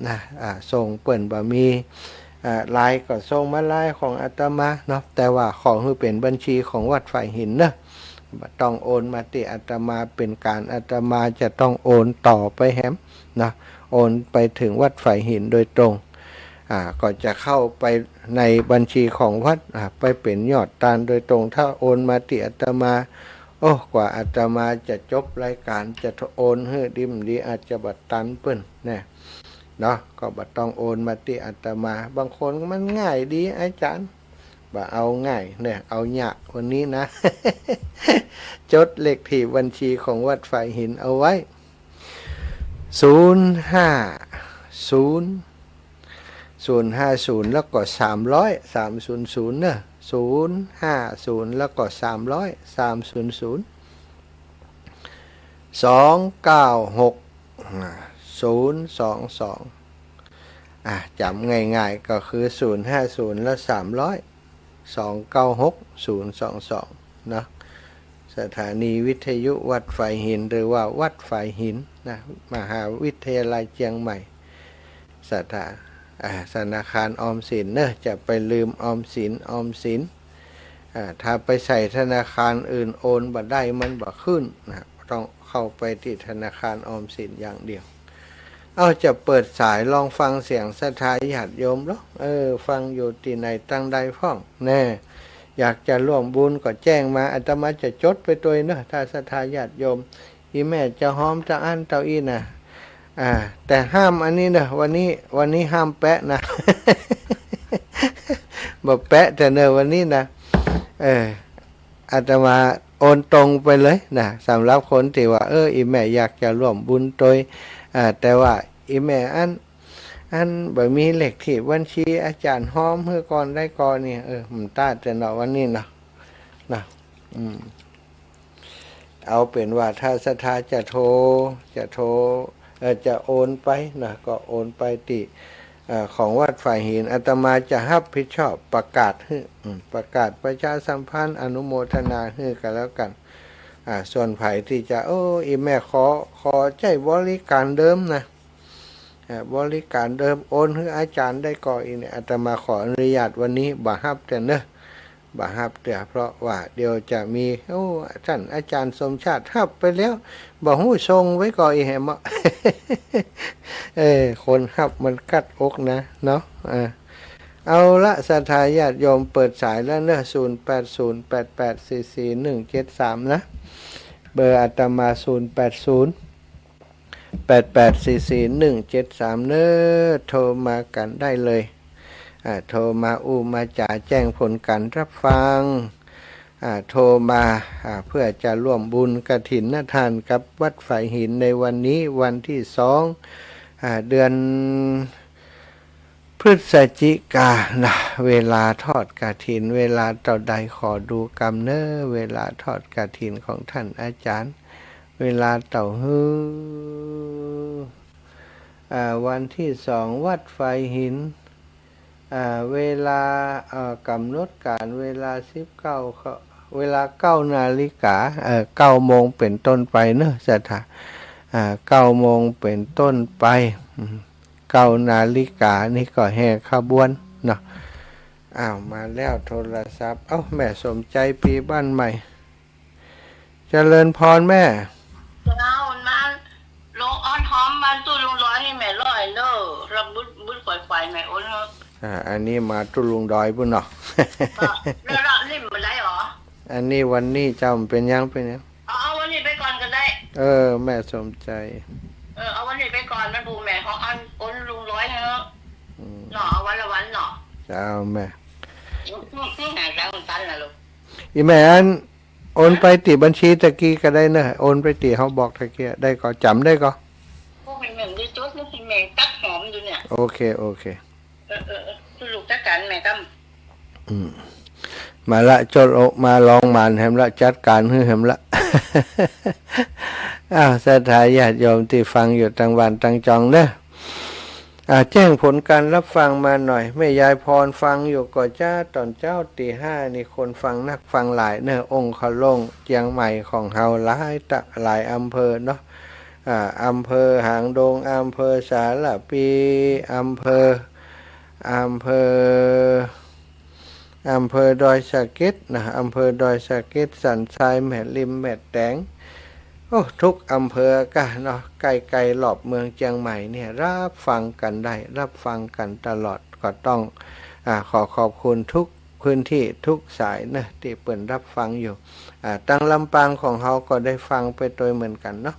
นะส่งเปิ่นบ่มีลายก็ส่งมาลายของอาตมาเนาะแต่ว่าของคือเป็นบัญชีของวัดฝ่ายหินเนาะต้องโอนมาที่อาตมาเป็นการอาตมาจะต้องโอนต่อไปแฮมนะโอนไปถึงวัดฝ่ายหินโดยตรงก็จะเข้าไปในบัญชีของวัดไปเป็นยอดตานโดยตรงถ้าโอนมาที่อาตมาโอ้กว่าอาตมาจะจบรายการจะโอนให้ดิมดีอาจจะบัดตันเปิ้นนะเนาะก็บัดต้องโอนมาที่อาตมาบางคนมันง่ายดีอาจารย์บ่เอาง่ายเนี่ยเอายากวันนี้นะ จดเลขที่บัญชีของวัดฝ่ายหินเอาไว้050แล้วก็300 300เนอะ050แล้วก็300 300 296 022จำง่ายๆก็คือ050แล้ว300 296 022นะสถานีวิทยุวัดฝ่ายหินหรือว่าวัดฝ่ายหินนะมหาวิทยาลัยเชียงใหม่ธนาคารออมสินเนอะจะไปลืมออมสินถ้าไปใส่ธนาคารอื่นโอนบ่ได้มันบ่ขึ้นนะต้องเข้าไปที่ธนาคารออมสินอย่างเดียวจะเปิดสายลองฟังเสียงศรัทธาญาติโยมหรอฟังอยู่ที่ไหนตั้งใดฟ้องแน่อยากจะร่วมบุญก็แจ้งมาอาตมาจะจดไปตัวเนอะถ้าศรัทธาญาติโยมอีแม่จะหอมจะอั้นเต้าอี้นะแต่ห้ามอันนี้นะวันนี้ห้ามแปะนะ บอกแปะแต่เนอะวันนี้นะอาตมาโอนตรงไปเลยนะสำหรับคนที่ว่าอีแม่อยากจะร่วมบุญโดยแต่ว่าอีแม่อันบ่มีเลขที่บัญชีอาจารย์หอมเมื่อก่อนได้ก่อนเนี่ยมันต้าแต่เนาะวันนี้นะเอาเป็นว่าถ้าศรัทธาจะโทรจะโอนไปนะก็โอนไปที่ของวัดฝ่ายหินอาตมาจะรับผิดชอบประกาศให้ประกาศประชาสัมพันธ์อนุโมทนาให้กันแล้วกันส่วนไผ่ที่จะอีแม่ขอใจบริการเดิมนะบริการเดิมโอนให้อาจารย์ได้ก่อนอีกเนี่ยอาตมาขออนุญาตวันนี้บ่ฮับแต่เนอะบ่ฮับแต่เพราะว่าเดี๋ยวจะมีท่านอาจารย์สมชาติฮับไปแล้วบ่ฮู้ทรงไว้ก่อนอีแหมคนฮับมันกัดอกนะเนาะเอาละศรัทธาญาติโยมเปิดสายแล้วเนอะ0808844173นะเบอร์อาตมา0808844173เนอะโทรมากันได้เลยโทรมามาจ่าแจ้งผลการรับฟังโทรมาเพื่อจะร่วมบุญกฐินทานกับวัดฝ่ายหินในวันนี้วันที่2เดือนพฤศจิกานะเวลาทอดกฐินเวลาต่อใดขอดูกำเนอเวลาทอดกฐินของท่านอาจารย์เวลาเต่าฮือวันที่2วัดฝ่ายหินเวลากำหนดการเวลาเวลา9 นาฬิกา9 โมงเป็นต้นไปเนอะศรัทธา9 โมงเป็นต้นไป9 นาฬิกานี่ก็แห่ขบวนเนาะมาแล้วโทรศัพท์แม่สมใจปีบ้านใหม่เจริญพรแม่มาลงอ้อนหอมมันตู้ลุงร้อยให้แม่ร้อยเนอะรับบุญไฟแม่โอนเนอะอันนี้มาตุลุงดอยบุญเนาะแล้วนี่มันได้หรออันนี้วันนี้เจ้าเป็นยังเอาวันนี้ไปก่อนกันได้แม่สมใจเอาวันนี้ไปก่อนมันปูแม่ของอันโอนลุงร้อยเนอะเนาะเอาวันละวันเนาะเจ้าแม่หาแล้วตันนะลูกอีแม่อันโอนไปติบัญชีตะกี้ก็ได้เนอะโอนไปติเขาบอกตะกี้ได้ก็จำได้ก็พวกแม่ได้จดแล้วแม่ตักหอมอยู่เนี่ยโอเคลูกจัดการแม่ตั้มมาละจดออกมาลองมานแหมละจัดการให้แหมละศรัทธาญาติโยมที่ฟังอยู่ต่างวันต่างจองเนอะแจ้งผลการรับฟังมาหน่อยแม่ยายพรฟังอยู่ก่อจ้าตอนเจ้าตี 5นี่คนฟังนักฟังหลายเนอะองค์เขาลงเจียงใหม่ของเฮาหลายอำเภอเนาะ อำเภอหางดงอำเภอสารปีอำเภออำเภอดอยสะเก็ดนะอำเภอดอยสะเก็ดสันทรายแม่ริมแม่แตงโอ้ทุกอำเภอกะเนาะไกลๆหลอบเมืองเชียงใหม่เนี่ยรับฟังกันได้รับฟังกันตลอดก็ต้องขอขอบคุณทุกพื้นที่ทุกสายนะที่เปิดรับฟังอยู่ตั้งลำปางของเขาก็ได้ฟังไปโดยเหมือนกันเนาะ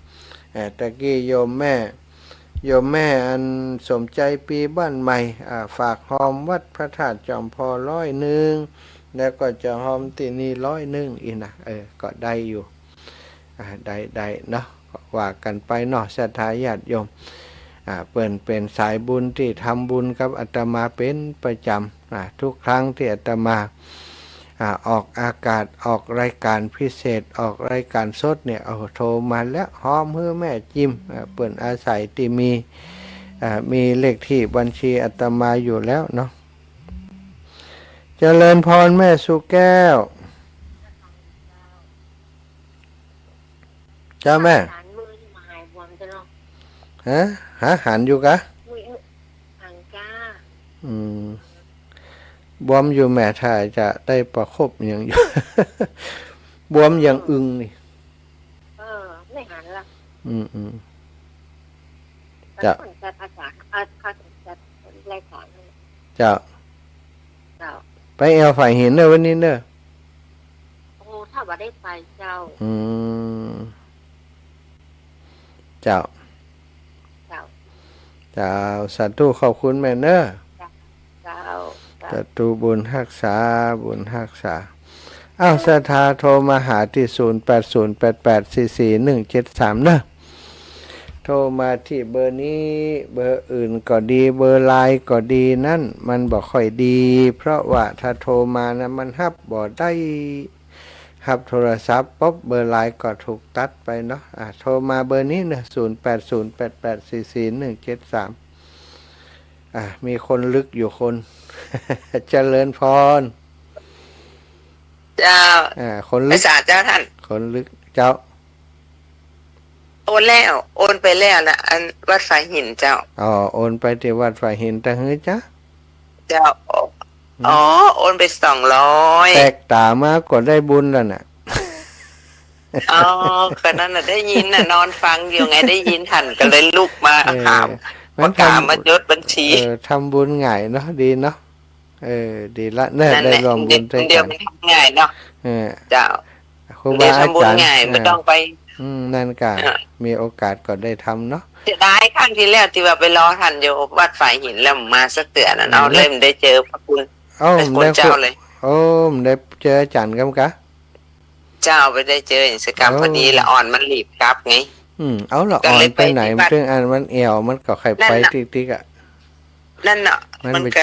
ตะกี้โยมแม่อันสมใจปีบ้านใหม่ฝากหอมวัดพระธาตุจอมพอ100แล้วก็จะหอมที่นี่100อีกนะก็ได้อยู่ได้เนาะว่ากันไปเนาะศรัทธาญาติโยมเปิ่นเป็นสายบุญที่ทำบุญกับอาตมาเป็นประจำทุกครั้งที่อาตมาออกอากาศออกรายการพิเศษออกรายการสดเนี่ยโทรมาแล้วหอมเพื่อแม่จิ้มเปิ่นอาศัยที่มีเลขที่บัญชีอาตมาอยู่แล้วเนาะเจริญพรแม่สุแก้วจ้าแม่หันอยู่กะบวมอยู่แม่ถ่ายจะได้ประคบอย่างอยู่ บวมอย่างอึงนี่ไม่หันละจะภาษารายการจะไปแอวฝ่ายหินเนอะวันนี้เนอะโอ้ถ้าว่าได้ไปเจ้าเจ้าสาธุขอบคุณแม่เนอะสาธุบุญรักษาศรัทธาโทรมาหาที่0808844173เนอะโทรมาที่เบอร์นี้เบอร์อื่นก็ดีเบอร์ไลน์ก็ดีนั่นมันบ่ค่อยดีเพราะว่าถ้าโทรมานะมันรับบ่ได้รับโทรศัพท์ปุ๊บเบอร์ไลน์ก็ถูกตัดไปเนาะโทรมาเบอร์นี้นะ0808844173มีคนลึกอยู่คน เจริญพรเจ้าคนลึกเจ้าท่านคนลึกเจ้าโอนไปแล้วนะอันวัดฝายหินเจ้าโอนไปที่วัดฝายหินแต่เฮ้ยจ้ะเจ้าโอนไป200แตกตามากกว่าได้บุญแล้วน่ะก็นั่นน่ะได้ยินน่ะนอนฟังอยู่ไงได้ยินทันก็เลยลุกมาถามประกาศมาจดบัญชีทำบุญง่ายเนาะดีเนาะดีละเนี่ยได้รวมบุญด้วยกันเดี๋ยวมันง่ายเนาะเจ้าครูบาอาจารย์ไม่ต้องไปนั่นก็มีโอกาสก็ได้ทำเนาะจะได้ครั้งที่แล้วที่ว่าไปรอทันอยู่วัดฝ่ายหินแล้วมาสักเตือนนะเนาะเล่มได้เจอพระคุณได้เจ้าเลยได้เจออาจารย์กันกะเจ้าไปได้เจอกิจกรรมพอดีละอ่อนมันหลีบกลับไงเอาละอ่อนไปไหนมันถึงอันมันเอวมันก็ใครไปติ๊กนั่นเนาะมันก็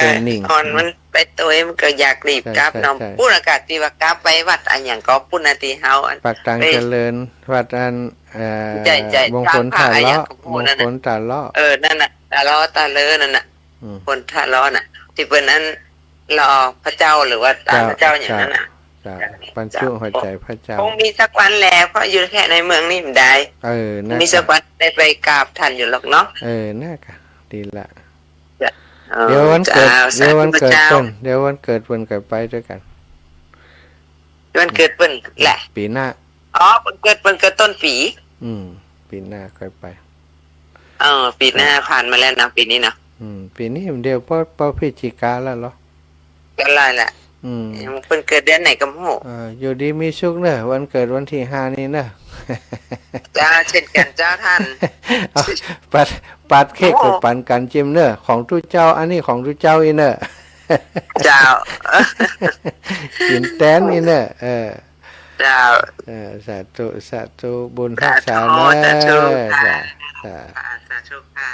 อ่อนมันไปตัวมันก็อยากหลีบกลับเนาะปุณอากาศที่ว่ากลับไปวัดอันอย่างก็ปุณนาทีเฮาปากตังเจริญวัดอันมงคลตาล้อมงคลตาล้อนั่นน่ะตาล้อตาเลอนั่นน่ะคนตาล้อน่ะที่เป็นนั้นรอพระเจ้าหรือว่าตาพระเจ้าอย่างนั้นน่ะบรรจุหัวใจพระเจ้าคงมีสักวันแล้วเพราะอยู่แค่ในเมืองนี่มันได้มีสักวันได้ไปกราบท่านอยู่หรอกเนาะน่าค่ะดีละเดี๋ยววันเกิดเดี๋ยววันเกิดเพิ่นก็ไปด้วยกันวันเกิดเพิ่นแหละปีหน้าเพิ่นเกิดต้นปีปีหน้าค่อยไปปีหน้าผ่านมาแล้วนะปีนี้เนาะปีนี้เดี๋ยวพอพฤศจิกาแล้วเหรอก็ไรแหละเพิ่นเกิดเดือนไหนก็โหอยู่ดีมีสุขเนอะวันเกิดวันที่5นี้เนอะจ้าเช่นกันเจ้าท่านปัดเค้กกับปันกันจิ้มเนอะของทุเจ้าอันนี้ของทุเจ้าอีเนอะเจ้ากินแตนอีเนอะเจ้าสาธุบุญรักษาเนอะสาธุค่ะ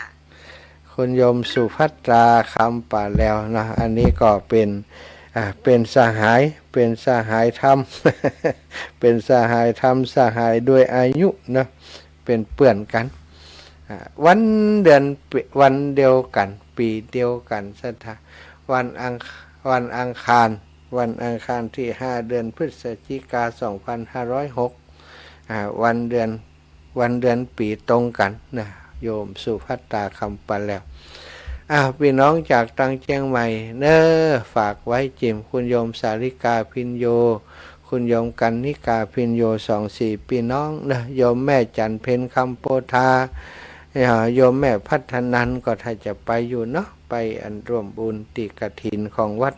คุณโยมสุภัตราคำป่าแล้วนะอันนี้ก็เป็นสหายธรรม เป็นสหายธรรมสหายด้วยอายุนะเป็นเพื่อนกันวันเดือนวันเดียวกันปีเดียวกันศรัทธาวันอังคารที่5เดือนพฤศจิกา2506วันเดือน วันเดือนปีตรงกันนะโยมสุภัตตาคำปันแล้วพี่น้องจากตังเชียงใหม่เนอฝากไว้จิมคุณโยมสาริกาพินโยคุณโยมกันนิกาพินโย24พี่น้องนะโยมแม่จันเพ็ญคำโพธาโยมแม่พัฒนันก็ถ้าจะไปอยู่เนาะไปอันร่วมบุญติกฐินของวัด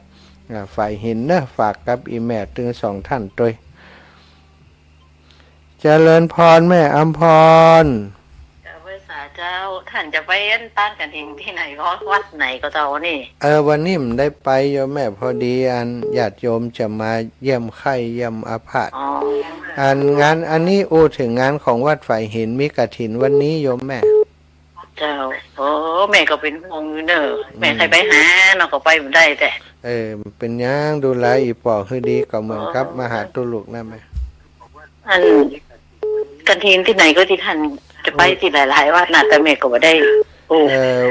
ฝ่ายหินนะฝากกับอีแม่ถึง2ท่านด้วยเจริญพรแม่อัมพรพระสาเจ้าท่านจะไปต้านกันเองที่ไหนก็วัดไหนก็เจ้านี่วันนี้ผมได้ไปโยมแม่พอดีอันญาติโยมจะมาเยี่ยมไข้เยี่ยมอาพาธงานอันนี้ถึงงานของวัดฝ่ายหินมีกฐินวันนี้โยมแม่เจ้าแม่ก็เป็นห่วงอยู่เนอะแม่ใครไปหาเนาะก็ไปไม่ได้แต่เป็นยังดูแลอีปอคือดีก็เหมือนกับมาหาตุลุกนะแม่อันกันทีนที่ไหนก็ที่ท่านจะไปที่หลายๆวัดน่ะแต่แม่ก็บ่ได้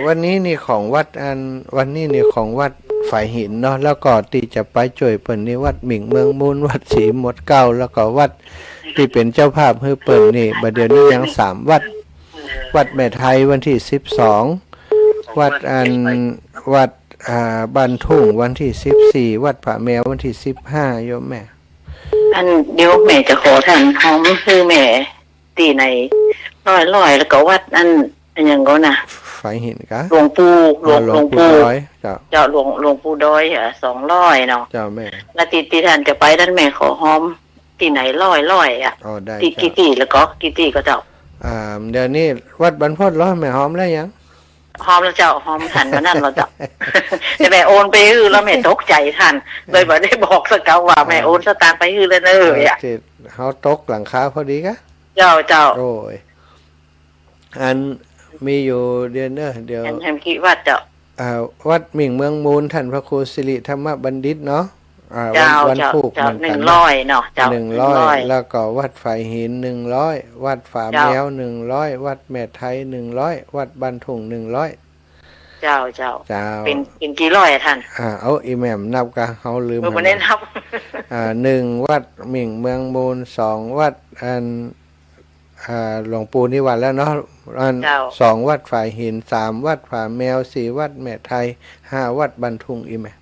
วันนี้นี่ของวัดวันนี้นี่ของวัดฝ่ายหินเนาะแล้วก็ที่จะไปช่วยเปิ่นนี่วัดหมิ่งเมืองมูลวัดศรีหมดเก้าแล้วก็วัดที่เป็นเจ้าภาพให้เปิ่นนี่บัดเดี๋ยวนี้ยัง3วัดแม่ไทยวันที่12วัดวัดบ้านทุ่งวันที่14วัดผาแมววันที่15โยมแม่เดี๋ยวแม่จะขอท่านพร้อมคือแม่ตีในร้อยแล้วก็วัดอย่างก็นะฝ่ายหินกะหลวงปู่ดอยเจ้าหลวงปู่ดอย200เนาะเจ้าแม่แล้วตีท่านจะไปด้านแม่ขอหอมตีไหนร้อยอ่ะได้กี่ตีแล้วก็กี่ตีก็เจ้าเดี๋ยวนี้วัดบรรพตแม่หอมแล้วยังหอมแล้วเจ้าหอมทันมานั่นเราเจ้าแต่แม่โอนไปแล้วแม่ตกใจทันเลยบ่ได้บอกสักเก้าว่าแม่โอนสตางค์ไปแล้วเนอะเขาตกหลังคาพอดีกะเจ้าโอ้ยมีอยู่เดือนเดียวแห่งคิดว่าเจ้าวัดหมิ่งเมืองมูลท่านพระครูสิริธรรมบัณฑิตเนาะวันพุธ100เนาะเจ้า100แล้วก็วัดฝ่ายหิน100วัดฝาแมว100วัดแม่ไทย100วัดบ้านทุ่ง100เจ้าเป็นกี่ร้อยท่านเอาอีแม่มนับกะเฮาลืมบ่ได้นับ1วัดหมิ่งเมืองมูล2วัดหลวงปู่นิวัฒน์แล้วเนาะ2วัดฝ่ายหิน3วัดฝาแมว4วัดแม่ไทย5วัดบ้านทุ่งอีแม่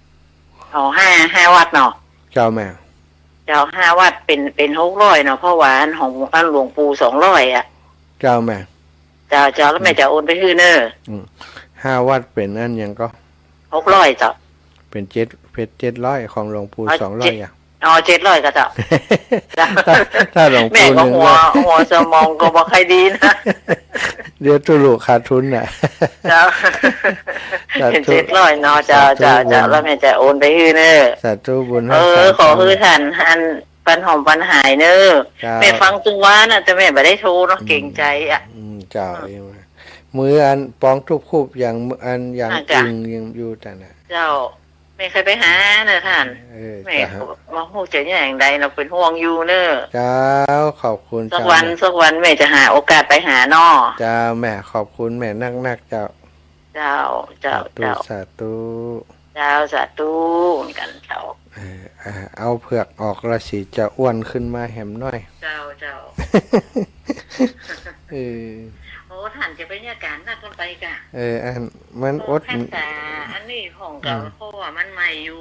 5วัดเนาะเจ้าแม่เจ้า5วัดเป็น600เนาะเพราะว่าของหลวงปู่200อ่ะเจ้าแม่เจ้าแล้วแม่จะโอนไปคือเนอ5วัดเป็นอันยังก็600เจ้าเป็น700ของหลวงปู่200อ่ะ700ก็เจ้าถ้าหลวงปู่แม่ก็หัวสมองก็บ่ค่อยดีนะเดี๋ยวตุลุขาดทุนน่ะเจ้า700เนาะเจ้าแล้วแม่จะโอนไปฮื้อเด้อสาธุบุญขอฮื้อท่านปันหอมปันหายเด้อแม่ฟังจึงว่าน่ะแต่แม่บ่ได้โทรเนาะเก่งใจอ่ะเจ้ามือปองทุบคูบอย่างอย่างจริงยังอยู่แต่น่ะเจ้าไม่เคยไปหาเนอะท่านแม่มาฮู้จะอย่างใดเราเป็นห่วงอยู่เนอะเจ้าขอบคุณสักวันแม่จะหาโอกาสไปหาน้อเจ้าแม่ขอบคุณแม่นักเจ้าสาธุสาธุกันเจ้าเอาเผือกออกราศีจะอ้วนขึ้นมาแหมน้อยเจ้าโอ้ท่านจะไปเนี่ยการนัดกันไปกะมันอดแต่อันนี้ของเก่าเพราะว่ามันใหม่อยู่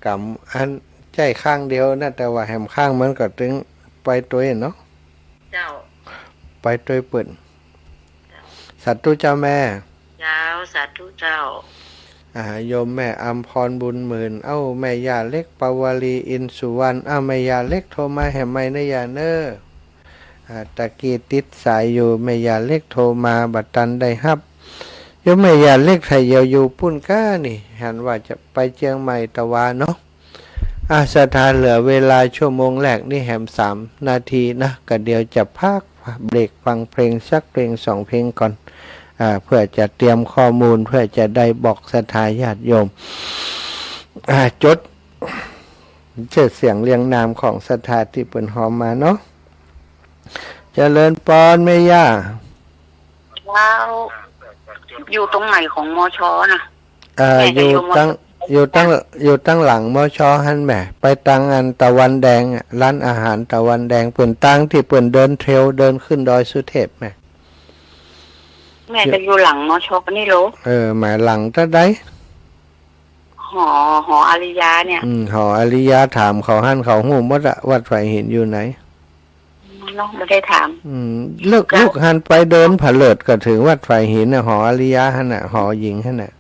กำใจข้างเดียวนะแต่ว่าแหมข้างมันก็ถึงไปตัวเนาะเจ้าไปตัวเปิ่นสัตว์ตุเจ้าแม่สัตว์ตุเจ้าโยมแม่อัมพรบุญหมื่นแม่ยาเล็กปาวลีอินสุวรรณแม่ยาเล็กโทรมาแหมไม่นะยาเนอตะกี้ติดสายอยู่แม่ยาเล็กโทรมาบัดตันได้ฮับโยมแม่ยาเล็กไทยเยาอยู่ปุ่นก้านี่หันว่าจะไปเชียงใหม่ตะวาเนาะสถานเหลือเวลาชั่วโมงแรกนี่แหม3 นาทีนะก็เดี๋ยวจะพักเบรกฟังเพลงสักเพลง2เพลงก่อนเพื่อจะเตรียมข้อมูลเพื่อจะได้บอกศรัทธาญาติโยมจดเสียงเรียงนามของศรัทธาที่เปิ่นหอมมาเนาะเจริญปอนแม่ย่าว้าวอยู่ตรงไหนของมชนะอยู่ อยู่ตั้งหลังมอชอหันแหมไปตังอันตะวันแดงอะร้านอาหารตะวันแดงเปิ่นตังที่เปิ่นเดินเทรลเดินขึ้นดอยสุเทพแหม แม่จะอยู่หลังมอชอนี่โล หมายหลังตะไดหออาริยาเนี่ยหออาริยาถามเขาหันเขาหูหมดอะวัดไฟหินอยู่ไหนน้องไม่ได้ถามลูกหันไปเดินผาเลิดก็ถึงวัดไฟหินน่ะหออาริยาหันน่ะหอหญิงหันน่ะ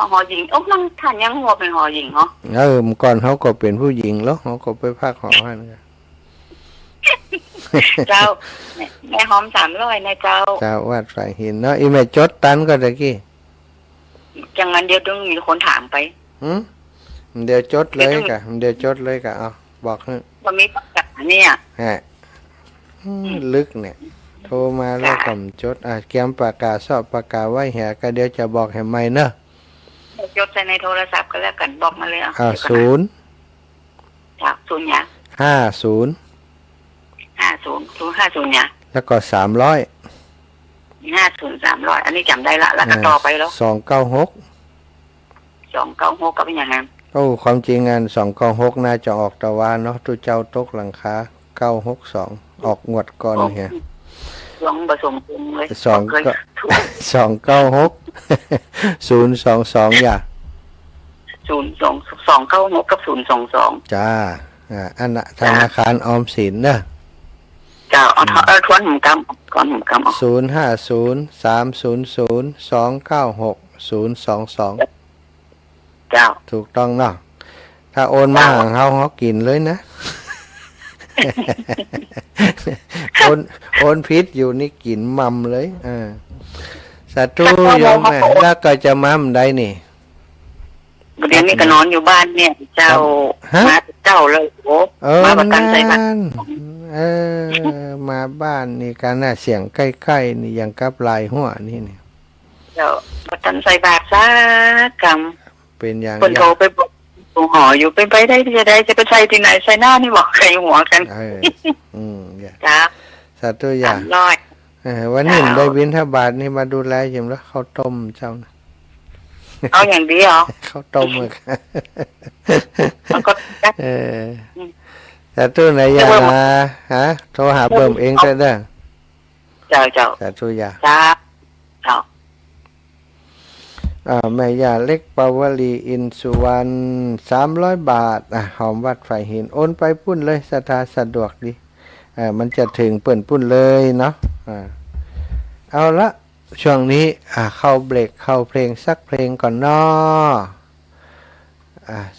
หอหญิงมันท่านยังหัวเป็นหอหญิงเหรอก่อนเขาก็เป็นผู้หญิงแล้วเขาก็ไปพักหอหันกันเจ้าแม่หอม300นะเจ้าวัดไฟหินเนาะอีแม่จดตันก็ตะกี้จังงั้นเดี๋ยวต้องมีคนถามไปเดี๋ยวจดเลยกะเอาบอกให้มันมีปากกาเนี่ยลึกเนี่ยโทรมาแล้วก็จดเกียมปากกาสอบปากกาไว้แหก็เดี๋ยวจะบอกให้ใหม่เนอะจดใส่ในโทรศัพท์ก็แล้วกันบอกมาเลย0จาก0เนี่ย50เนี่ยแล้วก็300อันนี้จำได้ละแล้วก็ต่อไปแล้ว296ก็เป็นอย่างนั้นความจริงงาน296น่าจะออกตะวันเนาะตุเจ้าตกหลังคา962ออกงวดก่อนเฮียลองผสมกันเลย296 022อย่า296กับ022จ้าอันน่ะธนาคารออมสินนะจ้าทวนหุ่มกำก่อนหุ่มกำ050 300 296 022เจ้าถูกต้องเนาะถ้าโอนมาของเขากินเลยนะโอนพิษอยู่นี่กินมัมเลยศัตรูยงแม่แล้วก็จะมัมได้นี่เดี๋ยวนี้ก็นอนอยู่บ้านเนี่ยเจ้ามาเจ้าเลยมาประกันใจบ้านมาบ้านนี่การน่ะเสียงใกล้ๆนี่ยังกับลายหัวนี่เนี่ยเจ้าประกันใจบาทซะกรรมเป็นอย่างคนโทรไปบอกตัวหออยู่เป็นไปได้ที่จะได้จะไปใส่ที่ไหนใส่หน้านี่บอกใครหัวกันจ้าสาธุยาวันนี้ได้บิณฑบาตนี่มาดูแลอย่างแล้วข้าวต้มเจ้านะเอาอย่างดีเหรอข้าวต้มเลยสาธุไหนยาโทรหาเบิ่มเองก็ได้เจ้าสาธุยาจ้าแม่ยาเล็กปาวลีอินสุวรรณ300 บาทหอมวัดไฟหินโอนไปปุ้นเลยสะดวกดีมันจะถึงเปิ่นปุ้นเลยเนาะเอาละช่วงนี้เข้าเบรกเข้าเพลงสักเพลงก่อนเนาะ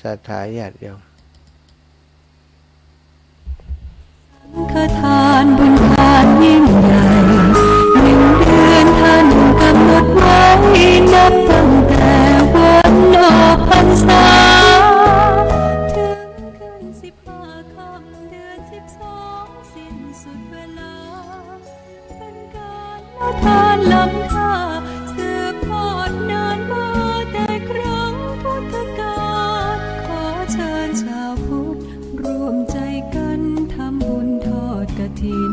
สถาญาติโยมทานบุญทานยิ่งใหญ่1 เดือนท่านกำหนดไว้นับตั้งแต่วันออกพรรษาถึงขึ้น15 ค่ำเดือน12สิ้นสุดเวลาเป็นการละทานล้ำค่าสืบทอดนานมาแต่ครั้งพุทธกาลขอเชิญชาวพุทธร่วมใจกันทำบุญทอดกฐิน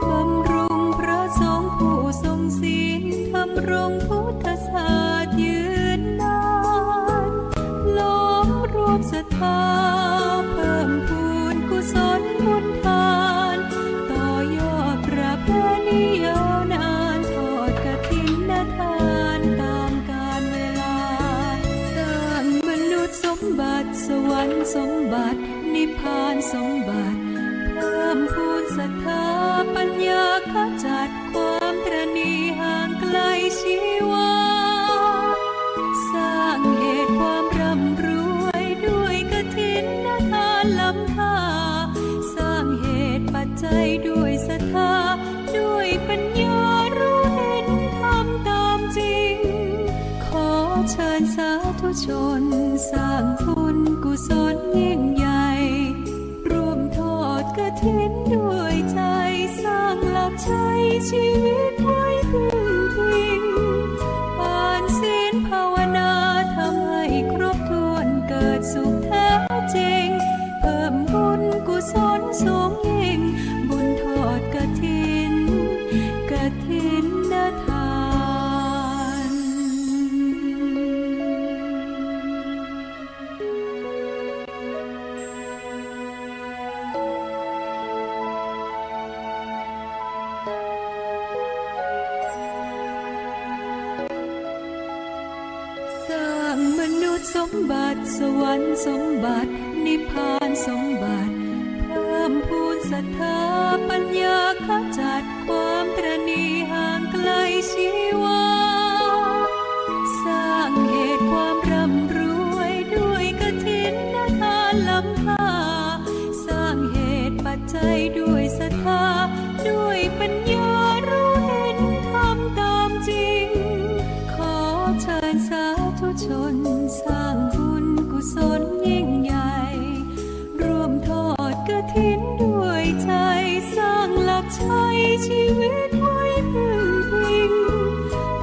บำรุงพระสงฆ์ผู้ทรงศีลทำรงพุทธศาสตร์ยืนนานล้อมรวมศรัทธาเพิ่มพูนกุศลบุญทานต่อยอดประเพณียาวนานทอดกฐินทานตามกาลเวลาสร้างมนุษย์สมบัติสวรรค์สมบัตินิพพานสมบัติเพิ่มพูนศรัทธาปัญญาขจัดความตระหนี่ห่างไกลชีวาสร้างเหตุความร่ำรวยด้วยกฐินทานล้ำค่าสร้างเหตุปัจจัยด้วยศรัทธาด้วยปัญญารู้เห็นทำตามจริงขอเชิญสาธุชนสร้างบุญกุศลยิ่งใหญ่ร่วมทอดกฐินด้วยใจสร้างหลักชัยชีวิตไว้พึ่งพิงอ่านศีลภาวนาทำให้ครบถ้วนเกิดสุขแท้จริงเพิ่มบุญกุศลสูงยิ่งบุญทอดกฐินทาน สร้างมนุษย์สมบัติสวรรค์สมบัตินิพพานสมบัติเพิ่มพูนศรัทธาปัญญาขจัดความตระหนี่ห่างไกลชีวาสร้างเหตุความร่ำรวยด้วยกฐินทานล้ำค่าสร้างเหตุปัจจัยด้วยศรัทธาด้วยปัญญารู้เห็นทำตามจริงขอเชิญสาธุชนสร้างบุญกุศลยิ่งใหญ่ร่วมทอดกฐินด้วยใจสร้างหลักชัยชีวิตไว้พึ่งพิง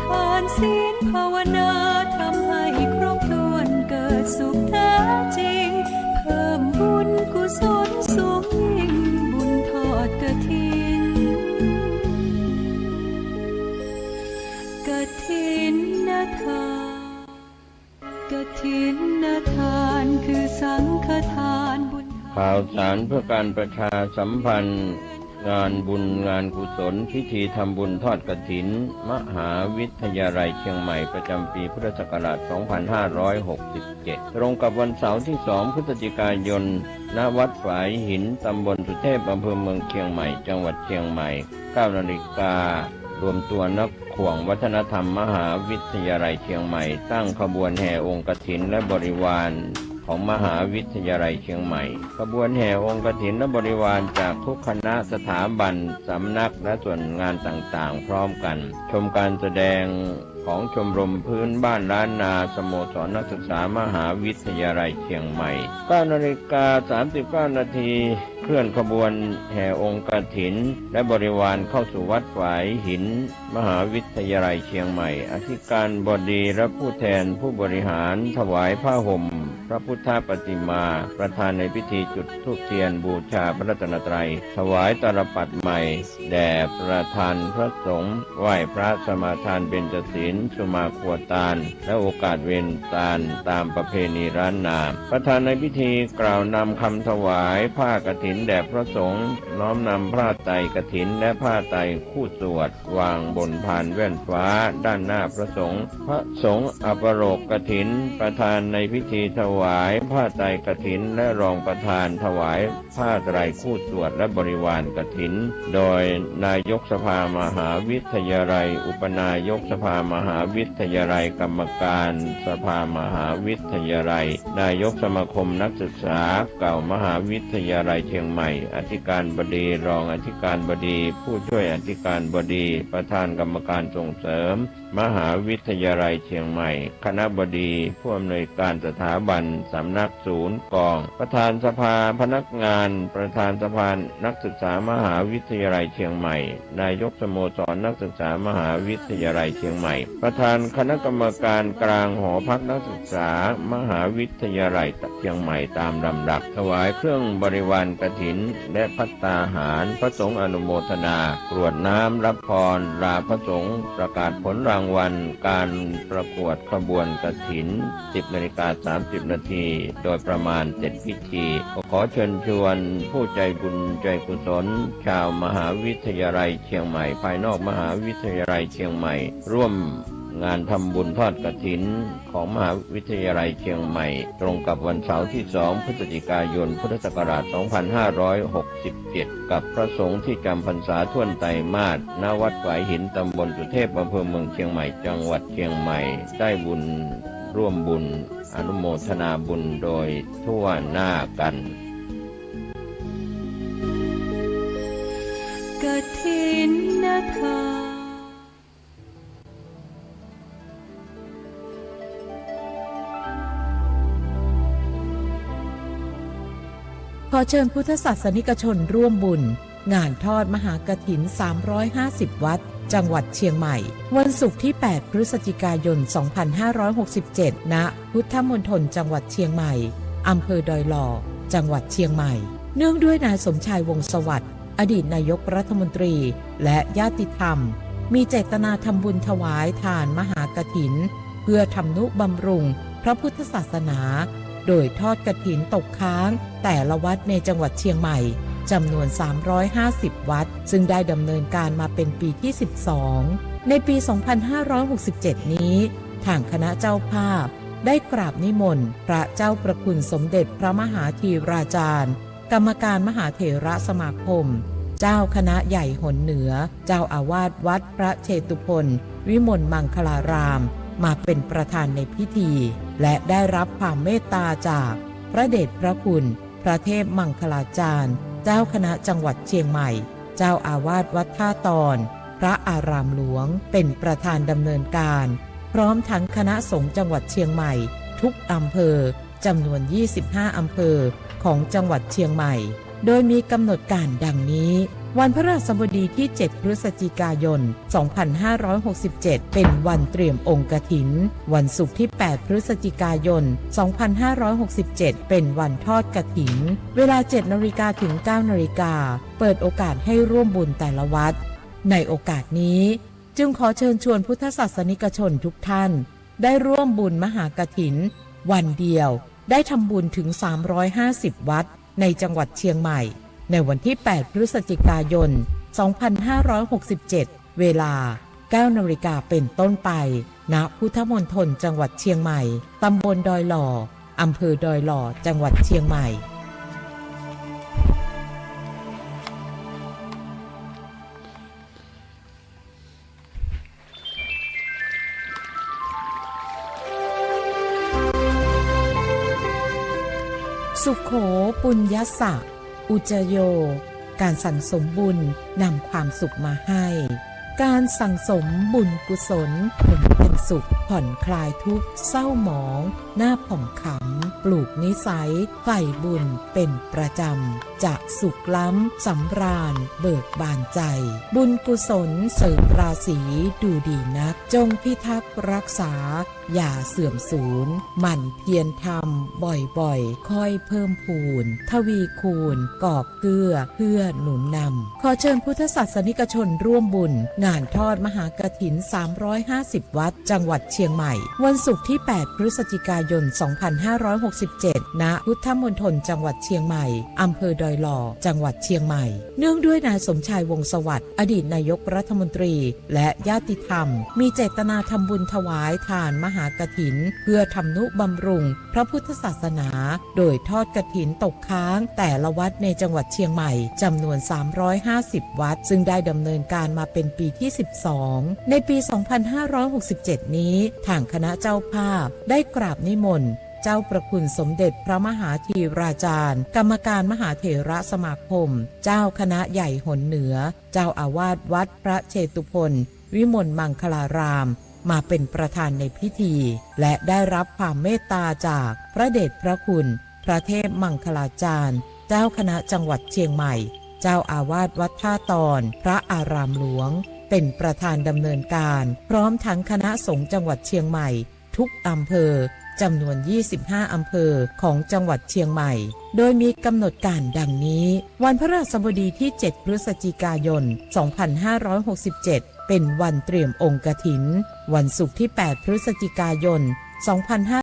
ทานศีลภาวนาทำให้ครบถ้วนเกิดสุขแท้จริงเพิ่มบุญกุศลสูงยิ่งบุญทอดกฐินกฐินทานกฐินทานคือสังฆทานบุญ ข่าวสารเพื่อการประชาสัมพันธ์งานบุญงานกุศลพิธีทำบุญทอดกฐินมหาวิทยาลัยเชียงใหม่ประจำปีพุทธศักราช 2567 ตรงกับวันเสาร์ที่ 2 พฤศจิกายน ณ วัดฝายหิน ตำบลสุเทพ อำเภอเมืองเชียงใหม่ จังหวัดเชียงใหม่ 9 นาฬิการวมตัวนักข่วงวัฒนธรรมมหาวิทยาลัยเชียงใหม่ตั้งขบวนแห่องค์กฐินและบริวารของมหาวิทยาลัยเชียงใหม่ขบวนแห่องค์กฐินและบริวารจากทุกคณะสถาบันสำนักและส่วนงานต่างๆพร้อมกันชมการแสดงของชมรมพื้นบ้านล้านนาสโมสรนักศึกษามหาวิทยาลัยเชียงใหม่ 9:39 นาทีเคลื่อนขบวนแห่องค์กฐินและบริวารเข้าสู่วัดฝายหินมหาวิทยาลัยเชียงใหม่อธิการบดีและผู้แทนผู้บริหารถวายผ้าห่มพระพุทธปฏิมาประธานในพิธีจุดธูปเทียนบูชาพระรัตนตรัยถวายตาลปัตรใหม่แด่ประธานพระสงฆ์ไหว้พระสมาทานเบญจศีลสุมาครัวตาลและโอกาสเวนตาลตามประเพณีล้านนาประธานในพิธีกล่าวนำคำถวายผ้ากฐินแด่พระสงฆ์น้อมนำผ้าไตรกฐินและผ้าไตรคู่สวดวางบนพานแว่นฟ้าด้านหน้าพระสงฆ์พระสงฆ์อัปโรกกฐินประธานในพิธีถวายผ้าไตรกฐินและรองประธานถวายผ้าไตรคู่สวดและบริวารกฐินโดยนายกสภามหาวิทยาลัยอุปนายกสภามหาวิทยาลัยกรรมการสภามหาวิทยาลัยนายกสมาคมนักศึกษาเก่ามหาวิทยาลัยเชียงใหม่อธิการบดีรองอธิการบดีผู้ช่วยอธิการบดีประธานกรรมการส่งเสริมมหาวิทยาลัยเชียงใหม่คณบดีผู้อำนวยการสถาบันสำนักศูนย์กองประธานสภาพนักงานประธานสภานักศึกษามหาวิทยาลัยเชียงใหม่นายกสโมสรนักศึกษามหาวิทยาลัยเชียงใหม่ประธานคณะกรรมการกลางหอพักนักศึกษามหาวิทยาลัยเชียงใหม่ตามลำดับถวายเครื่องบริวารกฐินและภัตตาหารพระสงฆ์อนุโมทนากรวดน้ำรับพรลาพระสงฆ์ประกาศผลรางวัลการประกวดขบวนกฐิน 10:30 นาทีโดยประมาณเสร็จพิธีขอเชิญชวนผู้ใจบุญใจกุศลชาวมหาวิทยาลัยเชียงใหม่ภายนอกมหาวิทยาลัยเชียงใหม่ร่วมงานทำบุญทอดกฐินของมหาวิทยาลัยเชียงใหม่ตรงกับวันเสาร์ที่ 2 พฤศจิกายน พุทธศักราช 2567 กับพระสงฆ์ที่จำพรรษาท่วนไตรมาสณวัดฝายหินตำบลสุเทพอำเภอเมืองเชียงใหม่จังหวัดเชียงใหม่ได้บุญร่วมบุญอนุโมทนาบุญโดยทั่วหน้ากันกฐินทานขอเชิญพุทธศาสนิกชนร่วมบุญงานทอดมหากฐิน350 วัดจังหวัดเชียงใหม่วันศุกร์ที่ 8 พฤศจิกายน 2567 ณ พุทธมณฑลจังหวัดเชียงใหม่อำเภอดอยหล่อจังหวัดเชียงใหม่เนื่องด้วยนายสมชายวงศ์สวัสดิ์อดีตนายกรัฐมนตรีและญาติธรรมมีเจตนาทำบุญถวายทานมหากฐินเพื่อทำนุบำรุงพระพุทธศาสนาโดยทอดกฐินตกค้างแต่ละวัดในจังหวัดเชียงใหม่จำนวน350 วัดซึ่งได้ดำเนินการมาเป็นปีที่ 12 ในปี 2567 นี้ ทางคณะเจ้าภาพได้กราบนิมนต์พระเจ้าประคุณสมเด็จพระมหาธีราจารย์กรรมการมหาเถระสมาคมเจ้าคณะใหญ่หนเหนือเจ้าอาวาสวัดพระเชตุพนวิมลมังคลารามมาเป็นประธานในพิธีและได้รับความเมตตาจากพระเดชพระคุณพระเทพมังคลาจารย์เจ้าคณะจังหวัดเชียงใหม่เจ้าอาวาสวัดท่าตอนพระอารามหลวงเป็นประธานดำเนินการพร้อมทั้งคณะสงฆ์จังหวัดเชียงใหม่ทุกอำเภอจำนวน25อำเภอของจังหวัดเชียงใหม่โดยมีกำหนดการดังนี้วันพฤหัสบดีที่7พฤศจิกายน2567เป็นวันเตรียมองค์กฐินวันศุกร์ที่8พฤศจิกายน2567เป็นวันทอดกฐินเวลา 7 นาฬิกาถึง 9 นาฬิกาเปิดโอกาสให้ร่วมบุญแต่ละวัดในโอกาสนี้จึงขอเชิญชวนพุทธศาสนิกชนทุกท่านได้ร่วมบุญมหากฐินวันเดียวได้ทำบุญถึง350วัดในจังหวัดเชียงใหม่ในวันที่8พฤศจิกายน2567เวลา 9 นาฬิกาเป็นต้นไปณพุทธมณฑลจังหวัดเชียงใหม่ตำบลดอยหล่ออำเภอดอยหล่อจังหวัดเชียงใหม่สุโขปุญญสะอุจโยการสั่งสมบุญนำความสุขมาให้การสั่งสมบุญกุศลผลเป็นสุขผ่อนคลายทุกข์เศร้าหมองหน้าผ่องขำปลูกนิสัยใฝ่บุญเป็นประจำจะสุขล้ำสำราญเบิกบานใจบุญกุศลเสริมราศีดูดีนักจงพิทักษ์รักษาอย่าเสื่อมสูญหมั่นเพียรทำบ่อยๆค่อยเพิ่มพูนทวีคูณกอบเกื้อเพื่อหนุนนำขอเชิญพุทธศาสนิกชนร่วมบุญงานทอดมหากฐิน350วัดจังหวัดเชียงใหม่วันศุกร์ที่8พฤศจิกายน2567ณพุทธมณฑลจังหวัดเชียงใหม่อำเภอดอยหล่อจังหวัดเชียงใหม่เนื่องด้วยนายสมชายวงศ์สวัสดิ์อดีตนายกรัฐมนตรีและญาติธรรมมีเจตนาทำบุญถวายทานมหากฐินเพื่อทำนุบำรุงพระพุทธศาสนาโดยทอดกฐินตกค้างแต่ละวัดในจังหวัดเชียงใหม่จำนวน350วัดซึ่งได้ดำเนินการมาเป็นปีที่12ในปี2567นี้ทางคณะเจ้าภาพได้กราบนิมนต์เจ้าประคุณสมเด็จพระมหาธีราจารย์กรรมการมหาเถระสมาคมเจ้าคณะใหญ่หนเหนือเจ้าอาวาสวัดพระเชตุพนวิมลมังคลารามมาเป็นประธานในพิธีและได้รับความเมตตาจากพระเดชพระคุณพระเทพมังคลาจารย์เจ้าคณะจังหวัดเชียงใหม่เจ้าอาวาสวัดท่าตอนพระอารามหลวงเป็นประธานดำเนินการพร้อมทั้งคณะสงฆ์จังหวัดเชียงใหม่ทุกอำเภอจำนวน25อำเภอของจังหวัดเชียงใหม่โดยมีกำหนดการดังนี้วันพฤหัสบดีที่7พฤศจิกายน2567เป็นวันเตรียมองค์กฐินวันศุกร์ที่8พฤศจิกายน25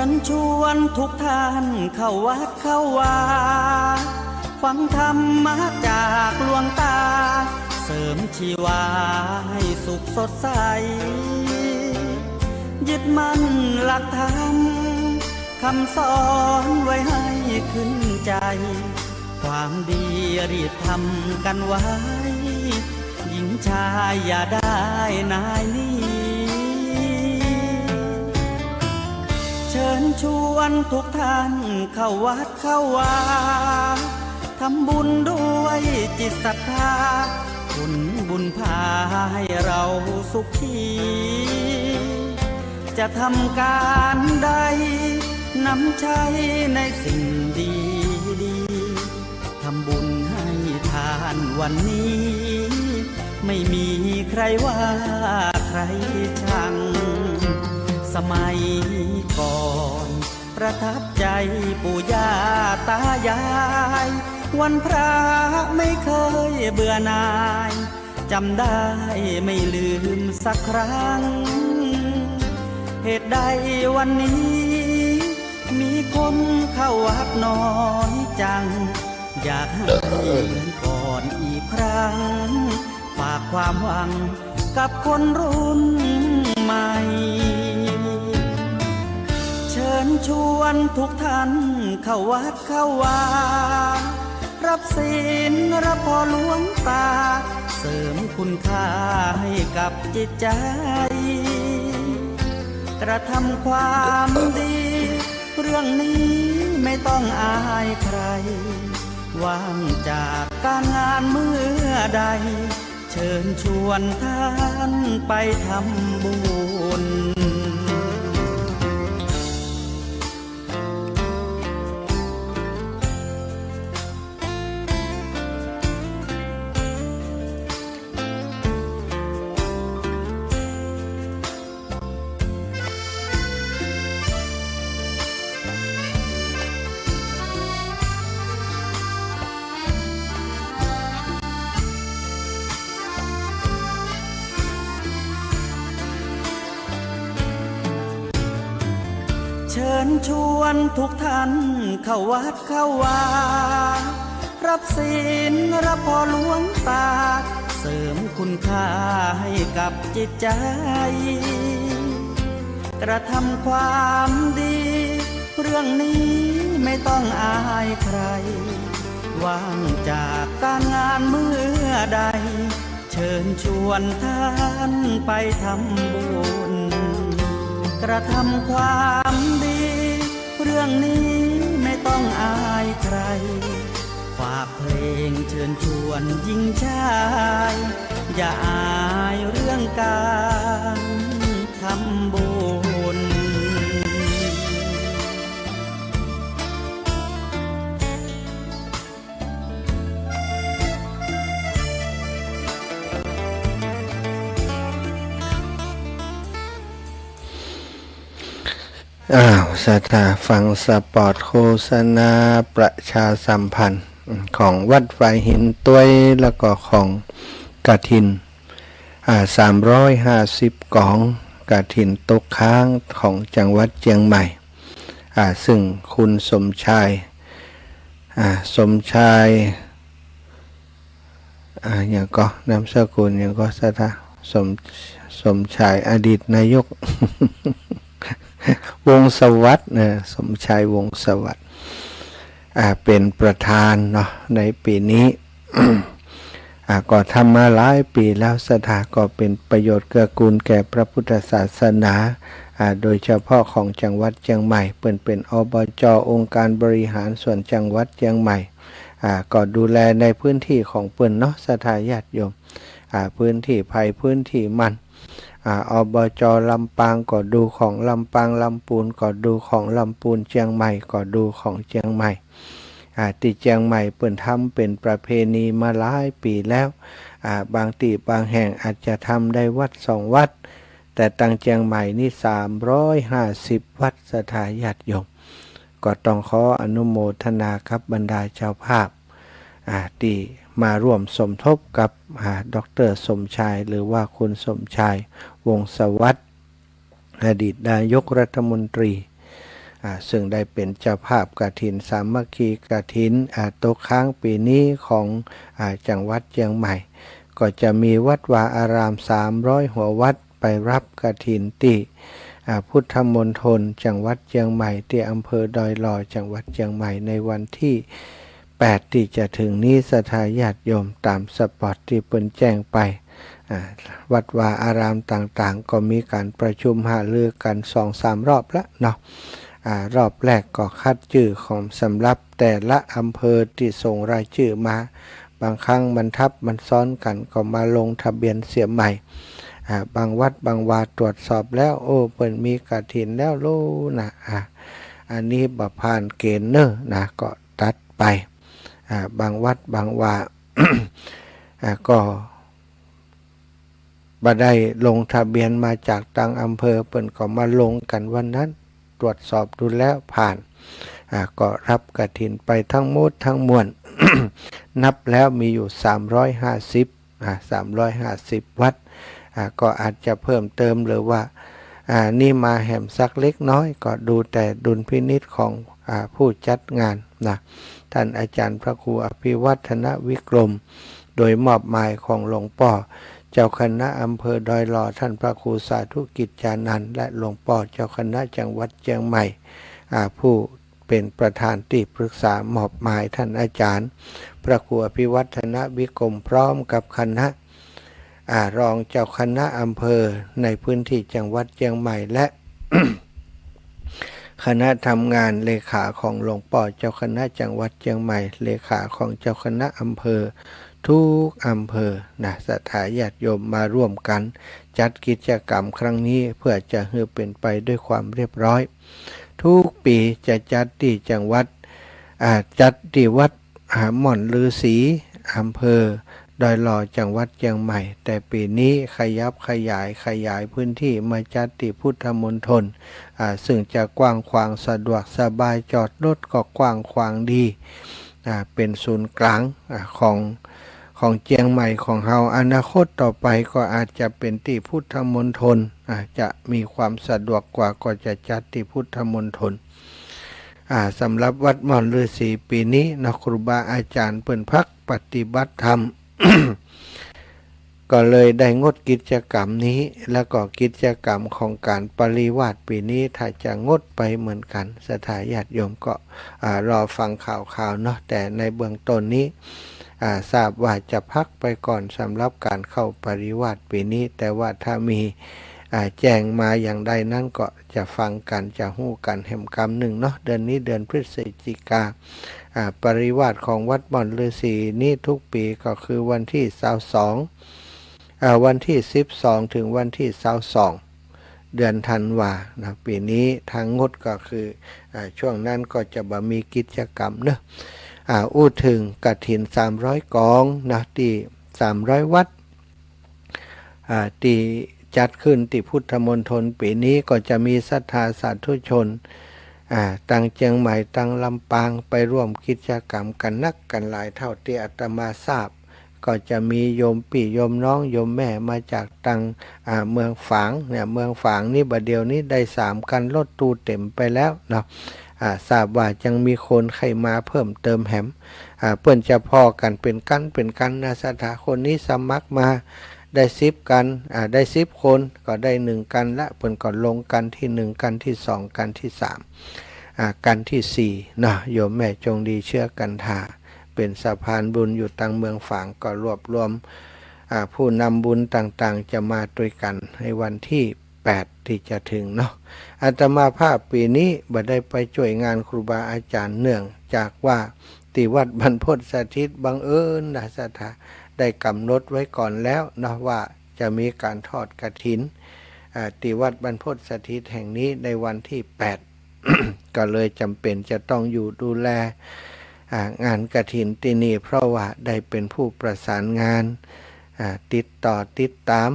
ญชวนทุกท่านเข้าวัดเข้าวาฟังธรรมะจากหลวงตาเสริมชีวาให้สุขสดใสยึดมั่นหลักธรรมคำสอนไว้ให้ขึ้นใจความดีรีบทำกันไว้หญิงชายอย่าได้นายนี้เชิญชวนทุกท่านเข้าวัดเข้าวาทำบุญด้วยจิตศรัทธาบุญพาให้เราสุขีจะทำการใดนำใช้ในสิ่งดีทำบุญให้ทานวันนี้ไม่มีใครว่าใครชังสมัยก่อนประทับใจปู่ย่าตายายวันพระไม่เคยเบื่อหน่ายจำได้ไม่ลืมสักครั้งเหตุใดวันนี้มีคนเข้าวัดน้อยจังอยากให้ก่อนอีกครั้งฝากความหวังกับคนรุ่นใหม่เชิญชวนทุกท่านเข้าวัดเข้าวารับศีลรับพรหลวงตาเสริมคุณค่าให้กับจิตใจกระทำความดีเรื่องนี้ไม่ต้องอายใครว่างจากการงานเมื่อใดเชิญชวนท่านไปทำบุญเชิญชวนทุกท่านเข้าวัดเข้าวารับศีลรับพรหลวงตาเสริมคุณค่าให้กับจิตใจกระทำความดีเรื่องนี้ไม่ต้องอายใครว่างจากการงานเมื่อใดเชิญชวนท่านไปทำบุญกระทำความดีเรื่องนี้ไม่ต้องอายใครฝากเพลงเชิญชวนหญิงชายอย่าอายเรื่องการทำบุญ สถาฟังสปอร์ตโฆษณาประชาสัมพันธ์ของวัดไฟหินต้วยแล้วก็ของกฐิน350 กล่องกฐินตกค้างของจังหวัดเชียงใหม่ซึ่งคุณสมชายอย่างก็นามสกุลอย่างก็สถาสมชายอดีตนายก วงสวัสดิ์สมชายวงสวัสดิ์เป็นประธานเนาะในปีนี้ ก็ทำมาหลายปีแล้วสถาก็เป็นประโยชน์เกื้อกูลแก่พระพุทธศาสนาโดยเฉพาะของจังหวัดเชียงใหม่เป็นอบจ.องค์การบริหารส่วนจังหวัดเชียงใหม่ก็ดูแลในพื้นที่ของเปิ้นเนาะสถาญาติโยมพื้นที่ภัยพื้นที่มันอบจ.ลำปางก็ดูของลำปางลำปูนก็ดูของลำปูนเชียงใหม่ก็ดูของเชียงใหม่ที่เชียงใหม่เปิ้นทำเป็นประเพณีมาหลายปีแล้วบางที่บางแห่งอาจจะทำได้วัด2 วัดแต่ตังเชียงใหม่นี่350 วัดสถาญาติโยมก็ต้องขออนุโมทนาครับบรรดาเจ้าภาพที่มาร่วมสมทบกับดร.สมชายหรือว่าคุณสมชายวงศ์สวัสดิ์อดีตนายกรัฐมนตรี ซึ่งได้เป็นเจ้าภาพกฐินสามัคคีกฐินตกค้างปีนี้ของจังหวัดเชียงใหม่ก็จะมีวัดวาอาราม300หัววัดไปรับกฐินที่พุทธมณฑลจังหวัดเชียงใหม่ที่อำเภอดอยหล่อจังหวัดเชียงใหม่ในวันที่8ที่จะถึงนี้ศรัทธาญาติโยมตามสปอตที่เปิ้นแจ้งไปวัดวาอารามต่างๆก็มีการประชุมหารือกัน 2-3 รอบแล้วเนาะรอบแรกก็คัดชื่อของสำหรับแต่ละอำเภอที่ส่งรายชื่อมาบางครั้งมันทับมันซ้อนกันก็มาลงทะเบียนเสียใหม่บางวัดบางวาตรวจสอบแล้วเปิ้นมีกฐินแล้วโลนะอันนี้บ่ผ่านเกณฑ์เนอะนะก็ตัดไปบางวัดบางวา ก็บ่ได้ลงทะเบียนมาจากต่างอำเภอเปิ้นก็มาลงกันวันนั้นตรวจสอบดูแล้วผ่านก็รับกฐินไปทั้งหมดทั้งมวล นับแล้วมีอยู่350วัดก็อาจจะเพิ่มเติมหรือว่านี่มาแหมสักเล็กน้อยก็ดูแต่ดุลพินิจของผู้จัดงานนะท่านอาจารย์พระครูอภิวัฒนวิกรมโดยมอบหมายของหลวงพ่อเจ้าคณะอำเภอดอยหล่อท่านพระครูสาธุกิจจานันท์และหลวงพ่อเจ้าคณะจังหวัดเชียงใหม่ผู้เป็นประธานที่ปรึกษามอบหมายท่านอาจารย์พระครูอภิวัฒนวิกรมพร้อมกับคณะรองเจ้าคณะอำเภอในพื้นที่จังหวัดเชียงใหม่และ คณะทำงานเลขาของหลวงพ่อเจ้าคณะจังหวัดเชียงใหม่เลขาของเจ้าคณะอำเภอทุกอำเภอนะศรัทธาญาติโยมมาร่วมกันจัดกิจกรรมครั้งนี้เพื่อจะให้เป็นไปด้วยความเรียบร้อยทุกปีจะจัดที่จังหวัดจัดที่วัดหม่อนฤาษีอำเภอดอยหล่อจังหวัดเชียงใหม่แต่ปีนี้ขยายพื้นที่มาจัดที่พุทธมณฑลซึ่งจะกว้างขวางสะดวกสบายจอดรถก็กว้างขวางดีเป็นศูนย์กลางของเชียงใหม่ของเฮาอนาคตต่อไปก็อาจจะเป็นที่พุทธมณฑลจะมีความสะดวกกว่าก็จะจัดที่พุทธมณฑลสำหรับวัดม่อนฤาษีปีนี้นักครูบาอาจารย์เปิ่นพักปฏิบัติธรรม ก็เลยได้งดกิจกรรมนี้แล้วก็กิจกรรมของการปริวาสปีนี้ถ้าจะงดไปเหมือนกันศรัทธาญาติโยมก็รอฟังข่าวเนาะแต่ในเบื้องต้นนี้ทราบว่าจะพักไปก่อนสำหรับการเข้าปริวาสปีนี้แต่ว่าถ้ามีแจ้งมาอย่างใดนั้นก็จะฟังกันจะหู้กันแห่มกรรมหนึ่งเนาะเดือนนี้เดือนพฤศจิกาปริวาสของวัดม่อนฤาษีนี่ทุกปีก็คือวันที่22วันที่12ถึงวันที่22เดือนธันวานะปีนี้ทางงดก็คือช่วงนั้นก็จะบ่มีกิจกรรมเนอะอู้ถึงกฐิน300กองนะที่300วัดที่จัดขึ้นที่พุทธมณฑลปีนี้ก็จะมีศรัทธาสาธุชนตั้งเชียงใหม่ตั้งลำปางไปร่วมกิจกรรมกันนักกันหลายเท่าที่อาตมาทราบก็จะมีโยมพี่โยมน้องโยมแม่มาจากตังเมืองฝางเนี่ยเมืองฝางนี่บัดเดียวนี้ได้3กันรถตู้เต็มไปแล้วเนาะทราบว่ายังมีคนใครมาเพิ่มเติมแหมเพื่อนจะพอกันเป็นกันนะสถาคนนี้สมัครมาได้10กันได้10คนก็ได้1กันละเพิ่นก็ลงกันที่1กันที่2กันที่3กันที่4เนาะโยมแม่จงดีเชื่อกันท่าเป็นสะพานบุญอยู่ตังเมืองฝางก็รวบรวมผู้นำบุญต่างๆจะมาด้วยกันในวันที่8ที่จะถึงเนาะอาตมาภาพปีนี้บ่ได้ไปช่วยงานครูบาอาจารย์เนื่องจากว่าที่วัดบรรพตสถิตบังเอิญนะศรัทธาได้กำหนดไว้ก่อนแล้วนะว่าจะมีการทอดกฐินที่วัดบรรพตสถิตแห่งนี้ในวันที่8 ก็เลยจำเป็นจะต้องอยู่ดูแลงานกฐินที่นี่เพราะว่าได้เป็นผู้ประสานงานติดต่อติดตาม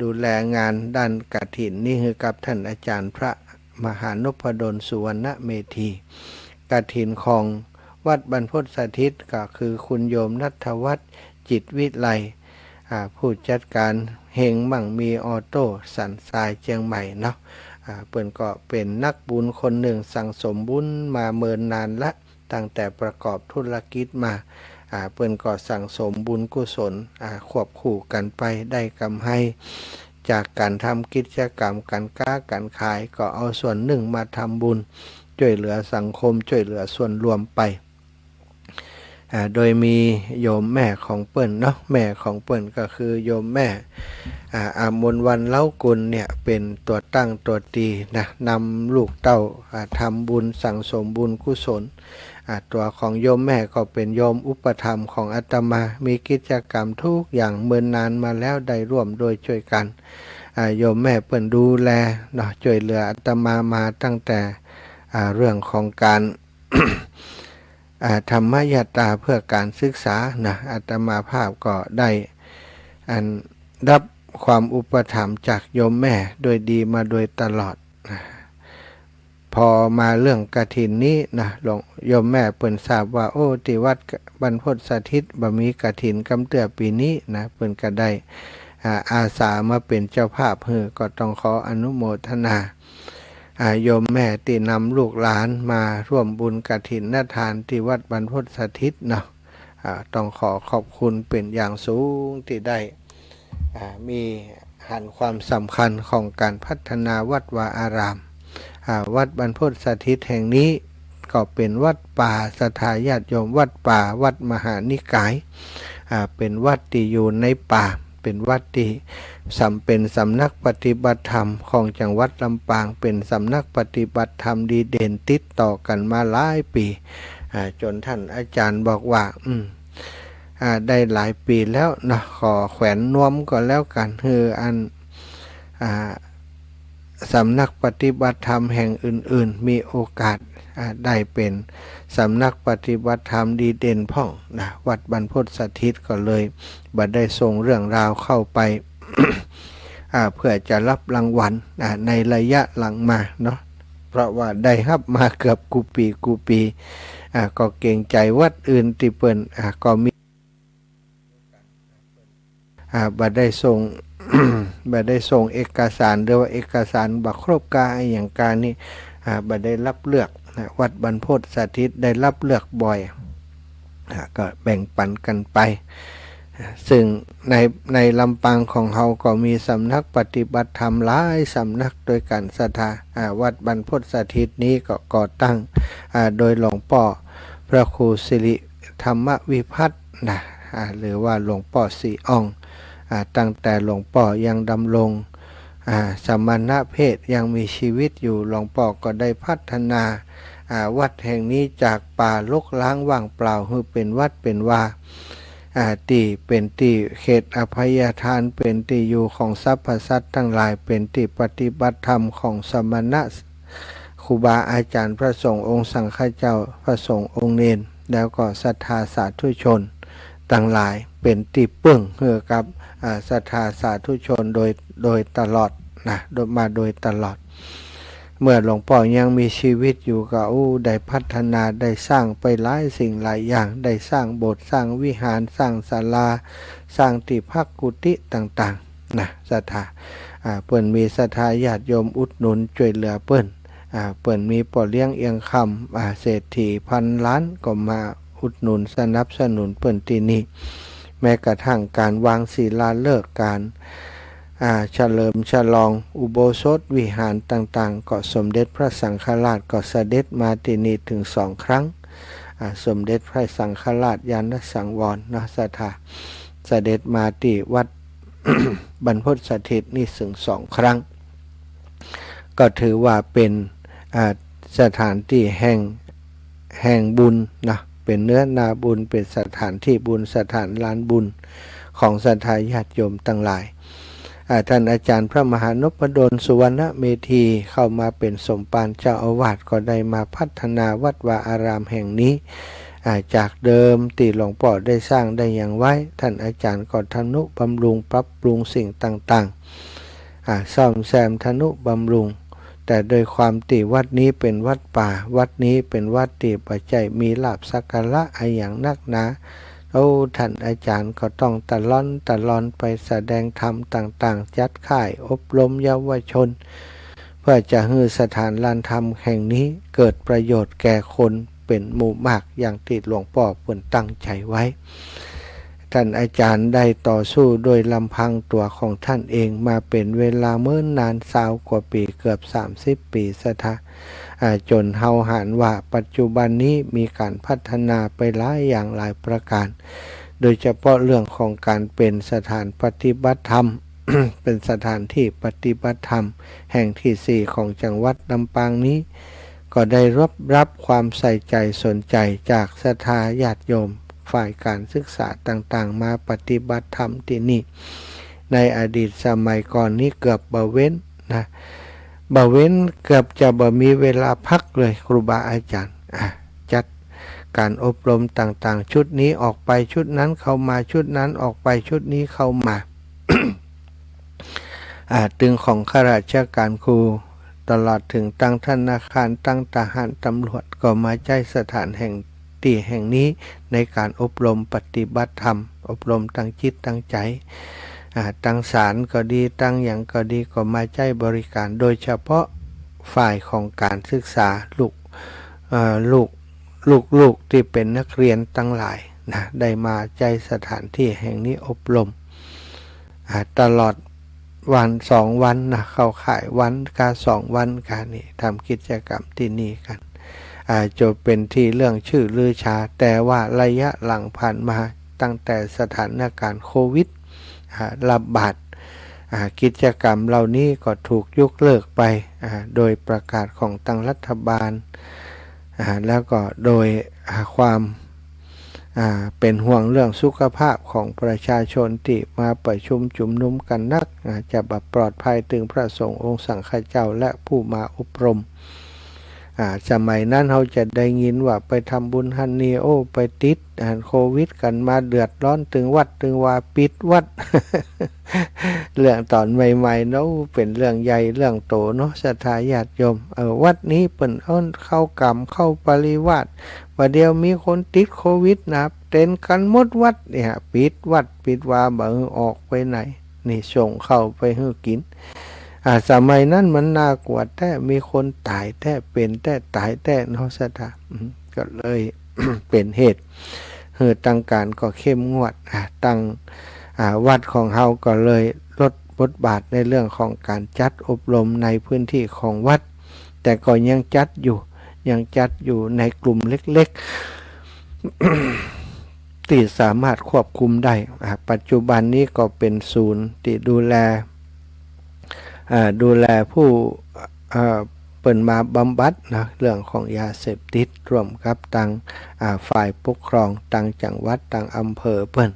ดูแลงานด้านกฐินนี่คือกับท่านอาจารย์พระมหานพดลสุวรรณเมธีกฐินของวัดบรรพตสถิตก็คือคุณโยมณัฐวัฒน์จิตวิไลผู้จัดการเฮงมั่งมีออโต้สันทรายเชียงใหม่เนาะ เปิ้นก็เป็นนักบุญคนหนึ่งสั่งสมบุญมาเมินนานละตั้งแต่ประกอบธุรกิจมาเปิ้นก็สั่งสมบุญกุศลควบคู่กันไปได้กำไรจากการทำกิจกรรมการค้าการขายก็เอาส่วนหนึ่งมาทำบุญช่วยเหลือสังคมช่วยเหลือส่วนรวมไปโดยมีโยมแม่ของเปิ้นเนาะแม่ของเปิ้นก็คือโยมแม่อามนวันเล้ากุลเนี่ยเป็นตัวตั้งตัวตีนะนำลูกเต้าทำบุญสั่งสมบุญกุศลตัวของโยมแม่ก็เป็นโยมอุปถัมภ์ของอาตมามีกิจกรรมทุกอย่างเมินนานมาแล้วได้ร่วมโดยช่วยกันโยมแม่เปิ้นดูแลเนาะช่วยเหลืออาตมาตั้งแต่เรื่องของการ ธรรมยตราเพื่อการศึกษานะอาตมาภาพก็ได้รับความอุปถัมภ์จากโยมแม่โดยดีมาโดยตลอดพอมาเรื่องกฐินนี้นะหลวงโยมแม่เปิ้นทราบว่าโอ้ที่วัดบรรพตสถิตบ่มีกฐินกำเตือปีนี้นะเปิ้นก็ได้อาสามาเป็นเจ้าภาพก็ต้องขออนุโมทนาโยมแม่ที่นำลูกหลานมาร่วมบุญกฐินทานที่วัดบรรพตสถิตเนาะต้องขอขอบคุณเป็นอย่างสูงที่ได้มีหันความสำคัญของการพัฒนาวัดวาอารามวัดบรรพตสถิตแห่งนี้ก็เป็นวัดป่าสถาญาติโยมวัดป่าวัดมหานิกายเป็นวัดที่อยู่ในป่าเป็นวัดที่เป็นสำนักปฏิบัติธรรมของจังหวัดลำปางเป็นสำนักปฏิบัติธรรมดีเด่นติดต่อกันมาหลายปีจนท่านอาจารย์บอกว่าได้หลายปีแล้วนะขอแขวนนวมก็แล้วกันสำนักปฏิบัติธรรมแห่งอื่นๆมีโอกาสได้เป็นสำนักปฏิบัติธรรมดีเด่นพ่องนะวัดบรรพตสถิตก็เลยบัดได้ส่งเรื่องราวเข้าไป เพื่อจะรับรางวัลในระยะหลังมาเนาะเพราะว่าได้รับมาเกือบกูปีก็เกรงใจวัดอื่นที่เปิ้นก็มีบัดได้ส่ง บัดได้ส่งเอกสารหรือว่าเอกสารบักครบกาอย่างการนี้บัดได้รับเลือกวัดบรรพตสถิตได้รับเลือกบ่อยก็แบ่งปันกันไปซึ่งในลำปางของเราก็มีสำนักปฏิบัติธรรมหลายสำนักโดยการศรัทธาวัดบรรพตสถิตนี้ก็ก่อตั้งโดยหลวงพ่อพระครูสิริธรรมวิพัฒน์หรือว่าหลวงพ่อสีอ่องตั้งแต่หลวงพ่อยังดำรงสมณเพศยังมีชีวิตอยู่หลวงพ่อก็ได้พัฒนาวัดแห่งนี้จากป่ารกร้างว่างเปล่าให้เป็นวัดเป็นว่าที่เป็นที่เขตอภัยทานเป็นที่อยู่ของสรรพสัตว์ทั้งหลายเป็นที่ปฏิบัติธรรมของสมณะครูบาอาจารย์พระสงฆ์องค์สังฆเจ้าพระสงฆ์องค์เนรแล้วก็ศรัทธาสาธุชนทั้งหลายเป็นที่ปึ้งเพื่อกับศรัทธาสาธุชนโดยตลอดมาโดยตลอดเมื่อหลวงพ่อยังมีชีวิตอยู่ก็ได้พัฒนาได้สร้างไปหลายสิ่งหลายอย่างได้สร้างโบสถ์สร้างวิหารสร้างศาลาสร้างที่พักกุฏิต่างๆศรัทธาเปิ้นมีศรัทธาญาติโยมอุดหนุนช่วยเหลือเปิ้นมีป่อเลี้ยงเอียงคำเศรษฐีพันล้านก็มาอุดหนุนสนับสนุนเปิ้นที่นี่แม้กระทั่งการวางศิลาฤกษ์การเฉลิมฉลองอุโบสถวิหารต่างๆก็สมเด็จพระสังฆราชก็เสด็จมาที่นี่ถึง2 ครั้งสมเด็จพระสังฆราชยานสังวรศรัทธาเสด็จมาที่วัด บรรพตสถิตนี่ถึง2 ครั้งก็ถือว่าเป็นสถานที่แห่งบุญเป็นเนื้อนาบุญเป็นสถานที่บุญสถานลานบุญของศรัทธาญาติโยมทั้งหลายท่านอาจารย์พระมหานพดลสุวรรณเมธีเข้ามาเป็นสมภารเจ้าอาวาสก็ได้มาพัฒนาวัดวาอารามแห่งนี้จากเดิมที่หลวงพ่อได้สร้างได้อย่างไว้ท่านอาจารย์ก็ทนุบำรุงปรับปรุงสิ่งต่างๆซ่อมแซมทนุบำรุงแต่โดยความที่วัดนี้เป็นวัดป่าวัดนี้เป็นวัดที่ปัจจัยมีลาภสักการะอย่างนักหนาท่านอาจารย์ก็ต้องตะล่อนไปแสดงธรรมต่างๆจัดค่ายอบรมเยาวชน เพื่อจะให้สถานลานธรรมแห่งนี้เกิดประโยชน์แก่คนเป็นหมู่มากอย่างที่หลวงพ่อเพิ่นตั้งใจไว้ท่านอาจารย์ได้ต่อสู้โดยลำพังตัวของท่านเองมาเป็นเวลาเมื่อนาน20 กว่าปีเกือบ30 ปีซะทะจนเฮาหานว่าปัจจุบันนี้มีการพัฒนาไปหลายอย่างหลายประการโดยเฉพาะเรื่องของการเป็นสถานปฏิบัติธรรม เป็นสถานที่ปฏิบัติธรรมแห่งที่4ของจังหวัดลำปางนี้ก็ได้รับความใส่ใจสนใจจากศรัทธาญาติโยมฝ่ายการศึกษาต่างๆมาปฏิบัติธรรมที่นี่ในอดีตสมัยก่อนนี้เกือบบ่เว้นนะบ่เว้นเกือบจะบ่มีเวลาพักเลยครูบาอาจารย์จัดการอบรมต่างๆชุดนี้ออกไปชุดนั้นเข้ามาชุดนั้นออกไปชุดนี้เข้ามา ตึงของข้าราชการครูตลอดถึงตั้งธนาคารตั้งทหารตำรวจก็มาใช้สถานแห่งนี้ในการอบรมปฏิบัติธรรมอบรมตั้งจิตตั้งใจตั้งศาลก็ดีตั้งอย่างก็ดีก็มาใช้บริการโดยเฉพาะฝ่ายของการศึกษาลูกที่เป็นนักเรียนตั้งหลายนะได้มาใช้สถานที่แห่งนี้อบรมตลอดวัน2 วันนะเข้าข่ายวันกา2 วันกันนี่ทำกิจกรรมที่นี่กันจะเป็นที่เรื่องชื่อลือชาแต่ว่าระยะหลังผ่านมาตั้งแต่สถานการณ์โควิดระบาดกิจกรรมเหล่านี้ก็ถูกยกเลิกไปโดยประกาศของทางรัฐบาลแล้วก็โดยความเป็นห่วงเรื่องสุขภาพของประชาชนที่มาประชุมจุมนุมกันนักจะปลอดภัยถึงพระสงฆ์องค์สังฆเจ้าและผู้มาอบรมสมัยนั้นเขาจะได้ยินว่าไปทำบุญฮันนีโอไปติดโควิดกันมาเดือดร้อนถึงวัดถึงว่าปิดวัด เรื่องตอนใหม่ๆเนาะเป็นเรื่องใหญ่เรื่องโตเนาะศรัทธาญาติโยมวัดนี้เปิ่นเข้ากรรมเข้าปริวาสว่าเดียวมีคนติดโควิดนะเต็นกันหมดวัดเนี่ยปิดวัดปิดว่าบ่ออกไปไหนนี่ส่งเข้าไปให้กินสมัยนั้นมันน่ากลัวแต่มีคนตายแต่เป็นแต่ตายแต่เนาะศรัทธาก็เลย เป็นเหตุตั้งการก็เข้มงวดตั้งวัดของเฮาก็เลยลดบทบาทในเรื่องของการจัดอบรมในพื้นที่ของวัดแต่ก็ยังจัดอยู่ในกลุ่มเล็กๆ ที่สามารถควบคุมได้ปัจจุบันนี้ก็เป็นศูนย์ที่ดูแลผู้เปิ่นมาบำบัดนะเรื่องของยาเสพติดร่วมกับทางฝ่ายปกครองทางจังหวัดทางอำเภอเปิ้น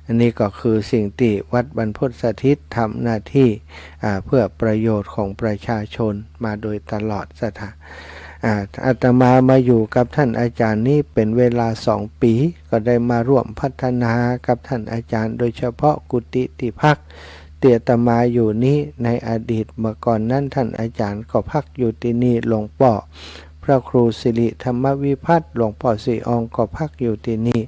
อันนี้ก็คือสิ่งที่วัดบรรพตสถิตทำหน้าที่เพื่อประโยชน์ของประชาชนมาโดยตลอดสถานอาตมาอยู่กับท่านอาจารย์นี่เป็นเวลา2 ปีก็ได้มาร่วมพัฒนากับท่านอาจารย์โดยเฉพาะกุฏิที่พักอาตมาอยู่นี้ในอดีตเมื่อก่อนนั้นท่านอาจารย์ก็พักอยู่ที่นี่หลวงพ่อพระครูสิริธรรมวิพัฒน์หลวงพ่อศรีอองก็พักอยู่ที่นี่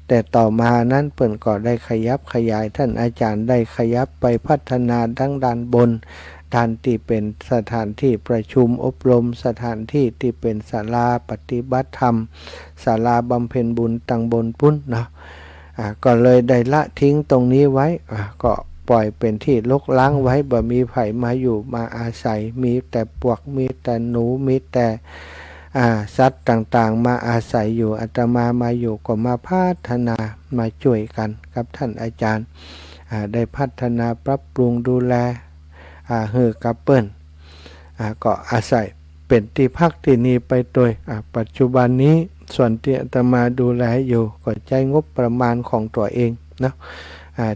แต่ต่อมานั้นเปิ่นก็ได้ขยับขยายท่านอาจารย์ได้ขยับไปพัฒนาดังด้านบนด้านที่เป็นสถานที่ประชุมอบรมสถานที่ที่เป็นศาลาปฏิบัติธรรมศาลาบำเพ็ญบุญตังบนปุ้นเนาะก็เลยได้ละทิ้งตรงนี้ไว้ก็ปล่อยเป็นที่ลกล้างไว้บ่มีไผมาอยู่มาอาศัยมีแต่ปวกมีแต่หนูมีแต่สัตว์ต่างๆมาอาศัยอยู่อาตมาอยู่ก็มาพัฒนามาช่วยกันกับท่านอาจารย์ได้พัฒนาปรับปรุงดูแลกับเปิ้นก็อาศัยเป็นที่พักที่นี่ไปโดยปัจจุบันนี้ส่วนที่อาตมาดูแลอยู่ก็ใช้งบประมาณของตัวเองเนาะ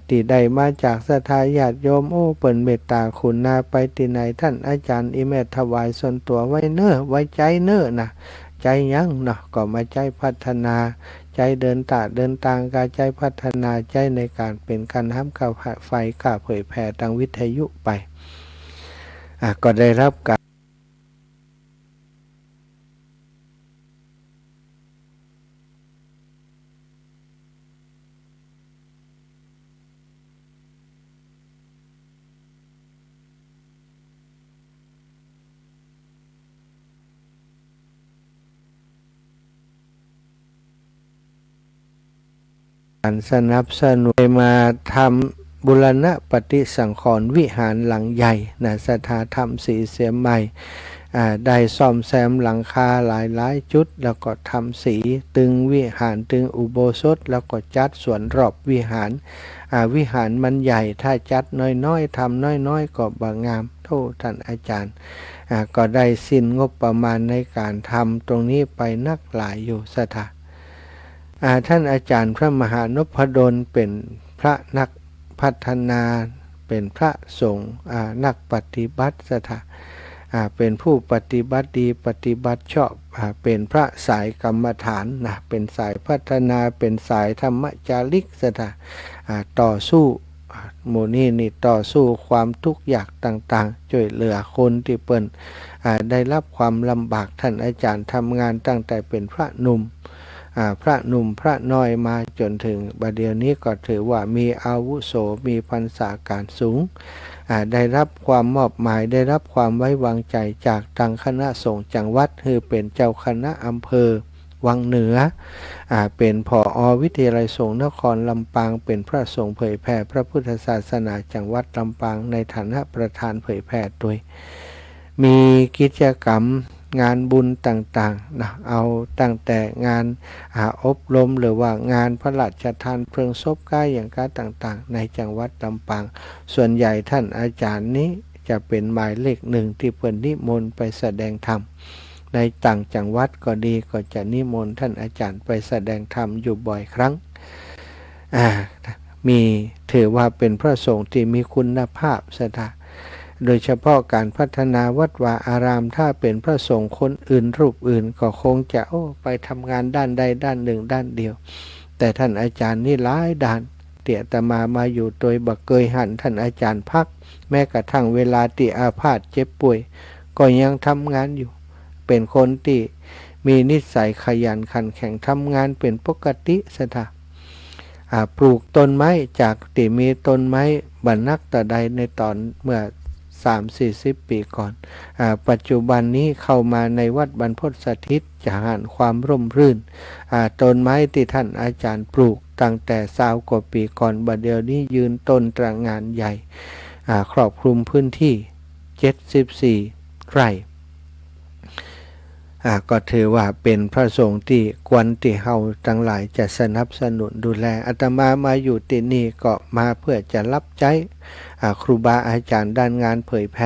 ที่ได้มาจากศรัทธาญาติโยมเปิ่นเมตตาคุณนาไปที่ไหนท่านอาจารย์อิแม่ถวายส่วนตัวไว้เน้อไว้ใจเน้อนะใจยังเนาะก็มาใจพัฒนาใจเดินทางการใจพัฒนาใจในการเป็นการห้ามข่าวไฟข่าวเผยแผ่ทางวิทยุไปก็ได้รับการ การสนับสนุนมาทำบุรณะปฏิสังขรณ์วิหารหลังใหญ่นะสถาธรรมสีเสียใหม่ได้ซ่อมแซมหลังคาหลายจุดแล้วก็ทำสีตึงวิหารตึงอุโบสถแล้วก็จัดสวนรอบวิหารวิหารมันใหญ่ถ้าจัดน้อยๆทำน้อยๆก็บางามโทษท่านอาจารย์ก็ได้สิ้นงบประมาณในการทำตรงนี้ไปนักหลายอยู่สถาท่านอาจารย์พระมหานพดลเป็นพระนักพัฒนาเป็นพระสงฆ์นักปฏิบัติสถาเป็นผู้ปฏิบัติดีปฏิบัติชอบเป็นพระสายกรรมฐานนะเป็นสายพัฒนาเป็นสายธรรมจาริกสถาต่อสู้หมู่นี้นี่ต่อสู้ความทุกข์ยากต่างๆช่วยเหลือคนที่เปิ้นได้รับความลำบากท่านอาจารย์ทำงานตั้งแต่เป็นพระหนุ่มพระน้อยมาจนถึงบัดเดี๋ยวนี้ก็ถือว่ามีอาวุโสมีพรรษาการสูงได้รับความมอบหมายได้รับความไว้วางใจจากทางคณะสงฆ์จังหวัดคือเป็นเจ้าคณะอำเภอวังเหนือเป็นผอ.วิทยาลัยสงฆ์นครลำปางเป็นพระสงฆ์เผยแผ่พระพุทธศาสนาจังหวัดลำปางในฐานะประธานเผยแผ่โดยมีกิจกรรมงานบุญต่างๆนะเอาตั้งแต่งานอบรมหรือว่างานพระราชทานเพลิงศพก้ายอย่างการต่างๆในจังหวัดลำปางส่วนใหญ่ท่านอาจารย์นี้จะเป็นหมายเลขหนึ่งที่เพิ่นนิมนต์ไปแสดงธรรมในต่างจังหวัดก็ดีก็จะนิมนต์ท่านอาจารย์ไปแสดงธรรมอยู่บ่อยครั้งมีถือว่าเป็นพระสงฆ์ที่มีคุณภาพสถาโดยเฉพาะการพัฒนาวัดวาอารามถ้าเป็นพระสงฆ์คนอื่นรูปอื่นก็คงจะไปทำงานด้านใดด้านหนึ่งด้านเดียวแต่ท่านอาจารย์นี่หลายด้านเตี่ยตมาอยู่โดยบักเกยหันท่านอาจารย์พักแม้กระทั่งเวลาที่อาพาธเจ็บป่วยก็ยังทำงานอยู่เป็นคนที่มีนิสัยขยันขันแข็งทำงานเป็นปกติสถาปลูกต้นไม้จากที่มีต้นไม้บรรนักแต่ใดในตอนเมื่อ30-40 ปีก่อนปัจจุบันนี้เข้ามาในวัดบรรพตสถิตจะหานความร่มรื่นต้นไม้ที่ท่านอาจารย์ปลูกตั้งแต่20 กว่าปีก่อนบัดเดี๋ยวนี้ยืนต้นตระหง่านใหญ่ครอบคลุมพื้นที่74 ไร่ก็ถือว่าเป็นพระสงฆ์ที่ควรที่เฮาทั้งหลายจะสนับสนุนดูแลอาตมาอยู่ที่นี่ก็มาเพื่อจะรับใช้ครูบาอาจารย์ด้านงานเผยแ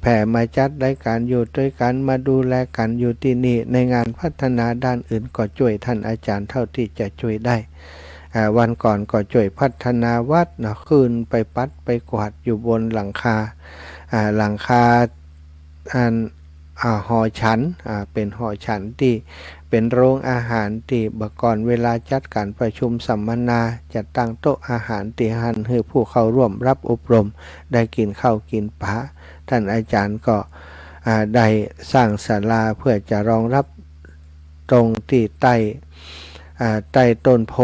ผ่มาจัดรายการอยู่ด้วยกันมาดูแลกันอยู่ที่นี่ในงานพัฒนาด้านอื่นก็ช่วยท่านอาจารย์เท่าที่จะช่วยได้วันก่อนก็ช่วยพัฒนาวัดขึ้นไปปัดไปกวาดอยู่บนหลังคาหอฉันเป็นหอฉันที่เป็นโรงอาหารที่เมื่อก่อนเวลาจัดการประชุมสัมมนาจะตั้งโต๊ะอาหารที่หันให้ผู้เข้าร่วมรับอบรมได้กินข้าวกินปลาท่านอาจารย์ก็ได้สร้างศาลาเพื่อจะรองรับตรงที่ใต้ต้นโพ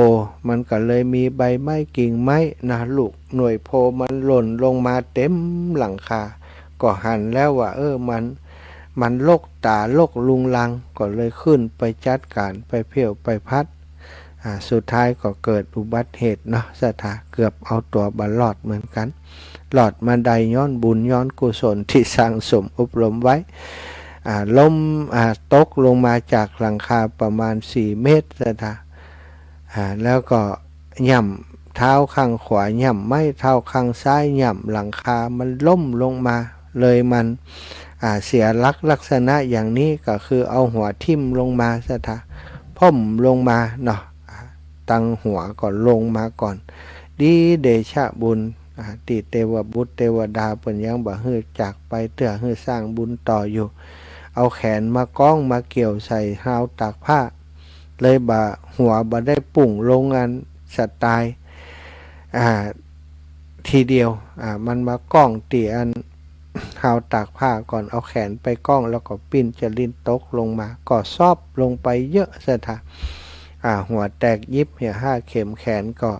มันก็เลยมีใบไม้กิ่งไม้ลูกหน่วยโพมันหล่นลงมาเต็มหลังคาก็หันแล้วว่ามันโรคตาโรคลุงลังก็เลยขึ้นไปจัดการไปเพี้ยวไปพัดสุดท้ายก็เกิดอุบัติเหตุสถาเกือบเอาตัวบรอดเหมือนกันหลอดมาได้ย้อนบุญย้อนกุศลที่สร้างสมอบรมไว้ล้มตกลงมาจากหลังคาประมาณ4 เมตรสถาแล้วก็ย่ำเท้าข้างขวาย่ำไม่เท้าข้างซ้ายย่ำหลังคามันล้มลงมาเลยมันเสียลักษณะอย่างนี้ก็คือเอาหัวทิ่มลงมาซะท่าพ่มลงมาตั้งหัวก่อนลงมาก่อนดีเดชะบุญติเทวบุตรเทวดาเพิ่นยังบ่ฮื้อจากไปเตื้อฮื้อสร้างบุญต่ออยู่เอาแขนมาก้องมาเกี่ยวใส่หาวตากผ้าเลยบ่หัวบ่ได้ปุ่งลงอันสไตล์ทีเดียวมันมาก้องตีอันหาวตากผ้าก่อนเอาแขนไปก้องแล้วก็ปิ้นจะลิ้นตกลงมาก็ซอบลงไปเยอะซะท่าหัวแตกยิบ5 เข็มแขนก็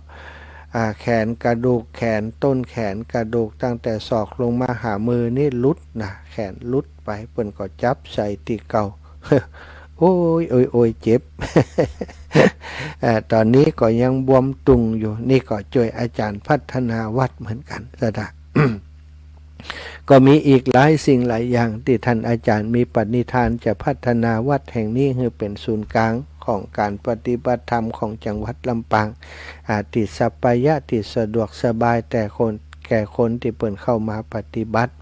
แขนกระดูกแขนต้นแขนกระดูกตั้งแต่ศอกลงมาหามือนี่ลุดแขนลุดไปเพิ่นก็จับใส่ตีเก่า โอ้ยโอ้ยโอ้ยเจ็บ ตอนนี้ก็ยังบวมตุงอยู่นี่ก็ช่วยอาจารย์พัฒนาวัดเหมือนกันสะดะ ก็มีอีกหลายสิ่งหลายอย่างที่ท่านอาจารย์มีปณิธานจะพัฒนาวัดแห่งนี้ให้เป็นศูนย์กลางของการปฏิบัติธรรมของจังหวัดลำปางติดสัปปายะติดสะดวกสบายแต่แก่คนที่เปิดเข้ามาปฏิบัติ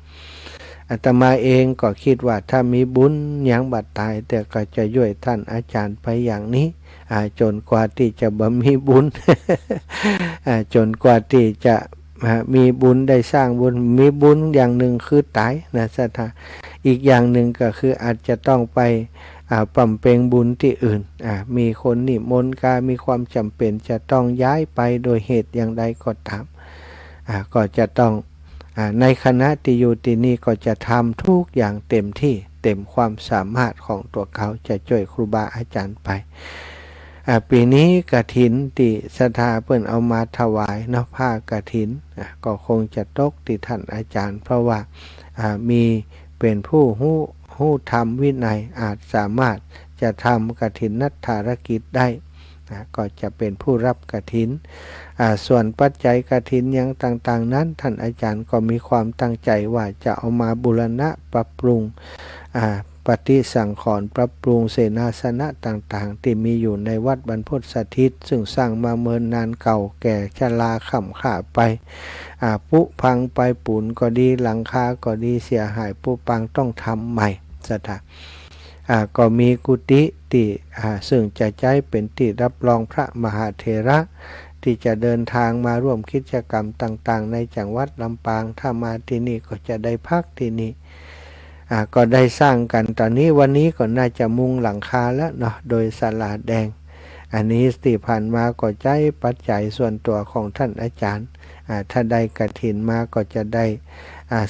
อาตมาเองก็คิดว่าถ้ามีบุญยังบัดตายแต่ก็จะย่วยท่านอาจารย์ไปอย่างนี้จนกว่าที่จะบ่มีบุญ จนกว่าที่จะมีบุญได้สร้างบุญมีบุญอย่างหนึ่งคือตายนะสัทธาอีกอย่างหนึ่งก็คืออาจจะต้องไปปำเพ็ญบุญที่อื่นมีคนนิมนต์การมีความจำเป็นจะต้องย้ายไปโดยเหตุอย่างใดก็ตามก็จะต้องในคณะที่อยู่ที่นี่ก็จะทำทุกอย่างเต็มที่เต็มความสามารถของตัวเขาจะช่วยครูบาอาจารย์ไปปีนี้กฐินที่ศรัทธาเพิ่นเอามาถวายเนาะผ้ากฐินก็คงจะตกที่ท่านอาจารย์เพราะว่ามีเป็นผู้หู้ธรรมวินัยอาจสามารถจะทำกฐินนัตถารกิจได้ก็จะเป็นผู้รับกฐินส่วนปัจจัยกฐินยังต่างๆนั้นท่านอาจารย์ก็มีความตั้งใจว่าจะเอามาบูรณะปรับปรุงปฏิสังขรณ์ปรับปรุงเสนาสนะต่างๆที่มีอยู่ในวัดบรรพตสถิตซึ่งสร้างมาเมินนานเก่าแก่ชราค่ำค่าไปปุพังไปปูนก็ดีหลังคาก็ดีเสียหายปุปังต้องทำใหม่สถานก็มีกุฏิที่ซึ่งจะใช้เป็นที่รับรองพระมหาเถระที่จะเดินทางมาร่วมกิจกรรมต่างๆในจังหวัดลำปางถ้ามาที่นี่ก็จะได้พักที่นี่ก็ได้สร้างกันตอนนี้วันนี้ก็น่าจะมุงหลังคาแล้วเนาะโดยศาลาแดงอันนี้ที่ผ่านมาก็ใช้ปัจจัยส่วนตัวของท่านอาจารย์ถ้าได้กฐินมาก็จะได้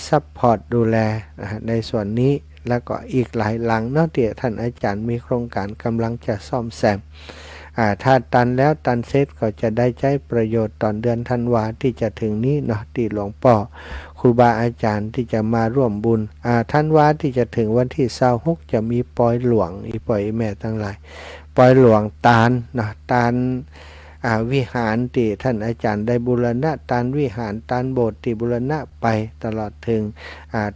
ซัพพอร์ตดูแลในส่วนนี้แล้วก็อีกหลายหลังเนาะที่ท่านอาจารย์มีโครงการกำลังจะซ่อมแซมถ้าตันแล้วตันเสร็จก็จะได้ใช้ประโยชน์ตอนเดือนธันวาที่จะถึงนี้เนาะที่หลวงพ่อครูบาอาจารย์ที่จะมาร่วมบุญธันวาที่จะถึงวันที่26จะมีปอยหลวงอีปอยแม่ทั้งหลายปอยหลวงตาลเนาะตาลวิหารที่ท่านอาจารย์ได้บูรณะตาลวิหารตาลโบสถ์ที่บูรณะไปตลอดถึง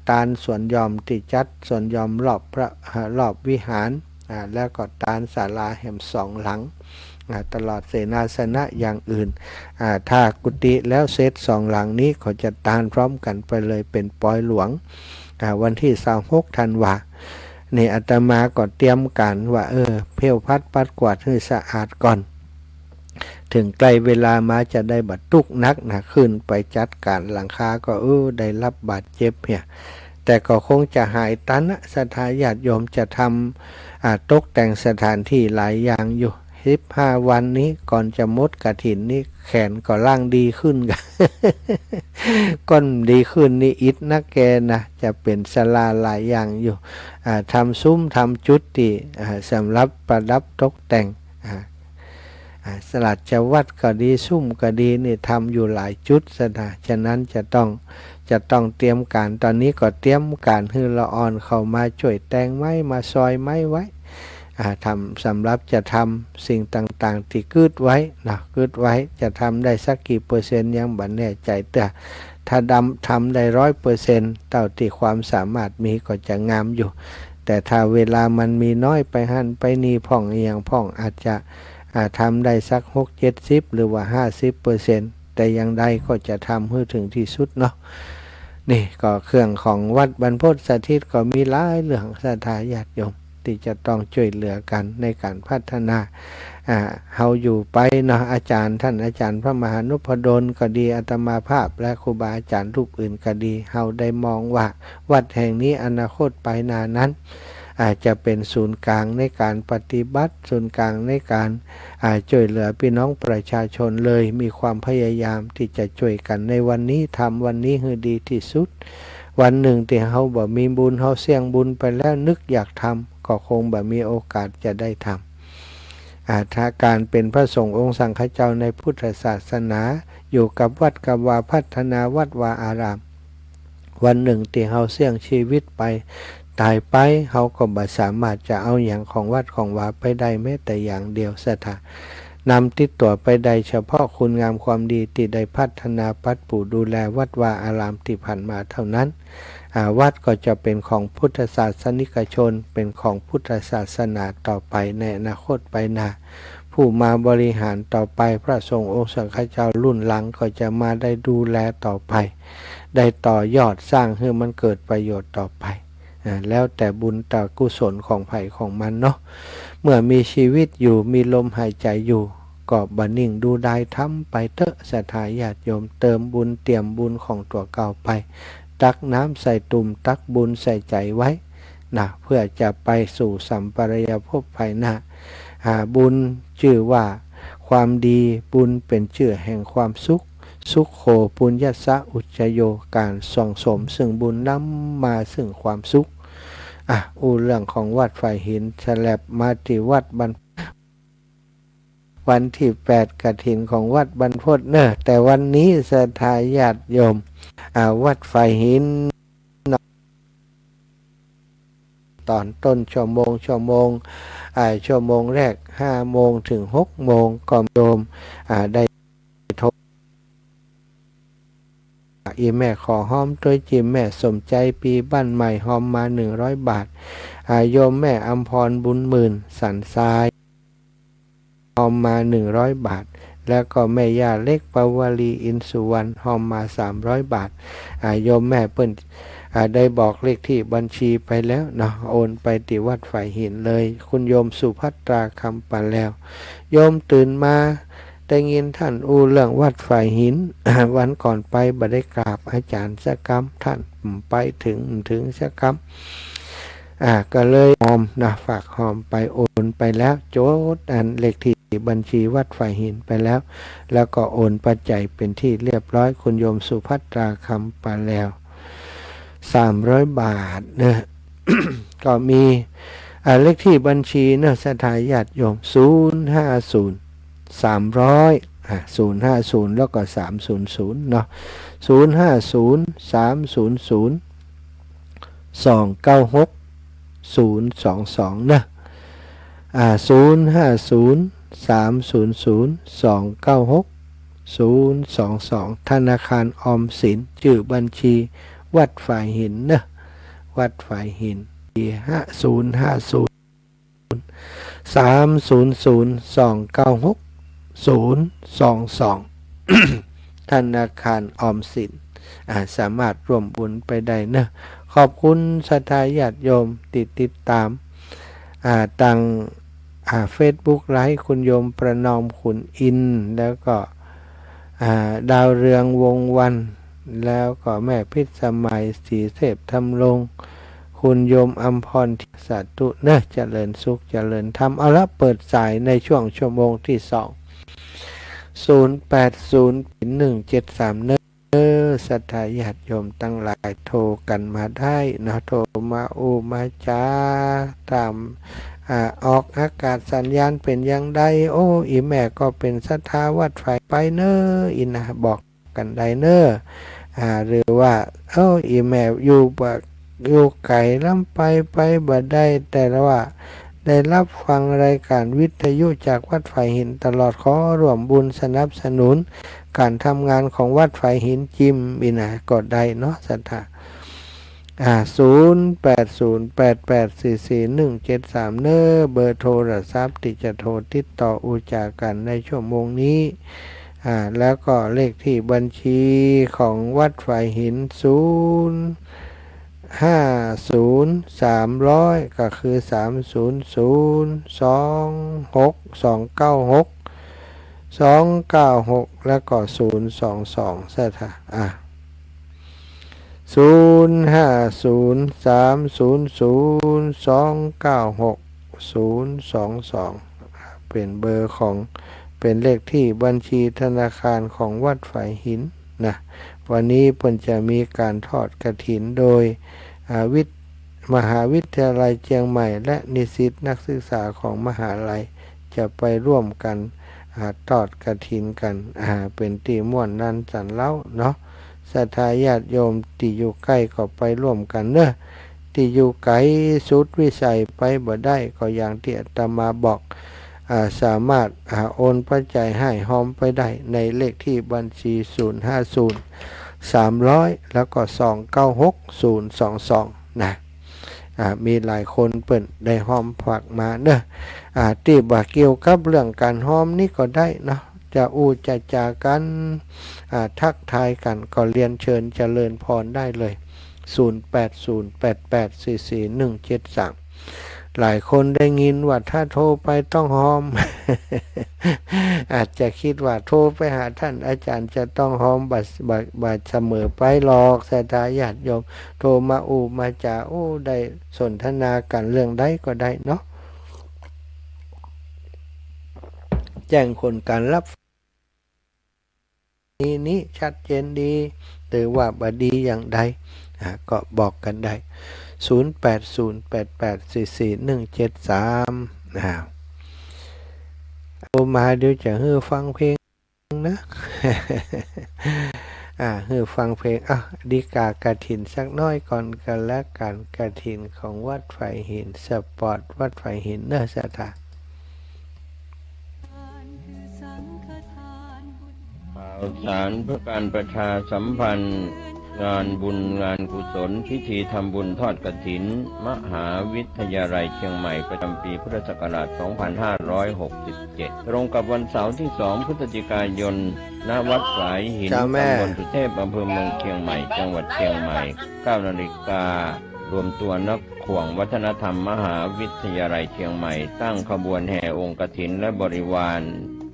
ตาลสวนยอมที่จัดสวนยอมรอบวิหารแล้วก็ตาลศาลาแห่ม2 หลังตลอดเสนาสนะอย่างอื่นถ้ากุฏิแล้วเสร็จ2 หลังนี้ก็จะตาลพร้อมกันไปเลยเป็นปอยหลวงวันที่26ธันวานี่อาตมาก็เตรียมการว่าเพี้ยวพัดปัดกวาดให้สะอาดก่อนถึงใกล้เวลามาจะได้บัดตุกนักขึ้นไปจัดการหลังคาก็ได้รับบาดเจ็บเนี่ยแต่ก็คงจะหายตันศรัทธาญาติโยมจะทำตกแต่งสถานที่หลายอย่างอยู่15 วันนี้ก่อนจะมดกฐินนี่แขนก็ร่างดีขึ้นกัน ก้นดีขึ้นนี่อิดนักแกนะจะเป็นศาลาหลายอย่างอยู่ทำซุ้มทำจุดที่สำหรับประดับตกแต่งสลัดจะวัดก็ดีซุ้มก็ดีนี่ทำอยู่หลายจุดฉะนั้นจะต้องเตรียมการตอนนี้ก็เตรียมการให้ละอ่อนเข้ามาช่วยแต่งไม้มาซอยไม้ไว้ทำสำหรับจะทำสิ่งต่างๆที่กึดไว้นะกึดไว้จะทำได้สักกี่เปอร์เซ็นต์ยังบัดแน่ใจแต่ถ้าทำได้100%เท่าที่ความสามารถมีก็จะงามอยู่แต่ถ้าเวลามันมีน้อยไปหั่นไปนี่พ่องอย่างพ่องอาจจะทำได้สัก60-70หรือว่า 50%แต่อย่างใดก็จะทำให้ถึงที่สุดเนาะนี่ก็เครื่องของวัดบรรพตสถิตก็มีหลายเรื่องศรัทธาญาติโยมที่จะต้องช่วยเหลือกันในการพัฒนาเฮาอยู่ไปเนาะอาจารย์ท่านอาจารย์พระมหานุพดลก็ดีอาตมาภาพและครูบาอาจารย์รูปอื่นก็ดีเฮาได้มองว่าวัดแห่งนี้อนาคตไปนานั้นอาจจะเป็นศูนย์กลางในการปฏิบัติศูนย์กลางในการช่วยเหลือพี่น้องประชาชนเลยมีความพยายามที่จะช่วยกันในวันนี้ทำวันนี้ให้ดีที่สุดวันหนึ่งที่เฮาบ่มีบุญเฮาเสี่ยงบุญไปแล้วนึกอยากทำก็คงบ่มีโอกาสจะได้ทำถ้าการเป็นพระสงฆ์องค์สังฆเจ้าในพุทธศาสนาอยู่กับวัดกับวาพัฒนาวัดวาอารามวันหนึ่งที่เฮาเสี่ยงชีวิตไป ตายไปเขาก็บ่สามารถจะเอาอย่างของวัดของวาไปได้แม้แต่อย่างเดียวสถานำติดตัวไปได้เฉพาะคุณงามความดีที่ได้พัฒนาปัดปูดูแลวัดวาอารามที่ผ่านมาเท่านั้นวัดก็จะเป็นของพุทธศาสนิกชนเป็นของพุทธศาสนาต่อไปในอนาคตไปนาผู้มาบริหารต่อไปพระสงฆ์องค์สังฆเจ้ารุ่นหลังก็จะมาได้ดูแลต่อไปได้ต่อยอดสร้างให้มันเกิดประโยชน์ต่อไปแล้วแต่บุญแต่กุศลของไผ่ของมันเนาะเมื่อมีชีวิตอยู่มีลมหายใจอยู่ก็บันนิ่งดูได้ทำไปเถอะศรัทธาญาติโยมเติมบุญเตรียมบุญของตัวเก่าไปตักน้ำใส่ตุ่มตักบุญใส่ใจไว้นะเพื่อจะไปสู่สัมปรายภพภายหน้าบุญชื่อว่าความดีบุญเป็นชื่อแห่งความสุขสุขโขปุญญสะอุจจโยการส่องสมซึ่งบุญนำมาซึ่งความสุขเรื่องของวัดฝ่ายหินฉลับมาที่วัดบรรวันที่8กฐินของวัดบรรพตเนอะแต่วันนี้ศรัทธาญาติโยมวัดฝ่ายหินตอนต้นชั่วโมงแรก5 โมงถึง6 โมงก็โยมได้โทรอีแม่ขอหอมตัวจิมแม่สมใจปีบ้านใหม่หอมมา100 บาทโยมแม่อัมพรบุญหมื่นสันทรายหอมมา100 บาทแล้วก็แม่ย่าเล็กปวลีอินสุวรรณหอมมา300 บาทโยมแม่เปิ้นได้บอกเลขที่บัญชีไปแล้วเนาะโอนไปที่วัดฝ่ายหินเลยคุณโยมสุภัตราคำปันแล้วโยมตื่นมาได้ยินท่านเรื่องวัดฝ่ายหิน วันก่อนไปบ่ได้กราบอาจารย์สักคำท่านไปถึงสักคำก็เลยหอมนะฝากหอมไปโอนไปแล้วโจทย์เลขที่บัญชีวัดฝ่ายหินไปแล้วก็โอนปัจจัยเป็นที่เรียบร้อยคุณโยมสุภัตราคำปันแล้ว300 บาทเนะ ก็มีเลขที่บัญชีเนะสถาญาติโยม050 300 050แล้วก็300เนาะ050 300 296 022นะ050 300 296 022ธนาคารออมสินชื่อบัญชีวัดฝ่ายหินนะวัดฝ่ายหิน5050 300 296 022 ธนาคารออมสินสามารถร่วมบุญไปได้นะขอบคุณศรัทธาญาติโยมติดตามตังFacebook ไลฟ์คุณโยมประนอมขุนอินแล้วก็ดาวเรืองวงวันแล้วก็แม่พิษสมัยศรีเทพธรรมรงค์คุณโยมอัมพรสัตุเนอะเจริญสุขเจริญธรรมเอาละเปิดสายในช่วงชั่วโมงที่0801731ศรัทธาญาติโยมตั้งหลายโทรกันมาได้นะโทรมามาจ้าตามออกอากาศสัญญาณเป็นยังไงอีแม่ก็เป็นศรัทธาวัดฝ่ายไปเนออินะบอกกันได้เนอหรือว่าอีแม่อยู่ไกลล้ำไปบ่ได้แต่ว่าได้รับฟังรายการวิทยุจากวัดฝ่ายหินตลอดขอร่วมบุญสนับสนุนการทำงานของวัดฝ่ายหินจิมอินะก็ได้เนาะศรัทธา0808844173เนอเบอร์โทรศัพท์ที่จะโทรติดต่ออุจากันในชั่วโมงนี้แล้วก็เลขที่บัญชีของวัดฝ่ายหิน050 300ก็คือ300 26296 แล้วก็022ซะท่ะ050 300 296 022เป็นเบอร์ของเป็นเลขที่บัญชีธนาคารของวัดฝ่ายหินนะวันนี้เพิ่นจะมีการทอดกฐินโดยมหาวิทยาลัยเชียงใหม่และนิสิตนักศึกษาของมหาลัยจะไปร่วมกันทอดกฐินกันเป็นที่ม่วนนันจันเล่าเนาะศรัทธาญาติโยมที่อยู่ใกล้ก็ไปร่วมกันเนอะ ที่อยู่ไกลสุดวิสัยไปบ่ได้ก็อย่างที่อาตมาบอกสามารถโอนปัจจัยให้หอมไปได้ในเลขที่บัญชี050 300แล้วก็296022นะมีหลายคนเปิ่นได้หอมฝากมาเนอะที่บ่เกี่ยวกับเรื่องการหอมนี่ก็ได้เนาะจะจะจากันทักทายกันก็เรียนเชิญเจริญพรได้เลย0808844173หลายคนได้ยินว่าถ้าโทรไปต้องหอม อาจจะคิดว่าโทรไปหาท่านอาจารย์จะต้องหอมบัดเสมอไปหรอกศรัทธาญาติโยมโทรมามาจาได้สนทนากันเรื่องใดก็ได้เนาะแจ้งคนการรับนี้ชัดเจนดีหรือว่าบดีอย่างใดก็บอกกันได้0808844173โทรมาเดี๋ยวจะให้ฟังเพลงนะ ให้ฟังเพลงดีกากฐินสักน้อยก่อนกันแล้วกันกฐินของวัดไฟหินสปอร์ตวัดไฟหินเนอร์สถาข่าวสารเพื่อการประชาสัมพันธ์งานบุญงานกุศลพิธีทำบุญทอดกฐินมหาวิทยาลัยเชียงใหม่ประจำปีพุทธศักราช 2567 ตรงกับวันเสาร์ที่ 2 พฤศจิกายน ณ วัดสายหิน ตำบลสุเทพ อำเภอเมืองเชียงใหม่ จังหวัดเชียงใหม่ 9 นาฬิการวมตัวนักข่วงวัฒนธรรมมหาวิทยาลัยเชียงใหม่ตั้งขบวนแห่องค์กฐินและบริวาร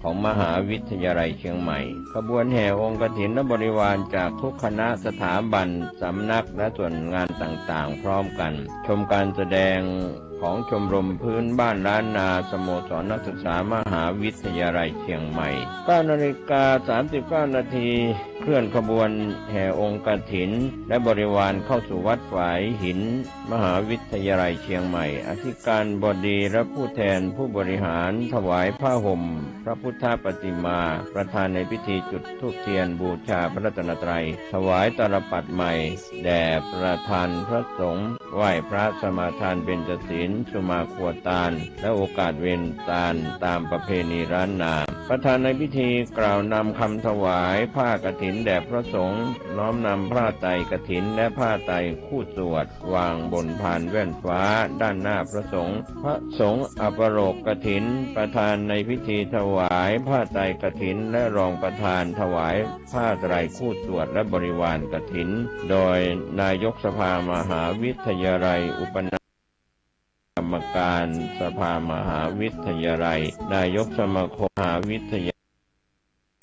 ของมหาวิทยาลัยเชียงใหม่ขบวนแห่องค์กฐินและบริวารจากทุกคณะสถาบันสำนักและส่วนงานต่างๆพร้อมกันชมการแสดงของชมรมพื้นบ้านล้านนาสโมสรนักศึกษามหาวิทยาลัยเชียงใหม่ 9 นาฬิกา 39 นาทีเคลื่อนขบวนแห่องค์กฐินและบริวารเข้าสู่วัดฝายหินมหาวิทยาลัยเชียงใหม่อธิการบดีและผู้แทนผู้บริหารถวายผ้าห่มพระพุทธปฏิมาประธานในพิธีจุดธูปเทียนบูชาพระรัตนตรัยถวายตาลปัดใหม่แด่ประธานพระสงฆ์ไหว้พระสมาทานเบญจศีลสุมาครัวตาลและโอกาสเวนตาลตามประเพณีล้านนาประธานในพิธีกล่าวนำคำถวายผ้ากฐินแด่พระสงฆ์น้อมนำผ้าไตรกฐินและผ้าไตรคู่สวดวางบนพานแว่นฟ้าด้านหน้าพระสงฆ์พระสงฆ์อัปโรกกฐินประธานในพิธีถวายผ้าไตรกฐินและรองประธานถวายผ้าไตรคู่สวดและบริวารกฐินโดยนายกสภามหาวิทยาลัยอุปนกรรมการสภามหาวิทยาลัยนายกสมาคมมหาวิทย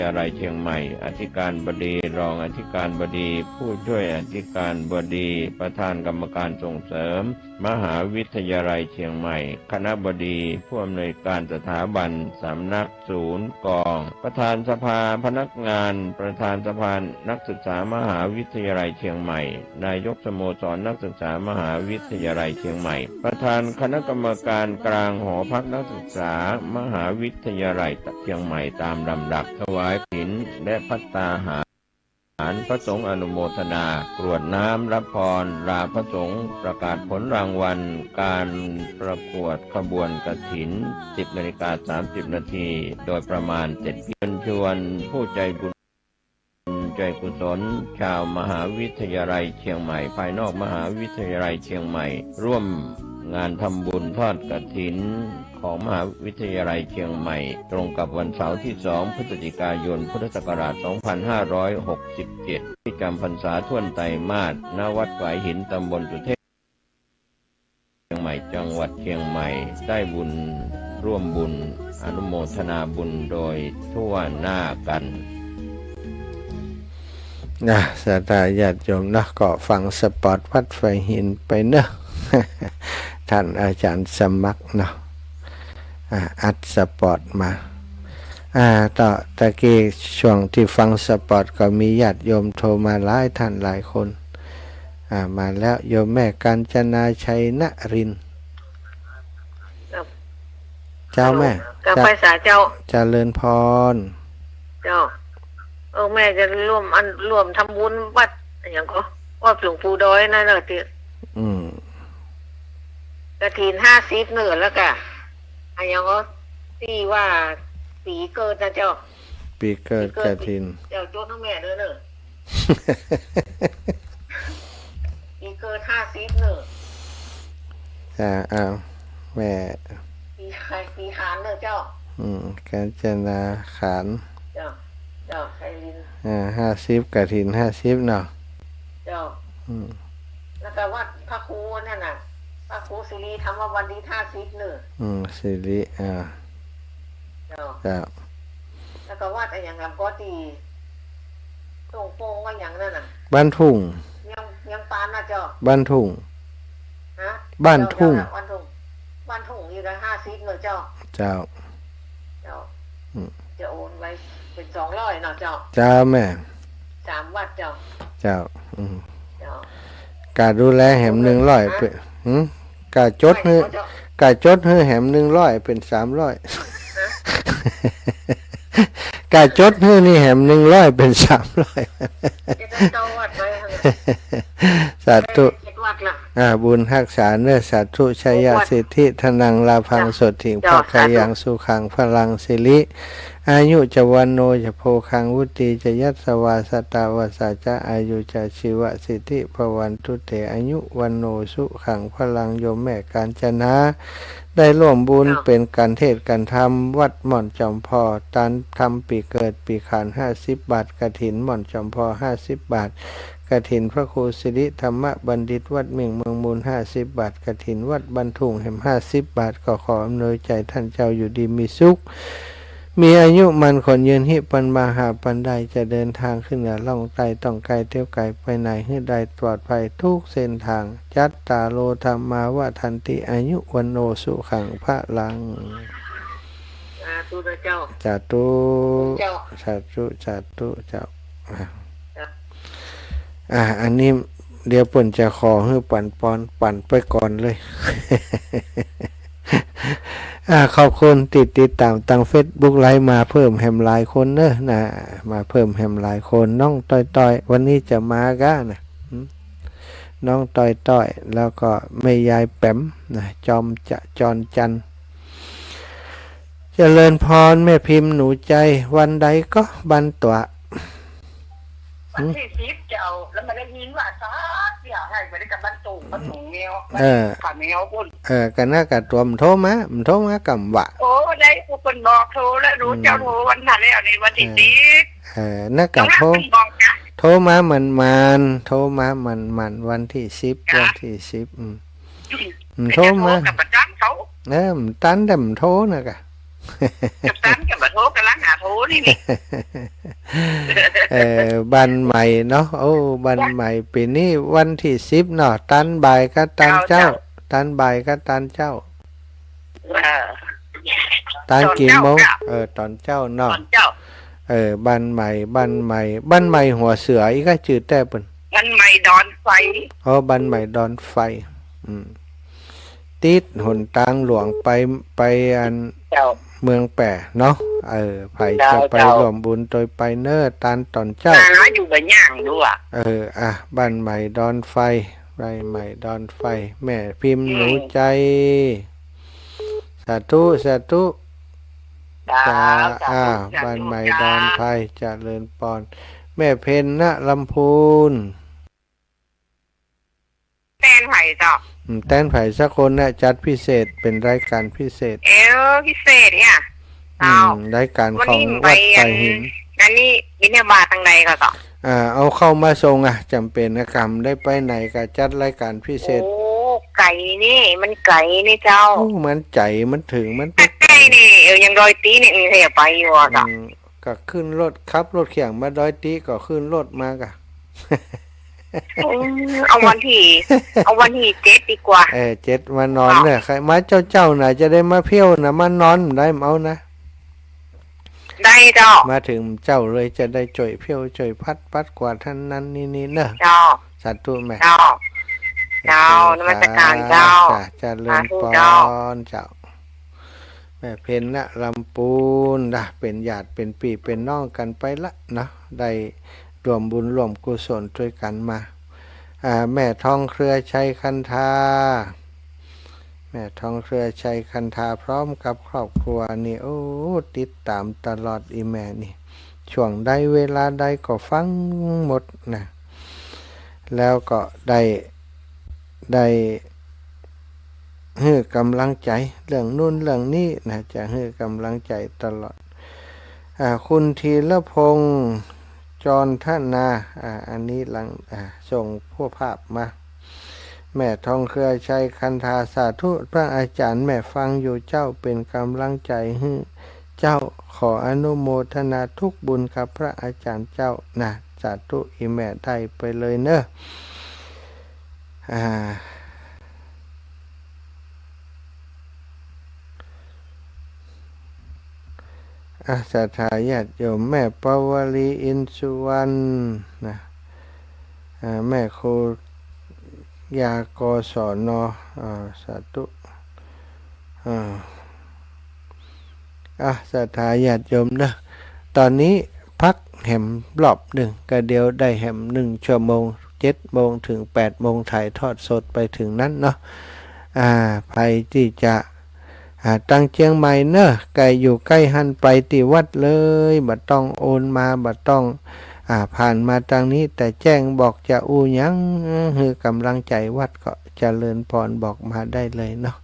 าลัยเชียงใหม่อธิการบดีรองอธิการบดีผู้ช่วยอธิการบดีประธานกรรมการส่งเสริมมหาวิทยาลัยเชียงใหม่คณบดีผู้อำนวยการสถาบันสำนักศูนย์กองประธานสภาพนักงานประธานสภานักศึกษามหาวิทยาลัยเชียงใหม่นายกสโมสรนักศึกษามหาวิทยาลัยเชียงใหม่ประธานคณะกรรมการกลางหอพักนักศึกษามหาวิทยาลัยเชียงใหม่ตามลำดับถวายศีลและภัตตาหารพระสงฆ์อนุโมทนากรวดน้ำรับพรลาพระสงฆ์ประกาศผลรางวัลการประกวดขบวนกฐิน 10:30 นาทีโดยประมาณ7 เดือนชวนผู้ใจบุญใจกุศลชาวมหาวิทยาลัยเชียงใหม่ภายนอกมหาวิทยาลัยเชียงใหม่ร่วมงานทำบุญทอดกฐินของมหาวิทยาลัยเชียงใหม่ตรงกับวันเสาร์ที่ 2 พฤศจิกายน พุทธศักราช 2567 ที่จำพรรษาท่วนไตรมาส ณ วัดฝายหิน ตำบลสุเทพ เชียงใหม่ จังหวัดเชียงใหม่ ได้บุญร่วมบุญอนุโมทนาบุญโดยทั่วหน้ากันศรัทธาญาติโยมนะก็ฟังสปอร์ตวัดไฟหินไปเนอะ ท่านอาจารย์สมัครเนาะอัดสปอร์ตมาตะกี้ช่วงที่ฟังสปอร์ตก็มีญาติโยมโทรมาหลายท่านหลายคนมาแล้วโยมแม่กาญจนาชัยนรินทร์เจ้าแม่กับภาษาเจ้าเจริญพรเจ้าแม่จะร่วมทำบุญวัดอย่างก็วัดหลวงปู่ดอยนั่นแหละที่ กระถิน50เหนือแล้วก็อันยังก็ที่ว่าปีเกิดนะเจ้า ปีเกิดกฐิน เจ้าโจ้ทั้งแม่เด้อเนอะปีเกิด50เหนือ อ้าวแม่ ปีขานเนอะเจ้า กาญจนาขาน เจ้าไคลิน 50กฐิน50เนาะ เจ้าแล้วก็วัดพระครูนั่นน่ะพระครูศิริธรรมวันดี50เหนือ สิริเจ้า จ้า แล้วก็วัดอะไรอย่างนั้นก็ตีตรงโป่งว่าอย่างนั้นน่ะ บ้านทุ่ง ยังปานนะเจ้า บ้านทุ่ง ฮะ บ้านทุ่ง บ้านทุ่งอยู่ได้50เหนือเจ้า เจ้า จะโอนไว้เป็น200เนาะเจ้า จ้าแม่ 3 วัดเจ้า เจ้า เจ้า การดูแลแหม100เป็นการจดให้แหม100เป็น300การจดให้นี่แหม100เป็น300 จะได้เจ้าวัดไว้สาธุ วัดล่ะ บุญรักษาเนื้อสาธุชัยสิทธิธนังลาภังสดถิงพระคายังสุขังพลังสิริอายุจวันโนจะโพคังวุติจะยัสสวาสตาวาสาจะอายุจะชีวสิทธิภวันตุเตอายุวันโนสุขังพลังโยมแม่กาญจนาได้ร่วมบุญเป็นการเทศน์การธรรมวัดหม่อนจอมพอตันทำปีเกิดปีขาน50 บาทกฐินหม่อนจอมพอ50 บาทกฐินพระครูสิริธรรมบัณฑิตวัดเมียงเมืองมูล50 บาทกฐินวัดบรรทุงแห่ม50 บาทก็ขออำนวยใจท่านเจ้าอยู่ดีมีสุขมีอายุมันคนยืนหิปันมาหาปันใดจะเดินทางขึ้นเหนือล่องไตต้องไกลเที่ยวไกลไปไหนให้ได้ปลอดภัยทุกเส้นทางจัตตาโลธรรมาวะทันติอายุวันโนสุขังพระลังสาธุเจ้า สาธุสาธุเจ้าอันนี้เดี๋ยวป่นจะขอให้ปั่นไปก่อนเลย ขอบคุณติดตามตั้ง Facebook ไลฟ์มาเพิ่มแฮมหลายคนเนอะนะมาเพิ่มแฮมหลายคนน้องต้อยวันนี้จะมาก้านะน้องต้อยแล้วก็แม่ยายแป๋มนะจอมจันเจริญพรแม่พิมพ์หนูใจวันใดก็บันตัววันที่10จะเอาแล้วมันได้ยินว่าซาอย่าให้ไปได้กับบ้านตู่เงี้ยวขาเงี้ยวพุ่นกันน่ากับตัวมันโทรมากำวะโอ้ได้ผู้คนบอกโทรแล้วรู้เจ้าโทรวันนั้นแล้วในวันที่10น่ากับโทรมามันโทรมามันวันที่10วันที่10โทรมากับประจำเขาตันแต่มันโทรนะกะกับตันกับโทรกันล้างหาโทรนี่บันใหม่เนาะบันใหม่ปีนี้วันที่10เนาะตันบ่ายก็ตันเจ้าตันบ่ายก็ตันเจ้าตันกี่โมงตอนเจ้าเนาะบันใหม่หัวเสืออีกก็จืดแต่ปุ่นบันใหม่ดอนไฟบันใหม่ดอนไฟติดหนทางหลวงไปอันเมืองแปะเนาะไผจะไปร่วมบุญโดยไปเนอตันตอนเจ้าอยู่บ่ย่างด้วยบ้านใหม่ดอนไฟใหม่ดอนไฟแม่พิมพ์หนูใจสาธุบ้านใหม่ดอนไฟเจริญปอนแม่เพ็ญณลำพูนแตนไผ่จ้ะแตนไผ่สักคนน่ะจัดพิเศษเป็นรายการพิเศษพิเศษเนี่ยรายการของวัดไฟหินอันนี้บิณฑบาตทางใดก็ต่อเอาเข้ามาทรงจำเป็นนะกรรมได้ไปไหนก็จัดรายการพิเศษไก่นี่มันไก่นี่เจ้ามันใจมันถึงมันไก่นี่ยังดอยตีนี่มีใครไปอยู่อ่ะก็ขึ้นรถขับรถเขียงมาดอยตีก็ขึ้นรถมากะเอาวันที่7ดีกว่า7มานอนเนี่ยใครมาเจ้าน่ะจะได้มาเที่ยวน่ะมานอนได้เอานะได้เจ้ามาถึงเจ้าเลยจะได้จ่อยเพียวจ่อยพัดกว่าท่านนั้นนี่เนอะเจ้าสาธุแม่เจ้านมัสการเจ้าจะเลื่อนปอนเจ้าแม่เพ็ญณลำปูนเป็นญาติเป็นพี่เป็นน้องกันไปละเนาะได้รวมบุญรวมกุศลด้วยกันมาแม่ทองเครือชัยคันธา ม่ทองเครือชัยคันธาพร้อมกับครอบครัวนี่โอ้ติดตามตลอดอีแม่นี่ช่วงใดเวลาใดก็ฟังหมดนะแล้วก็ได้ให้กำลังใจเรื่องนู่นเรื่องนี้นะจะให้กำลังใจตลอดคุณธีรพงษ์จรธนาอันนี้หลังส่งผู้ภาพมาแม่ทองเครือชัยคันธาสาธุพระอาจารย์แม่ฟังอยู่เจ้าเป็นกำลังใจให้เจ้าขออนุโมทนาทุกบุญกับพระอาจารย์เจ้านะสาธุอีแม่ได้ไปเลยเนอะศรัทธาญาติโยมแม่ปวลีอินสุวรรณนะแม่ครูยากศนสาธุศรัทธาญาติโยมนะตอนนี้พักแหมรอบหนึ่งก็เดียวได้แหม1 ชั่วโมง 7 โมงถึง 8 โมงถ่ายทอดสดไปถึงนั้นเนาะไปที่จะตั้งเชียงใหม่เนอะไกลอยู่ใกล้หันไปที่วัดเลยบัดต้องโอนมาบัดต้องผ่านมาทางนี้แต่แจ้งบอกจะยังคือกำลังใจวัดก็เจริญพรบอกมาได้เลยเนาะ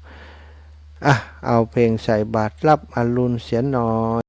เอาเพลงใส่บาตรรับอรุณเสียหน่อย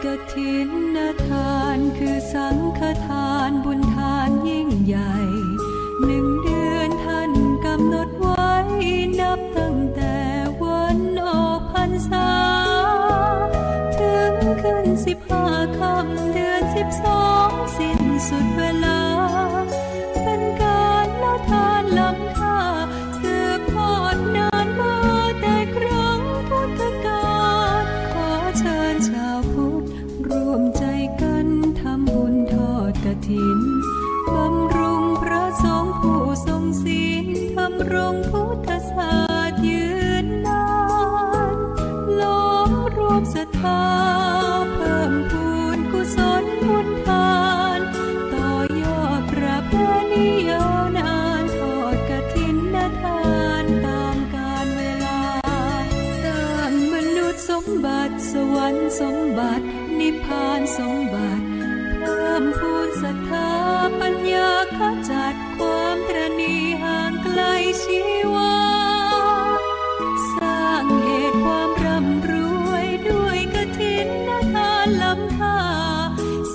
กฐินทานคือสังฆทานบุญทานยิ่งใหญ่1 เดือนท่านกำหนดไว้นับตั้งแต่วันออกพรรษาถึงขึ้น15 ค่ำเดือน 12สิ้นสุดเวลาเป็นการละทานล้ำค่าสืบทอดนานมาแต่ครั้งพุทธกาลขอเชิญชาวพุทธร่วมใจกันทำบุญทอดกฐินบำรุงพระสงฆ์ผู้ทรงศีลทำรงพุทธศาสตร์ยืนนานล้อมรวมศรัทธาเพิ่มพูนกุศลบุญทานต่อยอดประเพณียาวนานทอดกฐินทานตามกาลเวลาสร้างมนุษย์สมบัติสวรรค์สมบัตินิพพานสมบัติเพิ่มพูนศรัทธาปัญญาขจัดความตระหนี่ห่างไกลชีวาสร้างเหตุความร่ำรวยด้วยกฐินทานล้ำค่า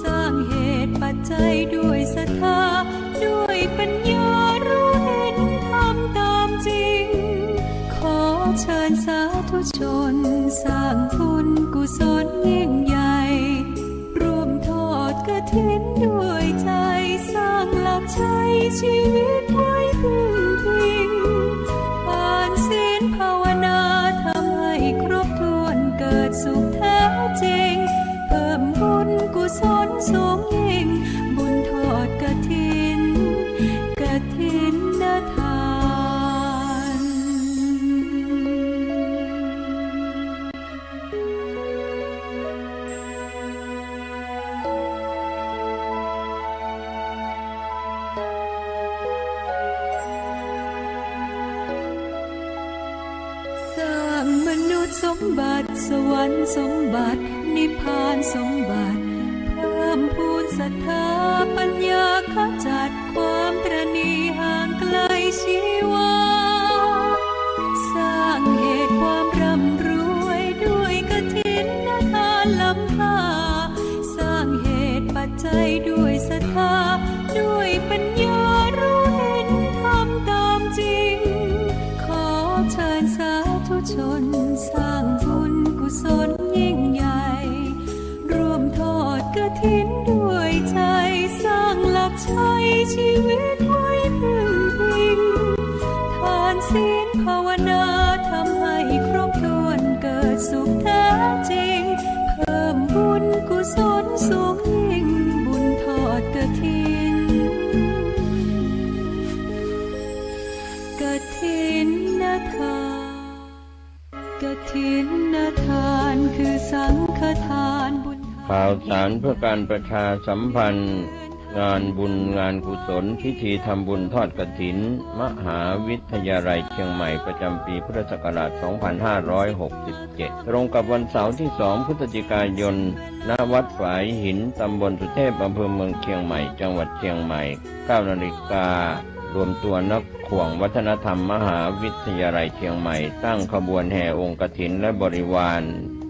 สร้างเหตุปัจจัยด้วยศรัทธาด้วยปัญญารู้เห็นทำตามจริงขอเชิญสาธุชนสร้างบุญกุศลยิ่งใหญ่ร่วมทอดกฐินด้วยใจสร้างหลักชัยชีวิตไว้พึ่งพิงผ่านศีลภาวนาทำให้ครบถ้วนเกิดสุขแท้จริงเพิ่มบุญกุศลสูงยิ่งบุญทอดกฐินทาน สมบัติสวรรค์สมบัตินิพพานสมบัติเพิ่มพูนศรัทธาปัญญาขจัดความตระหนี่ห่างไกลชีวาสร้างเหตุความร่ำรวยด้วยกฐินทานล้ำค่าสร้างเหตุปัจจัยด้วยศรัทธาด้วยปัญญารู้เห็นทำตามจริงขอเชิญสาธุชนสร้างบุญกุศลยิ่งใหญ่ร่วมทอดกฐินด้วยใจสร้างหลักชัยชีวิตไว้พึ่งพิงทานศีลภาวนาทำให้ครบถ้วนเกิดสุขแท้จริงเพิ่มบุญกุศลสูงยิ่งบุญทอดกฐินทานคือสังฆทานบุญข่าวสารเพื่อการประชาสัมพันธ์งานบุญงานกุศลพิธีทำบุญทอดกฐินมหาวิทยาลัยเชียงใหม่ประจำปีพุทธศักราช 2567 ตรงกับวันเสาร์ที่ 2 พฤศจิกายน ณ วัดฝายหิน ตำบลสุเทพ อำเภอเมืองเชียงใหม่ จังหวัดเชียงใหม่ 9 นาฬิการวมตัวนักข่วงวัฒนธรรมมหาวิทยาลัยเชียงใหม่ตั้งขบวนแห่องค์กฐินและบริวาร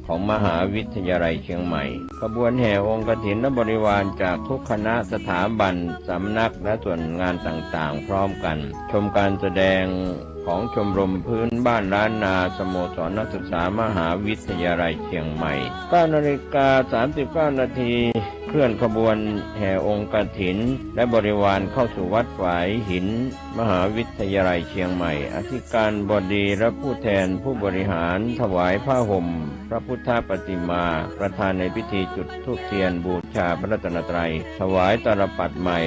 ของมหาวิทยาลัยเชียงใหม่ขบวนแห่องค์กฐินและบริวารจากทุกคณะสถาบันสำนักและส่วนงานต่างๆพร้อมกันชมการแสดงของชมรมพื้นบ้านล้านนาสโมสรนักศึกษามหาวิทยาลัยเชียงใหม่ 9 นาฬิกา 39 นาทีเคลื่อนขบวนแห่องค์กฐินและบริวารเข้าสู่วัดฝายหินมหาวิทยาลัยเชียงใหม่อธิการบดีและผู้แทนผู้บริหารถวายผ้าห่มพระพุทธปฏิมาประธานในพิธีจุดธูปเทียนบูชาพระรัตนตรัยถวายตาลปัตรใหม่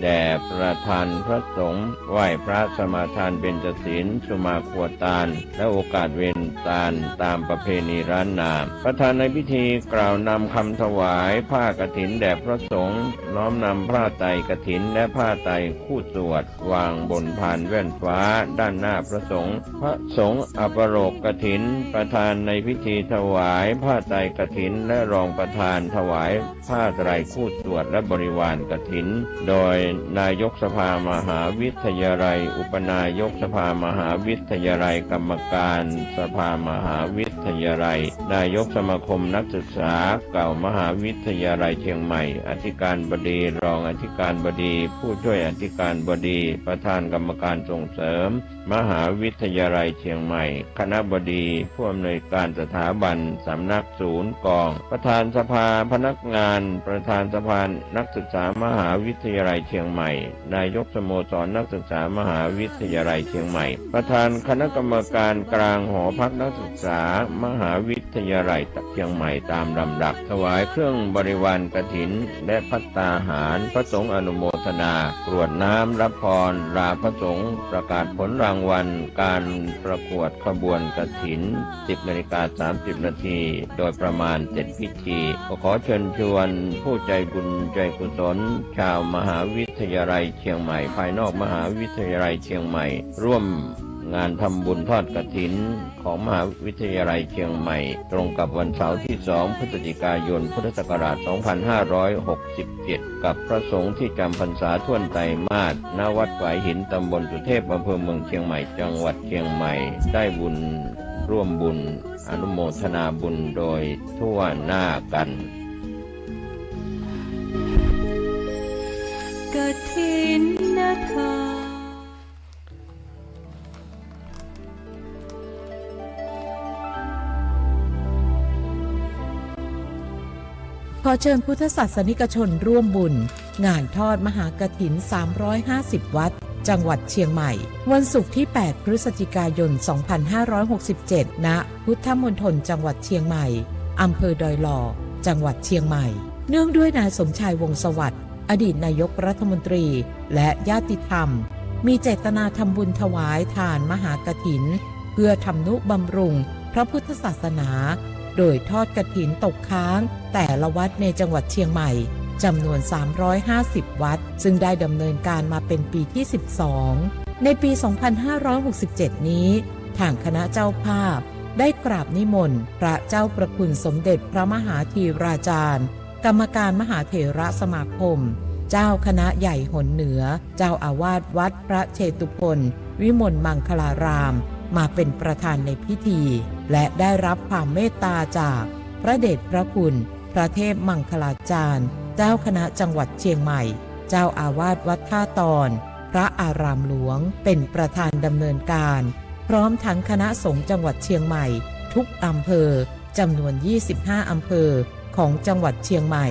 แด่ประธานพระสงฆ์ไหว้พระสมาทานเบญจศีลสุมาครัวตาลและโอกาสเวนตาลตามประเพณีล้านนาประธานในพิธีกล่าวนำคำถวายผ้ากฐิน แด่พระสงฆ์น้อมนำผ้าไตรกฐินและผ้าไตรคู่สวดวางบนพานแว่นฟ้าด้านหน้าพระสงฆ์พระสงฆ์อัปโรกกฐินประธานในพิธีถวายผ้าไตรกฐินและรองประธานถวายผ้าไตรคู่สวดและบริวารกฐินโดยนายกสภามหาวิทยาลัยอุปนายกสภามหาวิทยาลัยกรรมการสภามหาวิทยาลัยนายกสมาคมนักศึกษาเก่ามหาวิทยาลัยเชียงใหม่อธิการบดีรองอธิการบดีผู้ช่วยอธิการบดีประธานกรรมการส่งเสริมมหาวิทยาลัยเชียงใหม่คณบดีผู้อำนวยการสถาบันสำนักศูนย์กองประธานสภาพนักงานประธานสภานักศึกษามหาวิทยาลัยเชียงใหม่นายกสโมสรนักศึกษามหาวิทยาลัยเชียงใหม่ประธานคณะกรรมการกลางหอพักนักศึกษามหาวิทยาลัยเชียงใหม่ตามลำดับถวายเครื่องบริวารกฐินและภัตตาหารพระสงฆ์อนุโมทนากรวดน้ำรับพรลาพระสงฆ์ประกาศผลรางวัลการประกวดขบวนกฐิน 10:30 นาทีโดยประมาณเสร็จพิธีขอเชิญชวนผู้ใจบุญใจกุศลชาวมหาวิทยาลัยเชียงใหม่ภายนอกมหาวิทยาลัยเชียงใหม่ร่วมงานทำบุญทอดกฐินของมหาวิทยาลัยเชียงใหม่ตรงกับวันเสาร์ที่ 2 พฤศจิกายน พุทธศักราช 2567 กับพระสงฆ์ที่จำพรรษาท่วนไตรมาสณวัดฝายหินตำบลสุเทพอำเภอเมืองเชียงใหม่จังหวัดเชียงใหม่ได้บุญร่วมบุญอนุโมทนาบุญโดยทั่วหน้ากัน กฐินทาน ขอเชิญพุทธศาสนิกชนร่วมบุญงานทอดมหากฐิน 350 วัดจังหวัดเชียงใหม่วันศุกร์ที่ 8 พฤศจิกายน 2567 ณ พุทธมณฑลจังหวัดเชียงใหม่อำเภอดอยหล่อจังหวัดเชียงใหม่เนื่องด้วยนายสมชายวงศ์สวัสดิ์อดีตนายกรัฐมนตรีและญาติธรรมมีเจตนาทำบุญถวายทานมหากฐินเพื่อทำนุบำรุงพระพุทธศาสนาโดยทอดกฐินตกค้างแต่ละวัดในจังหวัดเชียงใหม่จำนวน350วัดซึ่งได้ดำเนินการมาเป็นปีที่12ในปี 2567 นี้ทางคณะเจ้าภาพได้กราบนิมนต์พระเจ้าประคุณสมเด็จพระมหาธีราจารย์กรรมการมหาเถรสมาคมเจ้าคณะใหญ่หนเหนือเจ้าอาวาสวัดพระเชตุพนวิมลมังคลารามมาเป็นประธานในพิธีและได้รับความเมตตาจากพระเดชพระคุณพระเทพมังคลาจารย์เจ้าคณะจังหวัดเชียงใหม่เจ้าอาวาสวัดท่าตอนพระอารามหลวงเป็นประธานดำเนินการพร้อมทั้งคณะสงฆ์จังหวัดเชียงใหม่ทุกอำเภอจำนวน25อำเภอของจังหวัดเชียงใหม่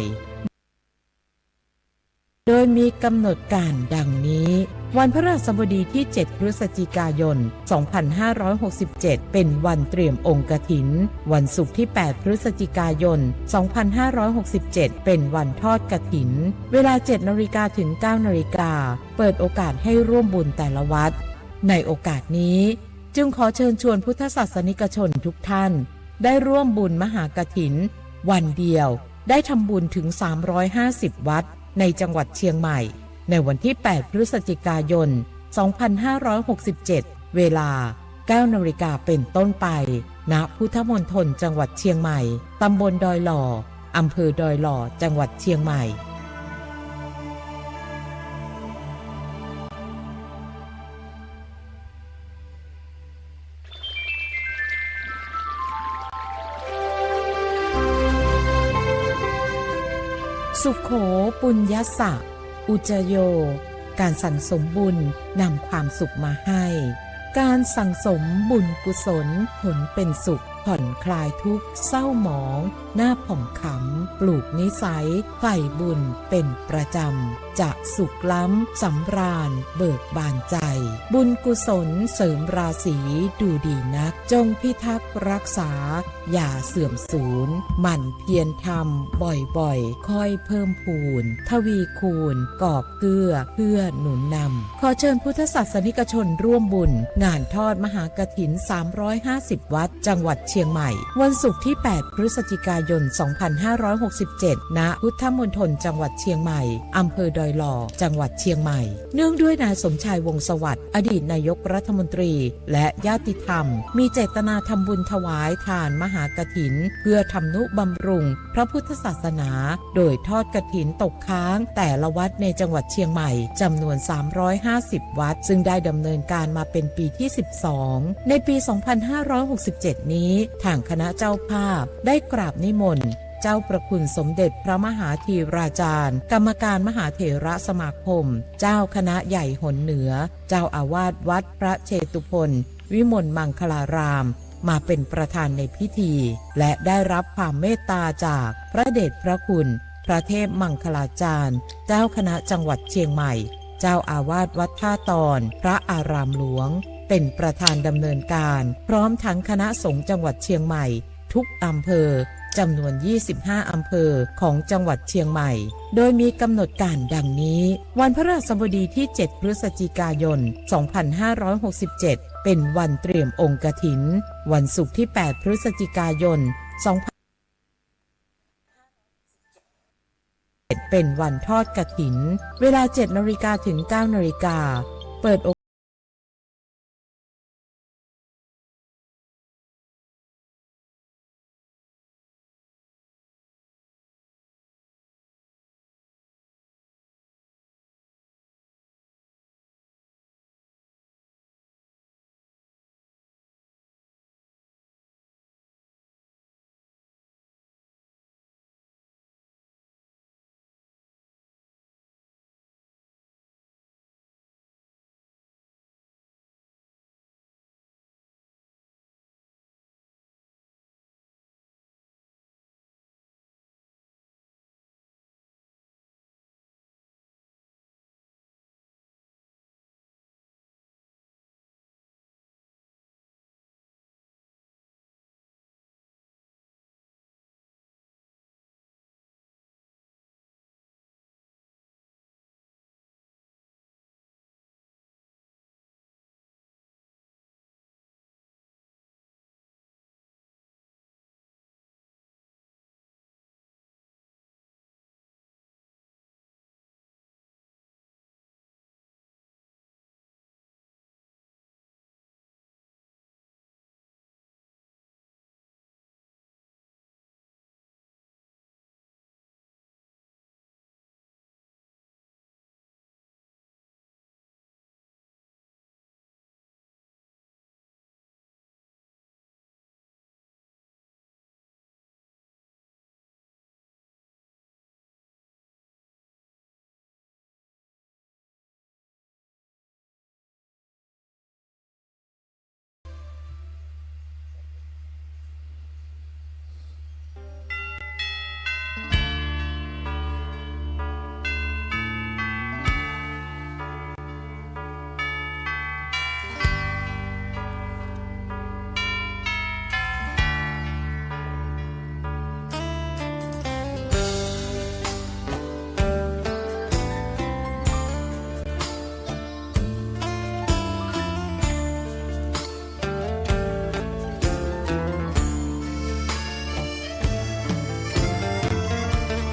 โดยมีกำหนดการดังนี้วันพฤหัสบดีที่ 7 พฤศจิกายน 2567 เป็นวันเตรียมองค์กฐินวันศุกร์ที่ 8 พฤศจิกายน 2567 เป็นวันทอดกฐินเวลา 7 นาฬิกาถึง 9 นาฬิกาเปิดโอกาสให้ร่วมบุญแต่ละวัดในโอกาสนี้จึงขอเชิญชวนพุทธศาสนิกชนทุกท่านได้ร่วมบุญมหากฐินวันเดียวได้ทำบุญถึง350วัดในจังหวัดเชียงใหม่ในวันที่ 8 พฤศจิกายน 2567 เวลา 9 นาฬิกาเป็นต้นไปณ พุทธมณฑลจังหวัดเชียงใหม่ตำบลดอยหล่ออำเภอดอยหล่อจังหวัดเชียงใหม่สุโขปุญญสะอุจโยการสั่งสมบุญนำความสุขมาให้การสั่งสมบุญกุศลผลเป็นสุขผ่อนคลายทุกข์เศร้าหมองหน้าผ่องขำปลูกนิสัยใฝ่บุญเป็นประจำจะสุขล้ำสำราญเบิกบานใจบุญกุศลเสริมราศีดูดีนักจงพิทักษ์รักษาอย่าเสื่อมสูญหมั่นเพียรทำบ่อยๆค่อยเพิ่มพูนทวีคูณกอบเกื้อเพื่อหนุนนำขอเชิญพุทธศาสนิกชนร่วมบุญงานทอดมหากฐิน350วัดจังหวัดเชี ชียงใหม่ วันศุกร์ที่ 8 พฤศจิกายน 2567 ณ พุทธมณฑลจังหวัดเชียงใหม่อำเภอดอยหล่อ จังหวัดเชียงใหม่ เนื่องด้วยนายสมชายวงศ์สวัสดิ์อดีตนายกรัฐมนตรีและญาติธรรมมีเจตนาทำบุญถวายทานมหากฐินเพื่อทำนุบำรุงพระพุทธศาสนาโดยทอดกฐินตกค้างแต่ละวัดในจังหวัดเชียงใหม่จำนวน350 วัดซึ่งได้ดำเนินการมาเป็นปีที่ 12 ในปี 2567 นี้ทางคณะเจ้าภาพได้กราบนิมนต์เจ้าประคุณสมเด็จพระมหาธีราจารย์กรรมการมหาเถระสมาคมเจ้าคณะใหญ่หนเหนือเจ้าอาวาสวัดพระเชตุพนวิมลมังคลารามมาเป็นประธานในพิธีและได้รับความเมตตาจากพระเดชพระคุณพระเทพมังคลาจารย์เจ้าคณะจังหวัดเชียงใหม่เจ้าอาวาสวัดท่าตอนพระอารามหลวงเป็นประธานดำเนินการพร้อมทั้งคณะสงฆ์จังหวัดเชียงใหม่ทุกอำเภอจำนวน 25 อำเภอของจังหวัดเชียงใหม่โดยมีกำหนดการดังนี้วันพฤหัสบดีที่ 7 พฤศจิกายน 2567 เป็นวันเตรียมองค์กฐินวันศุกร์ที่ 8 พฤศจิกายน เป็นวันทอดกฐินเวลา 7 นาฬิกาถึง 9 นาฬิกาเปิด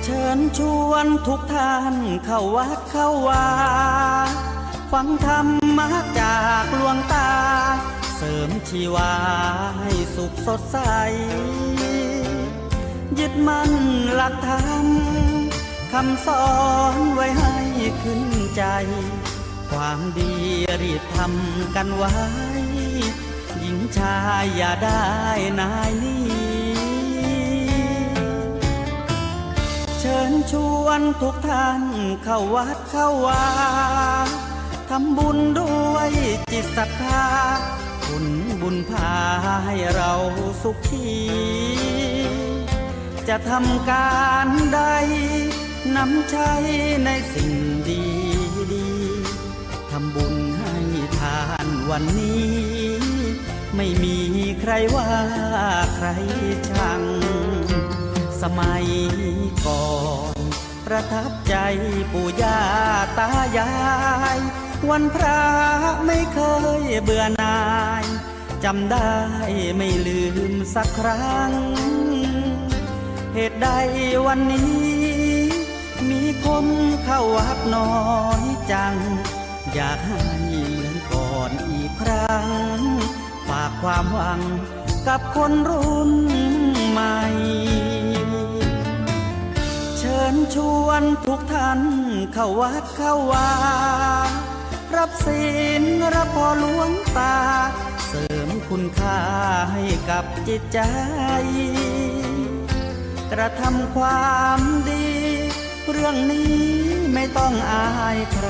เชิญชวนทุกท่านเข้าวัดเข้าวาฟังธรรมะจากหลวงตาเสริมชีวาให้สุขสดใสยึดมั่นหลักธรรมคำสอนไว้ให้ขึ้นใจความดีรีบทำกันไว้หญิงชายอย่าได้นายนี้เชิญชวนทุกท่านเข้าวัดเข้าวาทำบุญด้วยจิตศรัทธาบุญบุญพาให้เราสุขีจะทำการใดนำใช้ในสิ่งดีดีทำบุญให้ทานวันนี้ไม่มีใครว่าใครชังสมัยก่อนประทับใจปู่ย่าตายายวันพระไม่เคยเบื่อหน่าย จำได้ไม่ลืมสักครั้งเหตุใดวันนี้มีคนเข้าวัดน้อยจังอยากให้เหมือนก่อนอีกครั้งฝากความหวังกับคนรุ่นใหม่เชิญชวนทุกท่านเข้าวัดเข้าวารับศีลรับพรหลวงตาเสริมคุณค่าให้กับจิตใจกระทำความดีเรื่องนี้ไม่ต้องอายใคร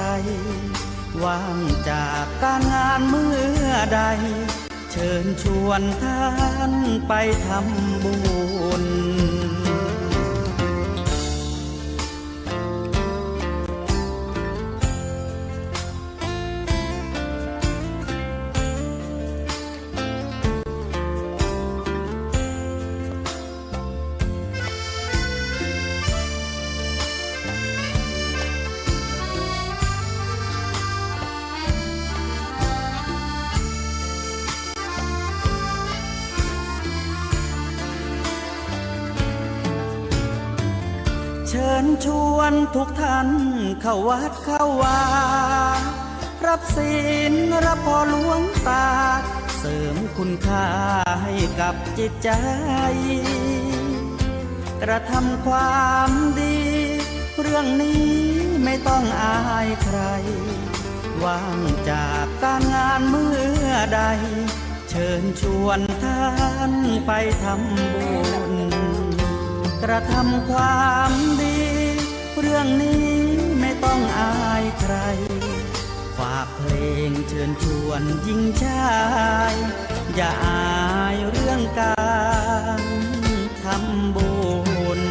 ว่างจากการงานเมื่อใดเชิญชวนท่านไปทำบุญเชิญชวนทุกท่านเข้าวัดเข้าวารับศีลรับพรหลวงตาเสริมคุณค่าให้กับจิตใจกระทำความดีเรื่องนี้ไม่ต้องอายใครว่างจากการงานเมื่อใดเชิญชวนท่านไปทำบุญกระทำความดีเรื่องนี้ไม่ต้องอายใครฝากเพลงเชิญชวนหญิงชายอย่าอายเรื่องการทำบุญ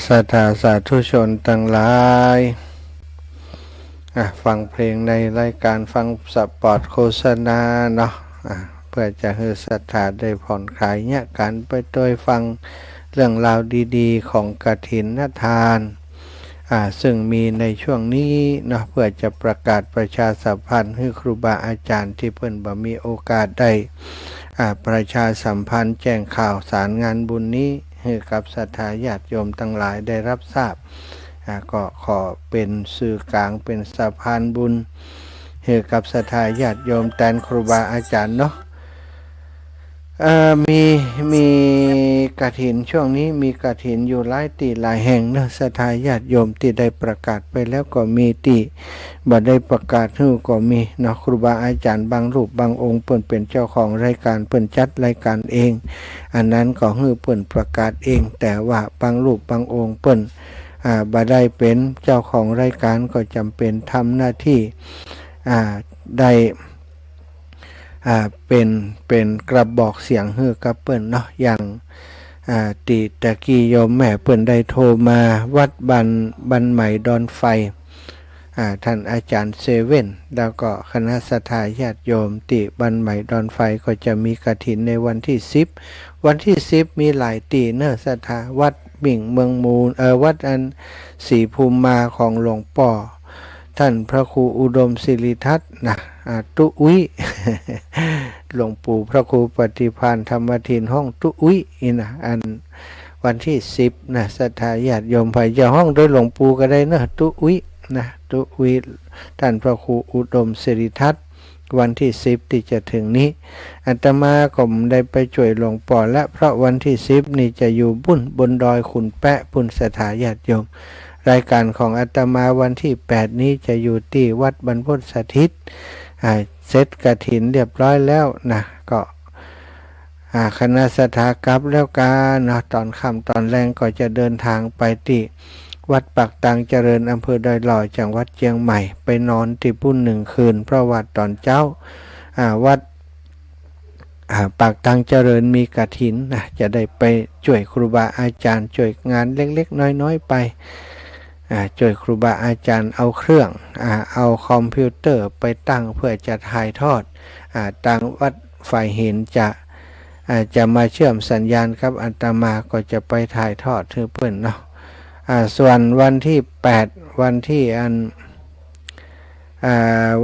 ศรัทธาสาธุชนทั้งหลายฟังเพลงในรายการฟังสปอตโฆษณาเนาะเพื่อจะให้ศรัทธาได้ผ่อนคลายเนี่ยการไปโดยฟังเรื่องราวดีๆของกฐินทานซึ่งมีในช่วงนี้เนาะเพื่อจะประกาศประชาสัมพันธ์ให้ครูบาอาจารย์ที่เพิ่นบ่มีโอกาสได้ประชาสัมพันธ์แจ้งข่าวสารงานบุญนี้ให้กับศรัทธาญาติโยมทั้งหลายได้รับทราบก็ขอเป็นสื่อกลางเป็นสะพานบุญให้กับศรัทธาญาติโยมแทนครูบาอาจารย์เนาะมีกฐินช่วงนี้มีกฐินอยู่หลายที่หลายแห่งเนาะศรัทธาญาติโยมที่ได้ประกาศไปแล้วก็มีที่บ่ได้ประกาศฮู้ก็มีเนาะครูบาอาจารย์บางรูปบางองค์เพิ่นเป็นเจ้าของรายการเพิ่นจัดรายการเองอันนั้นก็ฮื้อเพิ่นประกาศเองแต่ว่าบางรูปบางองค์เพิ่นบ่ได้เป็นเจ้าของรายการก็จำเป็นทำหน้าที่ได้เป็นกระบอกเสียงฮื้อกับเปิ้นเนาะอย่างติตะกี้โยมแม่เปิ้นได้โทรมาวัดบันใหม่ดอนไฟท่านอาจารย์เซเว่นแล้วก็คณะศรัทธาญาติโยมติบันใหม่ดอนไฟก็จะมีกฐินในวันที่10วันที่10มีหลายตีเนอะศรัทธาวัดบิ่งเมืองมูลวัดอันศรีภูมิมาของหลวงป่อท่านพระครูอุดมศิริทัตน์นะตุอุย หลวงปู่พระครูปฏิภาณธรรมทินห้องตุอุยนะอันวันที่10นะศรัทธาญาติโยมไปจะห้องโดยหลวงปู่ก็ได้นะตุอุยนะตุอุยท่านพระครูอุดมศิริทัตน์วันที่10ที่จะถึงนี้อาตมาก็ได้ไปช่วยหลวงป่อและเพราะวันที่10นี่จะอยู่บนดอยขุนแปะปุณศรัทธาญาติโยมรายการของอาตมาวันที่8นี้จะอยู่ที่วัดบรรพตสถิตเสร็จกฐินเรียบร้อยแล้วนะก็คณะศรัทธากลับแล้วกันนะตอนค่ำตอนแรงก็จะเดินทางไปที่วัดปากตังเจริญอำเภอดอยหล่อจังหวัดเชียงใหม่ไปนอนที่ปุ่น1 คืนเพราะว่าตอนเจ้าวัดปากตังเจริญมีกฐินนะจะได้ไปช่วยครูบาอาจารย์ช่วยงานเล็กๆน้อยๆไป ช่วยครูบาอาจารย์เอาเครื่องเอาคอมพิวเตอร์ไปตั้งเพื่อจะถ่ายทอดทางวัดฝ่ายหินจะมาเชื่อมสัญญาณครับอาตมาก็จะไปถ่ายทอดให้เพื่อนเนาะส่วนวันที่8วันที่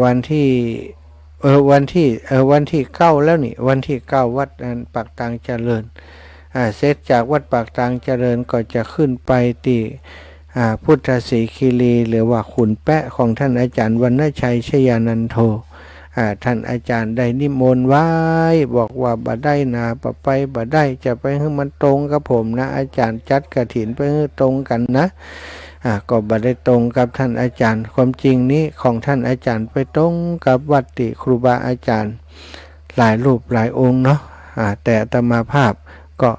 วันที่9แล้วนี่วันที่9วัดปากตางเจริญเสร็จจากวัดปากตางเจริญก็จะขึ้นไปที่พุทธศรีคีรีหรือว่าขุนแปะของท่านอาจารย์วรรณชัยชยานันโทท่านอาจารย์ได้นิมนต์ไว้บอกว่าบ่ได้นะไปบ่ได้จะไปให้มันตรงกับผมนะอาจารย์จัดกฐินไปให้ตรงกันนะก็บ่ได้ตรงกับท่านอาจารย์ความจริงนี้ของท่านอาจารย์ไปตรงกับวัดติครูบาอาจารย์หลายรูปหลายองค์เนาะแต่อาตมาภาพก็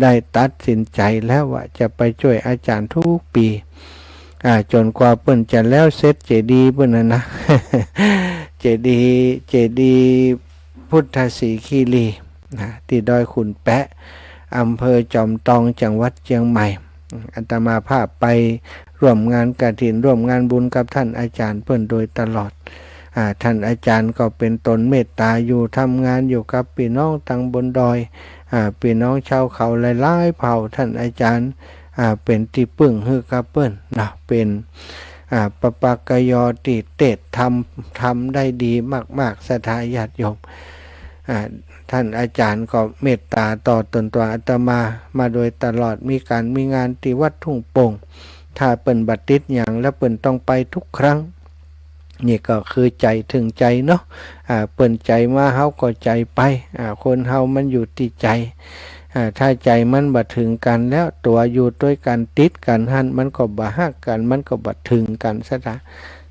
ได้ตัดสินใจแล้วว่าจะไปช่วยอาจารย์ทุกปีจนกว่าเปิ้นจะแล้วเสร็จเจดีย์เปิ้นนะ เจดีย์พุทธศรีคีรีที่ดอยขุนแปะอำเภอจอมทองจังหวัดเชียงใหม่อาตมาภาพไปร่วมงานกฐินร่วมงานบุญกับท่านอาจารย์เปิ้นโดยตลอดท่านอาจารย์ก็เป็นตนเมตตาอยู่ทำงานอยู่กับพี่น้องทางบนดอยพี่น้องชาวเขาหลายๆเผ่าท่านอาจารย์เป็นที่พึ่งฮือกับเปิ้นนะเป็นปปากยอติเตศทำได้ดีมากๆศรัทธาญาติโยมท่านอาจารย์ก็เมตตาต่อตนตัวอาตมาโดยตลอดมีงานที่วัดทุ่งโป่งถ้าเปิ้นบัดติดอย่างแล้วเปิ้นต้องไปทุกครั้งนี่ก็คือใจถึงใจเนาะเปิ้นใจมาเฮาก็ใจไปคนเฮามันอยู่ที่ใจถ้าใจมันบ่ถึงกันแล้วตัวอยู่ด้วยกันติดกันหันมันก็บ่ฮักกันมันก็บ่ถึงกันซะ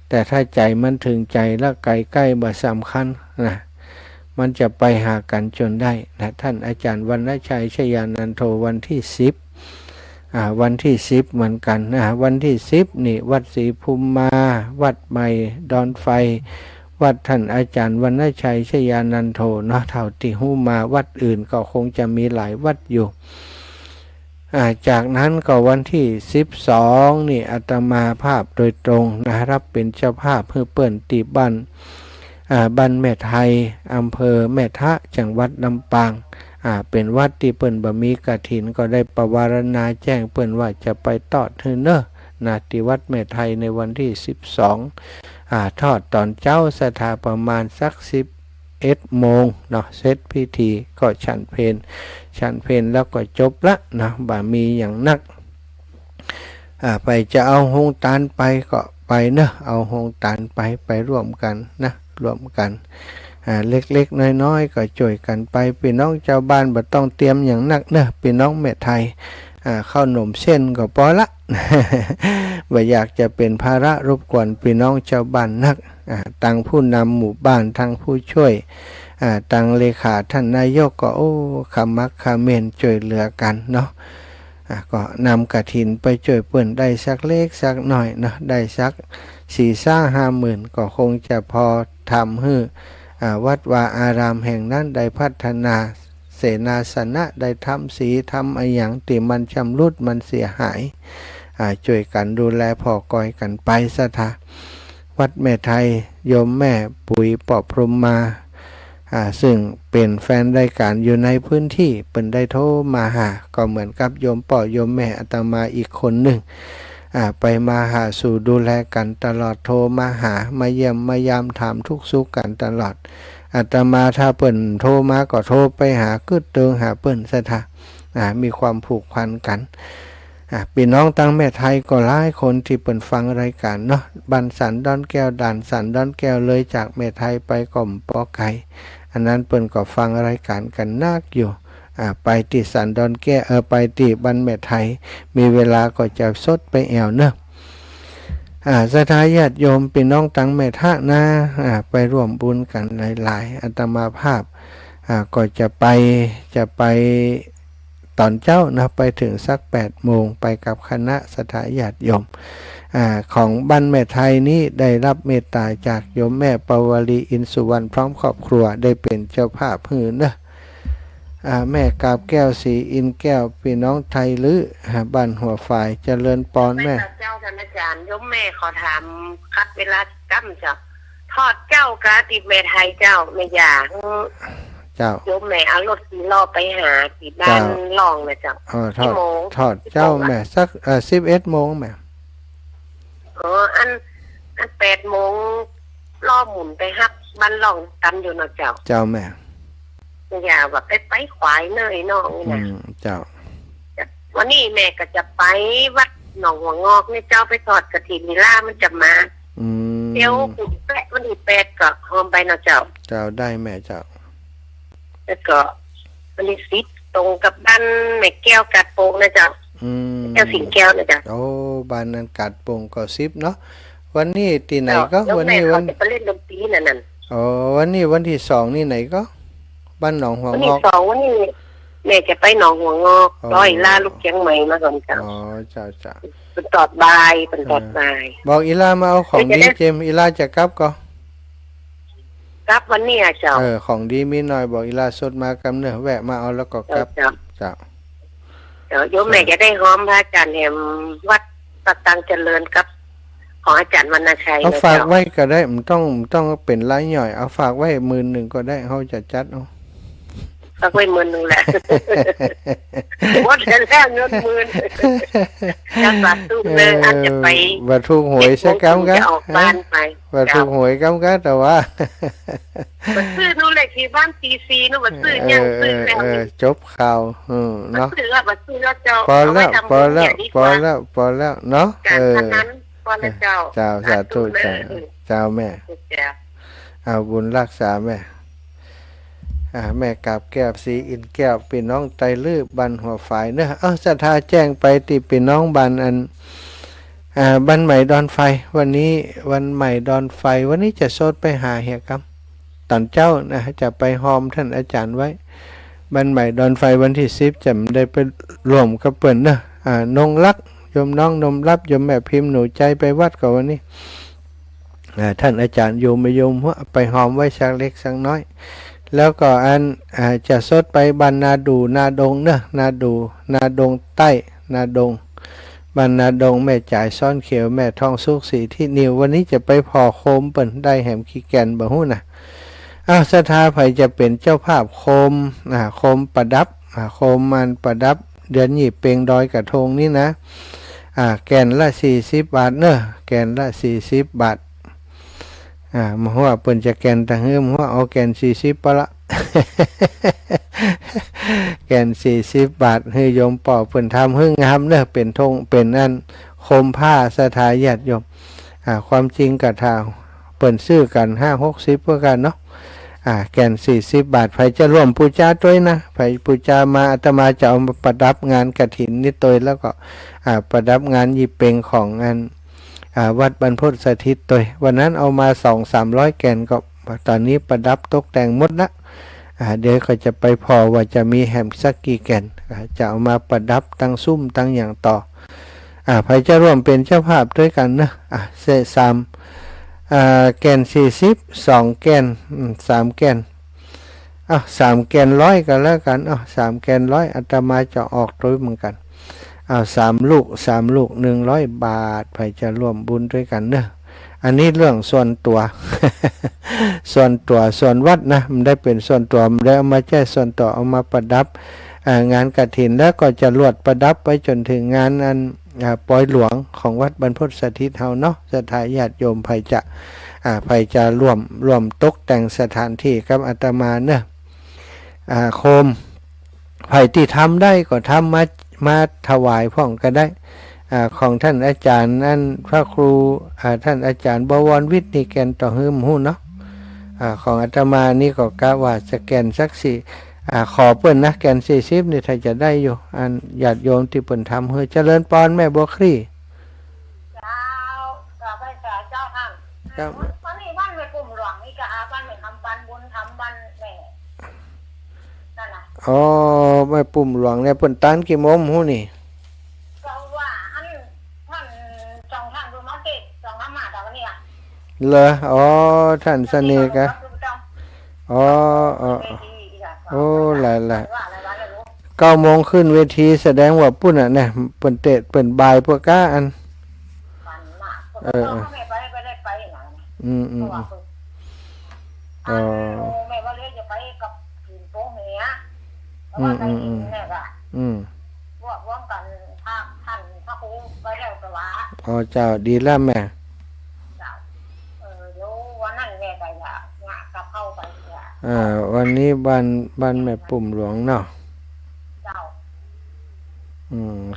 แต่ถ้าใจมันถึงใจแล้วใกล้ๆบ่สำคัญนะมันจะไปหากันจนได้นะท่านอาจารย์วรรณชัยชยานันโทวันที่10วันที่10เหมือนกันนะวันที่10นี่วัดศรีภูมิมาวัดใหม่ดอนไฟวัดท่านอาจารย์วรรณชัยชยานันโทเนาะเท่าที่ฮู้มาวัดอื่นก็คงจะมีหลายวัดอยู่จากนั้นก็วันที่12นี่อาตมาภาพโดยตรงนะรับเป็นเจ้าภาพเพื่อเปิ่นตีบ้านแม่ไทยอำเภอแม่ทะจังหวัดลำปางเป็นวัดที่เปิ่นบ่มีกฐินก็ได้ประวารณาแจ้งเปิ่นว่าจะไปทอดเนอะที่วัดแม่ไทยในวันที่12ทอดตอนเจ้าสถาประมาณสัก11 โมงเนาะเสร็จพิธีก็ฉันเพลแล้วก็จบละนะบ่มีอย่างนักไปจะเอาหงตาลไปก็ไปเนอะเอาหงตาลไปร่วมกันนะร่วมกันเล็กๆน้อยๆก็ช่วยกันไปพี่น้องชาวบ้านบ่ต้องเตรียมอย่างนักเนอะพี่น้องแม่ไทยข้าวหนมเส้นก็พอละ ว่าอยากจะเป็นภาระรบกวนพี่น้องชาวบ้านนักตั้งผู้นำหมู่บ้านทั้งผู้ช่วยตั้งเลขาท่านนายกก็ขมักเขม้นช่วยเหลือกันเนาะก็นำกฐินไปช่วยเปิ้นได้สักเล็กสักหน่อยเนาะได้สัก4-5 หมื่นก็คงจะพอทำให้วัดวาอารามแห่งนั้นได้พัฒนาเสนาสนะได้ทำสีทำอะไรอย่างที่มันชำรุดมันเสียหายช่วยกันดูแลพ่อกอยกันไปซะท่าวัดแม่ไทยโยมแม่ปุ๋ยปอบพรหมมาซึ่งเป็นแฟนรายการอยู่ในพื้นที่เปิ่นได้โทรมาหาก็เหมือนกับโยมป่อโยมแม่อาตมาอีกคนหนึ่งไปมาหาสู่ดูแลกันตลอดโทรมาหามาเยี่ยมมายามถามทุกสุขกันตลอดอาตมาถ้าเปิ่นโทรมาก็โทรไปหากึดเติงหาเปิ่นซะท่ามีความผูกพันกันพี่น้องตั้งแม่ไทยก็หลายคนที่เปิ่นฟังรายการเนาะบันสันดอนแก้วด่านสันดอนแก้วเลยจากแม่ไทยไปก่อมปอไก่อันนั้นเปิ่นก็ฟังรายการกันนักอยู่ไปที่สันดอนแก้วไปที่บ้านแม่ไทยมีเวลาก็จะสดไปแอวเนอะศรัทธาญาติโยมพี่น้องตั้งแม่ทะนะไปร่วมบุญกันหลายๆอาตมาภาพก็จะไปตอนเจ้านะไปถึงสัก8 โมงไปกับคณะศรัทธาญาติโยมของบ้านแม่ไทยนี้ได้รับเมตตาจากโยมแม่ปวลีอินสุวรรณพร้อมครอบครัวได้เป็นเจ้าภาพหื้อเนอะ แม่กาบแก้วสีอินแก้วพี่น้องไทยหรือบ้านหัวฝ่ายเจริญปอนแม่เจ้าท่านอาจารย์ยมแม่ขอถามคัดเวลากั้มจ้ะทอดเจ้ากาติดแม่ไทยเจ้าไม่อยากเจ้าโยมแม่เอารถสีล้อไปหาที่บ้านลองนะเจ้าทอดเจ้าแม่สัก11 โมงแม่อัน8 โมงล่อหมุนไปฮับบ้านลองตันอยู่นะเจ้าแม่อย่าแบบไปขวายเนยน้องนะเจ้าวันนี้แม่ก็จะไปวัดหนองหัวงอกนี่เจ้าไปทอดกฐินนิล่ามันจะมาเดี๋ยวคุณแปะวันที่8ก็หอมไปนะเจ้าได้แม่เจ้าแล้วก็วันที่10ตรงกับบ้านแม่แก้วกัดโป่งนะเจ้าแก้วสิงแก้วนะเจ้าโอ้บ้านนั้นกัดโป่งก็10เนาะวันนี้ที่ไหนก็วันนี้วันไปเล่นดนตรีนั่นวันนี้วันที่2นี่ไหนก็บ้านหนองหัวงอกวันที่2วันนี้แม่จะไปหนองหัวงอกร้อยล่าลูกเชียงใหม่มาก่อนเจ้าจ้าเป็นตอดบายบอกอีลามาเอาของดีเจมอีลาจะกลับก็กลับวันนี้เจ้าของดีมีหน่อยบอกอีลาสดมากำเนื้อแวะมาเอาแล้วก็กลับเจ้าโยมแม่จะได้หอมพระอาจารย์แหมวัดตังเจริญกับของอาจารย์วรรณชัยเอาฝากไว้ก็ได้มันต้องเป็นรายย่อยเอาฝากไว้10,000ก็ได้เขาจะจัดเอาฝากไว้10,000แหละหมดแล้วเงิน10,000จัดวัดตู้เลยอาจจะไปวัดถูกหวยสักกำกันออกบ้านไปวัดถูกหวยกำกันแต่ว่ามันซื้อนู่นเลยที่บ้านซีนู่นมันซื้อยังซื้อแล้วจบข่าวเนาะซื้อมันซื้อแล้วเจ้าพอแล้วเนาะพอแล้วเจ้าสาธุเจ้าแม่เอาบุญรักษาแม่แม่กาบแก้วสีอินแก้วพี่น้องไตลื้อบันหัวฝ่ายเนอะศรัทธาแจ้งไปติพี่น้องบันบันใหม่ดอนไฟวันนี้วันใหม่ดอนไฟวันนี้จะโซดไปหาเฮียครับตอนเจ้านะจะไปหอมท่านอาจารย์ไว้บันใหม่ดอนไฟวันที่10จะได้ไปรวมกับเปิ้นเนอะนงรักยมน้องนมรับยมแม่พิมพ์หนูใจไปวัดก่อนวันนี้ท่านอาจารย์โยมโยมไปหอมไว้สักเล็กสักน้อยแล้วก็จะสดไปบ้านนาดูนาดงเนอะนาดงใต้นาดงบ้านนาดงแม่จ่ายซ่อนเขียวแม่ทองสุกสีที่นิววันนี้จะไปพอโคมเปิ่นได้แหมขี้แกนบ่ฮู้นะศรัทธาไผจะเป็นเจ้าภาพโคมโคมประดับโคมมันประดับเดือนหยีเปงดอยกระทงนี่นะแกนละ40 บาทเนอะแกนละ40 บาทมาว่าเปิ้นจะแกนตะเฮือมว่าเอาแกน40ปะละแกน40 บาทให้โยมป่อเปิ้นทำหึ่งงามเด้อเป็นธงเป็นอันโคมผ้าสถาญาติโยมความจริงกะทาเปิ้นซื้อกัน50-60เพื่อกันเนาะแกน40 บาทไผจะร่วมปูจาด้วยนะไผปูจามาอาตมาจะเอามาประดับงานกฐินนี่ตัวแล้วก็ประดับงานยี่เปงของงานวัดบรรพตสถิตตัววันนั้นเอามา200-300 แกนก็ตอนนี้ประดับตกแต่งหมดละเดี๋ยวก็จะไปพอว่าจะมีแฮมสักกี่แกนจะเอามาประดับตั้งซุ้มตั้งอย่างต่อใครจะร่วมเป็นเจ้าภาพด้วยกันนะเศษ3แกน40 2 แกน3 แกน3 แกน100กันแล้วกัน3 แกน100อาตมาจะออกตัวเหมือนกัน3 ลูก100 บาทใครจะร่วมบุญด้วยกันเนอะอันนี้เรื่องส่วนตัวส่วนวัดนะมันได้เป็นส่วนตัวมันได้เอามาแจ้ส่วนตัวเอามาประดับงานกฐินแล้วก็จะลวดประดับไปจนถึงงานอันปอยหลวงของวัดบรรพตสถิตเฮาเนาะศรัทธาญาติโยมไผจะร่วมตกแต่งสถานที่กับอาตมาเนอะโคมไผที่ทำได้ก็ทำมาถวายพ่องก็ได้ของท่านอาจารย์นั่นพระครูท่านอาจารย์บวรวิทย์นี่แกนต่อหืมหูเนาะของอาตมานี่ก็กะว่าจะแกนสักขอเปิ้นนะแกน40นี่ถ้าจะได้อยู่อันญาติโยมที่เปิ้นทำเฮือเจริญปอนแม่บัวคลี่เจ้าไปเจ้าท่านวันนี้บ้านแม่กลุ่มหลวงนี่ก็บ้านแม่ทำปันบุญทำบ้านแม่นั่นน่ะแม่ปุ่มหลวงเนี่ยเปิ้นตานกี่โมงหูนี่เหรอท่านเสน่ห์กะ โอ้หลาย9 โมงขึ้นเวทีแสดงว่าปุ้นอ่ะเนี่ยเปิ่นเตะเปิ่นบายพวกก้าอันแม่ว่าเลี้ยงจะไปกับกินโป้งเมียเพราะว่าไปกินเนี่ยก็ร่วมกันท่านพระครูไปแล้วแต่ว่าอ๋อเจ้าดีแล้วแม่เจ้าเดี๋ยววันนั้นแม่ไปละงะกับเข้าไปเนี่ยวันนี้บ้านแม่ปุ่มหลวงเนาะเจ้า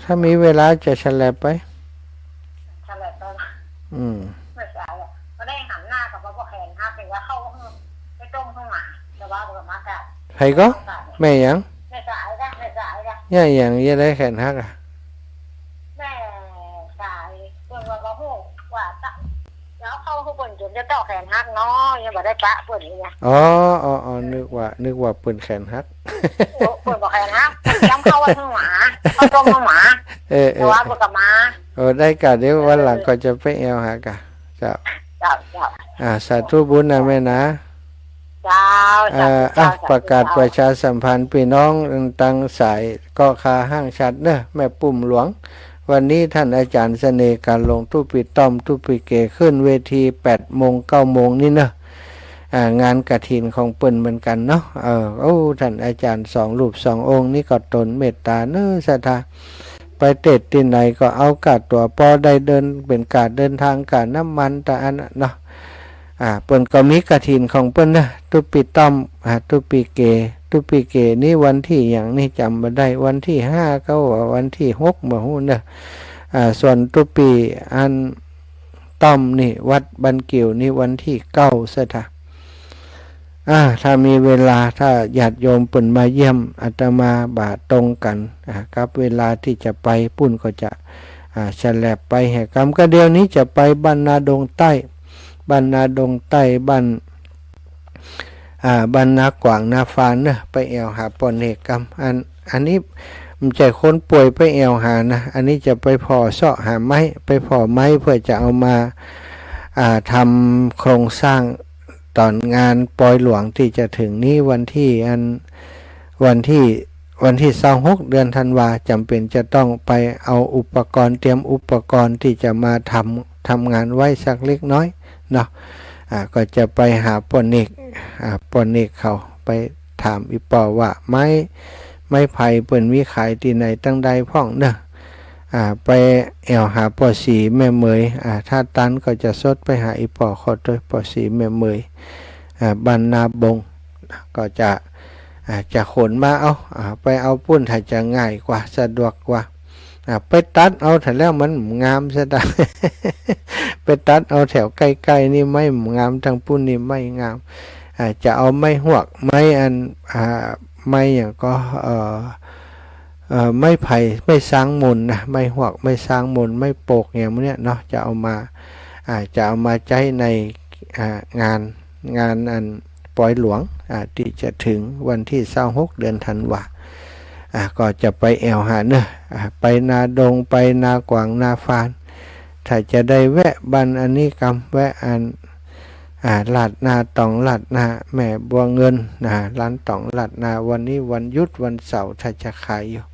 ถ้ามีเวลาจะฉลับไปฉลับไปไม่ใช่ก็ได้หันหน้ากับพ่อแขนเป็นว่าเข้าไปต้มข้างหมาแต่ว่ากับมากะใครก็แม่ยังแม่สายย่าอย่างยังได้แขนหักอ่ะแม่สายเพื่อนว่าหูว่าแล้วเข้าทุกคนจนจะต่อแขนหักเนาะยังบ่ได้ปะเพื่อนนี่ไงอ๋อนึกว่าเพื่อนแขนหักเพื่อนบอกแขนหักย้ำเข้าว่าข้างหมาเข้าต้มข้างหมาแต่ว่ากับมาได้กะเดี๋ยววันหลังก็จะไปแอวหากะเจ้าสาธุบุญนะแม่นะประกาศประชาสัมพันธ์พี่น้องตั้งสายก็คาห้างชัดเนอะแม่ปุ่มหลวงวันนี้ท่านอาจารย์เสน่ห์การลงทุปิต้อมทุปิเกขึ้นเวที8 โมง 9 โมงนี่เนอะงานกฐินของเปิ้นเหมือนกันเนาะท่านอาจารย์2 รูป 2 องค์นี่ก็ตนเมตตาเนอะศรัทธาไปเตะที่ไหนก็เอากาดตัวปอได้เดินเป็นกาดเดินทางกาดน้ำมันแต่อันเนาะเปิ้นก็มีกฐินของเปิ้นนะทุปิต้อมทุปิเกนี่วันที่อย่างนี้จำมาได้วันที่5ก็ว่าวันที่6บ่ฮู้เนอะส่วนทุปีอันต้อมนี่วัดบันเกี่ยวนี่วันที่9ซะท่ะถ้ามีเวลาถ้าญาติโยมเปิ้นมาเยี่ยมอาตมาบาตรงกันกับเวลาที่จะไปปุ่นก็จะฉลับไปแห่กรรมก็เดี๋ยวนี้จะไปบ้านนาดงใต้บ้านนากวางนาฟานนะไปแอวหาปอนเอกกรรมอันนี้มันจะคนป่วยไปแอวหานะอันนี้จะไปพอเสาะหาไม้ไปพอไม้เพื่อจะเอามาทำโครงสร้างตอนงานปอยหลวงที่จะถึงนี้วันที่26 เดือนธันวาจำเป็นจะต้องไปเอาอุปกรณ์เตรียมอุปกรณ์ที่จะมาทำงานไว้สักเล็กน้อยเนาะก็จะไปหาปอนิกเขาไปถามอีปอว่าไม้ไผ่เปิ้นมีขายที่ไหนตั้งใดพ่องเนาะไปแอวหาปอสีแม่เมยถ้าตันก็จะสดไปหาอีปอขอโดยปอสีแม่เมยบ้านนาบงก็จะขนมาไปเอาปุ้นถ้าจะง่ายกว่าสะดวกกว่าไปตัดเอาแต่แล้วมันงามซะได้ ไปตัดเอาแถวใกล้ๆนี่ไม่งามทางปุ้นนี่ไม่งามจะเอาไม้หวกไม้ไม้อย่างก็ไม้ไผ่ไม่สร้างมนนะไม้หวกไม่สร้างมนไม้โปกอย่างเนี้ยเนาะจะเอามาใช้ในงานอันปอยหลวงที่จะถึงวันที่26 เดือนธันวาก็จะไปแอวหาเนอะไปนาดงไปนากวางนาฟานถ้าจะได้แวะบันอันนี้กำแวะลาดนาตองลาดนาแม่บัวเงินร้านตองลาดนาวันนี้วันหยุดวันเสาร์ถ้าจะขายอยู่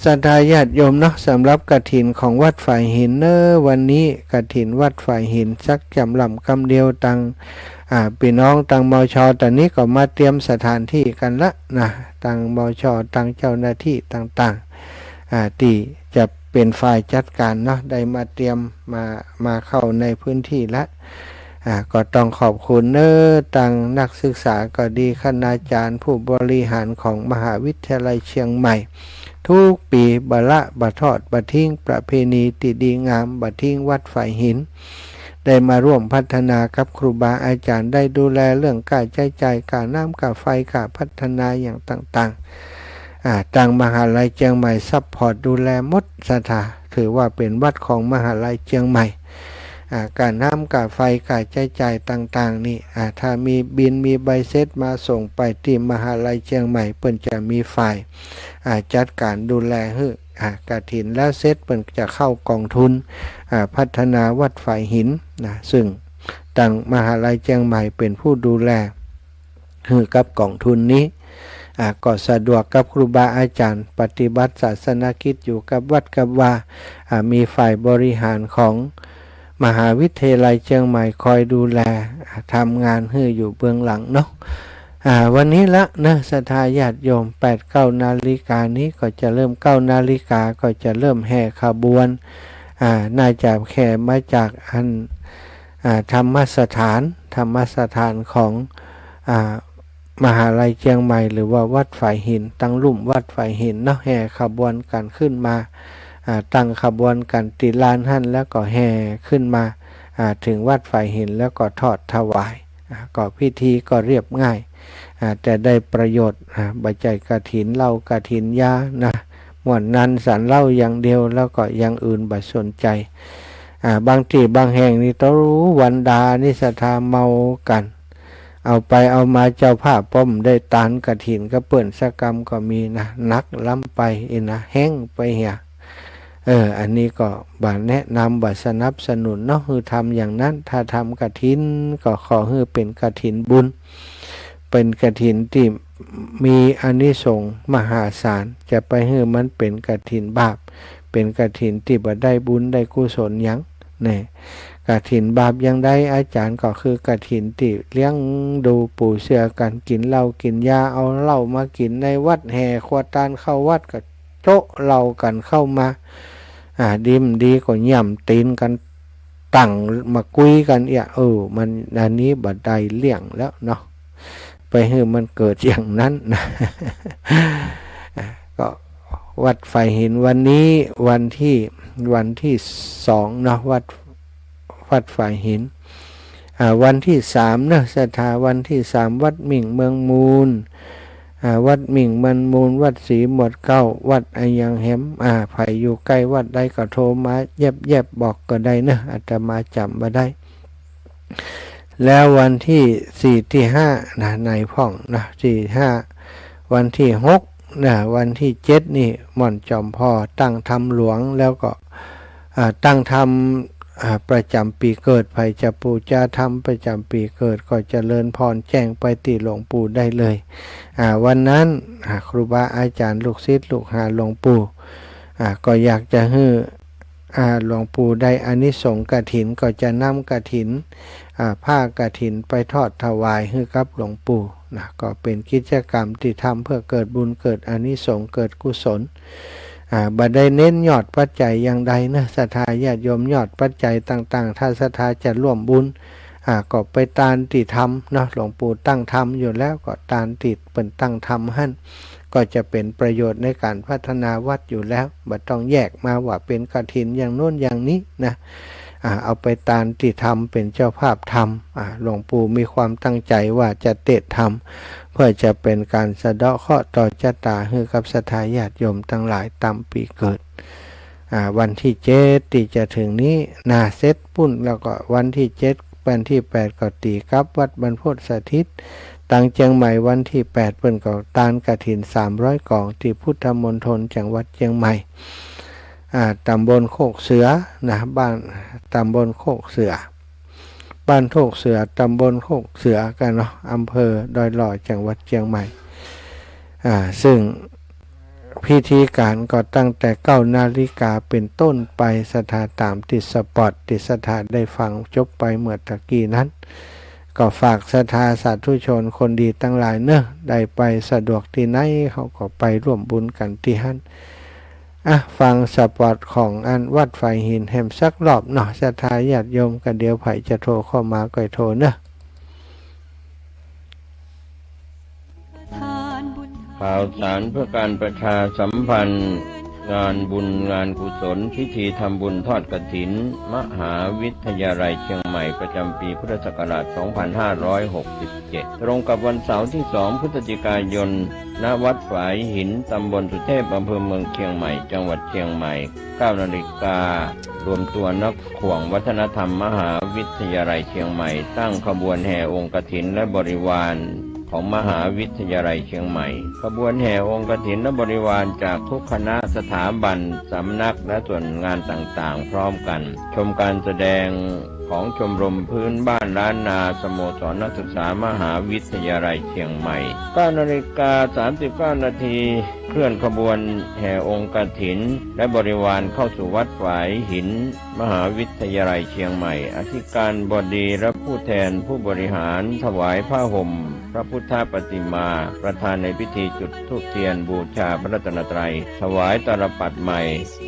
ศรัทธาญาติโยมเนาะสำหรับกฐินของวัดฝ่ายหินเนอะวันนี้กฐินวัดฝ่ายหินสักจำลำคำเดียวตังพี่น้องตังมช.ตอนนี้ก็มาเตรียมสถานที่กันละนะตังมช.ตังเจ้าหน้าที่ต่างๆที่จะเป็นฝ่ายจัดการเนาะได้มาเตรียมมาเข้าในพื้นที่ละก็ต้องขอบคุณเนอะตังนักศึกษาก็ดีคณาจารย์ผู้บริหารของมหาวิทยาลัยเชียงใหม่ทุกปีบะทอดบะทิ้งประเพณีติดีงามบะทิ้งวัดฝ่ายหินได้มาร่วมพัฒนากับครูบาอาจารย์ได้ดูแลเรื่องการใช้จ่ายการน้ำการไฟการพัฒนาอย่างต่างๆทางมหาลัยเชียงใหม่ซัพพอร์ตดูแลหมดสถาถือว่าเป็นวัดของมหาลัยเชียงใหม่การน้ำการไฟการใช้จ่ายต่างๆนี่ถ้ามีบินมีใบเสร็จมาส่งไปที่มหาลัยเชียงใหม่เปิ้นจะมีฝ่ายจัดการดูแลกฐินแล้วเสร็จเปิ้นจะเข้ากองทุนพัฒนาวัดฝ่ายหินซึ่งทางมหาลัยเชียงใหม่เป็นผู้ดูแล ฮือกับกองทุนนี้ก็สะดวกกับครูบาอาจารย์ปฏิบัติศาสนกิจอยู่กับวัดกับว่ามีฝ่ายบริหารของมหาวิทยาลัยเชียงใหม่คอยดูแลทำงานฮืออยู่เบื้องหลังเนาะวันนี้ละนะศรัทธาญาติโยม 8-9 นาฬิกานี้ก็จะเริ่ม 9 นาฬิกาก็จะเริ่มแห่ขบวนน่าจะแห่มาจากธรรมสถานของมหาลัยเชียงใหม่หรือว่าวัดฝ่ายหินตั้งลุ่มวัดฝ่ายหินเนาะแห่ขบวนกันขึ้นมาตั้งขบวนกันติลานหั่นแล้วก็แห่ขึ้นมาถึงวัดฝ่ายหินแล้วก็ทอดถวายก็พิธีก็เรียบง่ายแต่ได้ประโยชน์บัจจัยกฐินเหล้ากฐินยานะม่วนนั้นสันเหล้าอย่างเดียวแล้วก็อย่างอื่นบ่สนใจบางที่บางแห่งนี่ต้องรู้วันดานิสทาเมากันเอาไปเอามาเจ้าภาพป้อมได้ตานกฐินก็เปิ่นสกรรมก็มีนะนักล้ำไปนะแห้งไปเหี่ยอันนี้ก็บ่แนะนำบ่สนับสนุนเนาะคือทำอย่างนั้นถ้าทำกฐินก็ขอให้เป็นกฐินบุญเป็นกฐินที่มีอานิสงส์มหาศาลจะไปให้มันเป็นกฐินบาปเป็นกฐินที่บ่ได้บุญได้กุศลหยังนี่กฐินบาปยังได้อาจารย์ก็คือกฐินที่เลี้ยงดูปู่เสือกันกินเหล้ากินยาเอาเหล้ามากินในวัดแห่ขวดตานเข้าวัดก็โจ๊ะเหล้ากันเข้ามาดีก็ย่ำตีนกันตั้งมาคุยกันมันอันนี้บัดใดเลี่ยงแล้วเนาะไปให้มันเกิดอย่างนั้นนะก็วัดฝ่ายหินวันนี้วันที่2เนาะวัดฝ่ายหินวันที่3นะศรัทธาวันที่3วัดหมิ่งเมืองมูลวัดหมิ่งมันมูลวัดศรีหมดเก้าวัดอายังแหมไผอยู่ใกล้วัดใดก็โทรมาแยบบอกก็ได้นะอาตมาจำมาได้แล้ววันที่4ที่5นะในพ่องนะ4-5วันที่6นะวันที่7นี่ม่อนจอมพ่อตั้งธรรมหลวงแล้วก็ตั้งธรรมประจำปีเกิดไผจะปูจะทำประจำปีเกิดก็เจริญพรแจ้งไปติหลวงปู่ได้เลยวันนั้นครูบาอาจารย์ลูกศิษย์ลูกหาหลวงปู่ก็อยากจะให้หลวงปู่ได้อานิสงส์กฐินก็จะนำกฐินผ้ากฐินไปทอดถวายให้กับหลวงปู่นะก็เป็นกิจกรรมที่ทำเพื่อเกิดบุญเกิดอานิสงส์เกิดกุศลบ่ได้เน้นยอดปัจจัยอย่างใดนะศรัทธาญาติโยมยอดปัจจัยต่างๆถ้าศรัทธาจะร่วมบุญก็ไปตานติธรรมเนาะหลวงปู่ตั้งธรรมอยู่แล้วก็ตานติเป็นตั้งธรรมหั่นก็จะเป็นประโยชน์ในการพัฒนาวัดอยู่แล้วบ่ต้องแยกมาว่าเป็นกฐินอย่างโน้นอย่างนี้นะเอาไปตานติธรรมเป็นเจ้าภาพธรรมหลวงปู่มีความตั้งใจว่าจะเตะธรรมเพื่อจะเป็นการสะเดาะเคราะห์ต่อชะตาให้กับศรัทธาญาติโยมทั้งหลายตามปีเกิดวันที่7ที่จะถึงนี้เสร็จปุ้นแล้วก็วันที่7วันที่8ก็ตีกับวัดบรรพตสถิตตั้งเชียงใหม่วันที่8เปิ้นก็ตานกฐิน300กล่องที่พุทธมณฑลจังหวัดเชียงใหม่ตำบลโคกเสือนะบ้านตำบลโคกเสือบ้านโคกเสือตำบลโคกเสือกันเนาะอำเภอดอยหล่อจังหวัดเชียงใหม่ซึ่งพิธีการก็ตั้งแต่9 นาฬิกาเป็นต้นไปศรัทธาตามติดสปอตติดศรัทธาได้ฟังจบไปเมื่อตะกี้นั้นก็ฝากศรัทธาสาธุชนคนดีทั้งหลายเนอะได้ไปสะดวกที่ไหนเขาก็ไปร่วมบุญกันที่หั่นฟังสปอตของอันวัดฝ่ายหินแฮมสักรอบเนาะศรัทธาญาติโยมกันเดี๋ยวไผจะโทรเข้ามาก็โทรเนอะข่าวสารเพื่อการประชาสัมพันธ์งานบุญงานกุศลพิธีทำบุญทอดกฐินมหาวิทยาลัยเชียงใหม่ประจำปีพุทธศักราช 2567 ตรงกับวันเสาร์ที่ 2 พฤศจิกายน ณ วัดฝายหิน ตำบลสุเทพ อำเภอเมืองเชียงใหม่ จังหวัดเชียงใหม่ 9 นาฬิการวมตัวนักข่วงวัฒนธรรมมหาวิทยาลัยเชียงใหม่ตั้งขบวนแห่องค์กฐินและบริวารของมหาวิทยาลัยเชียงใหม่ขบวนแห่องค์กฐินและบริวารจากทุกคณะสถาบันสำนักและส่วนงานต่างๆพร้อมกันชมการแสดง ของชมรมพื้นบ้านล้านนาสโมสรนักศึกษามหาวิทยาลัยเชียงใหม่ 9:39 นาทีเคลื่อนขบวนแห่องค์กฐินและบริวารเข้าสู่วัดฝายหินมหาวิทยาลัยเชียงใหม่อธิการบดีและผู้แทนผู้บริหารถวายผ้าห่มพระพุทธปฏิมาประธานในพิธีจุดธูปเทียนบูชาพระรัตนตรัยถวายตาลปัตรใหม่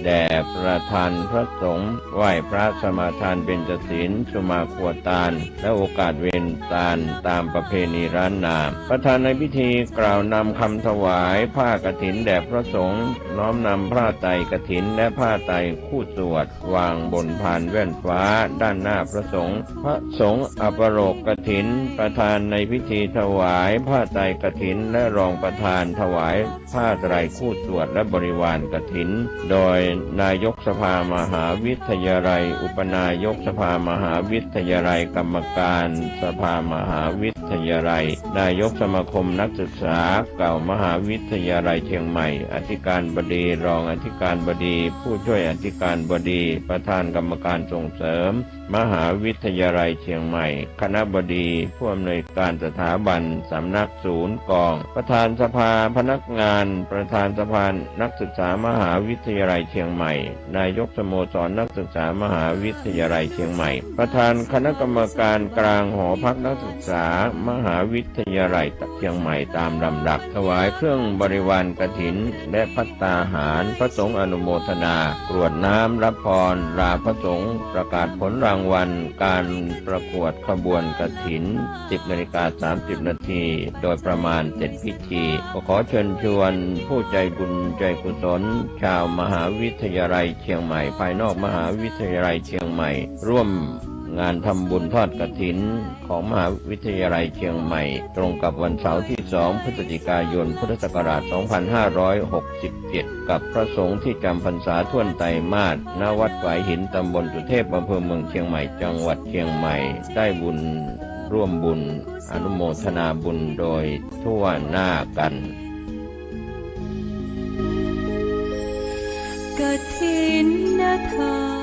แด่ประธานพระสงฆ์ไหว้พระสมาทานเบญจศีลสุมาครัวตาลและโอกาสเวนตาลตามประเพณีล้านนาประธานในพิธีกล่าวนำคำถวายผ้ากฐินแด่พระสงฆ์น้อมนำผ้าไตรกฐินและผ้าไตรคู่สวดวางบนพานแว่นฟ้าด้านหน้าพระสงฆ์พระสงฆ์อัปโรกฐินประธานในพิธีถวายผ้าไตรกฐินและรองประธานถวายผ้าไตรคู่สวดและบริวารกฐินโดยนายกสภามหาวิทยาลัยอุปนายกสภามหาวิทยาลัยกรรมการสภามหาวิทยาลัยนายกสมาคมนักศึกษาเก่ามหาวิทยาลัยเชียงใหม่อธิการบดีรองอธิการบดีผู้ช่วยอธิการบดีประธานกรรมการส่งเสริมมหาวิทยาลัยเชียงใหม่คณบดีผู้อำนวยการสถาบันสำนักศูนย์กองประธานสภาพนักงานประธานสภานักศึกษามหาวิทยาลัยเชียงใหม่นายกสโมสรนักศึกษามหาวิทยาลัยเชียงใหม่ประธานคณะกรรมการกลางหอพักนักศึกษามหาวิทยาลัยเชียงใหม่ตามลำดับถวายเครื่องบริวารกฐินและภัตตาหารพระสงฆ์อนุโมทนากรวดน้ำรับพรลาพระสงฆ์ประกาศผลรางวัลการประกวดขบวนกฐิน 10:30 นาทีโดยประมาณเสร็จพิธีขอเชิญชวนผู้ใจบุญใจกุศลชาวมหาวิทยาลัยเชียงใหม่ภายนอกมหาวิทยาลัยเชียงใหม่ร่วมงานทำบุญทอดกฐินของมหาวิทยาลัยเชียงใหม่ตรงกับวันเสาร์ที่ 2 พฤศจิกายน พุทธศักราช 2567 กับพระสงฆ์ที่จำพรรษาท่วนไตรมาสณวัดฝายหินตำบลสุเทพอำเภอเมืองเชียงใหม่จังหวัดเชียงใหม่ได้บุญร่วมบุญอนุโมทนาบุญโดยทั่วหน้ากันกฐินทาน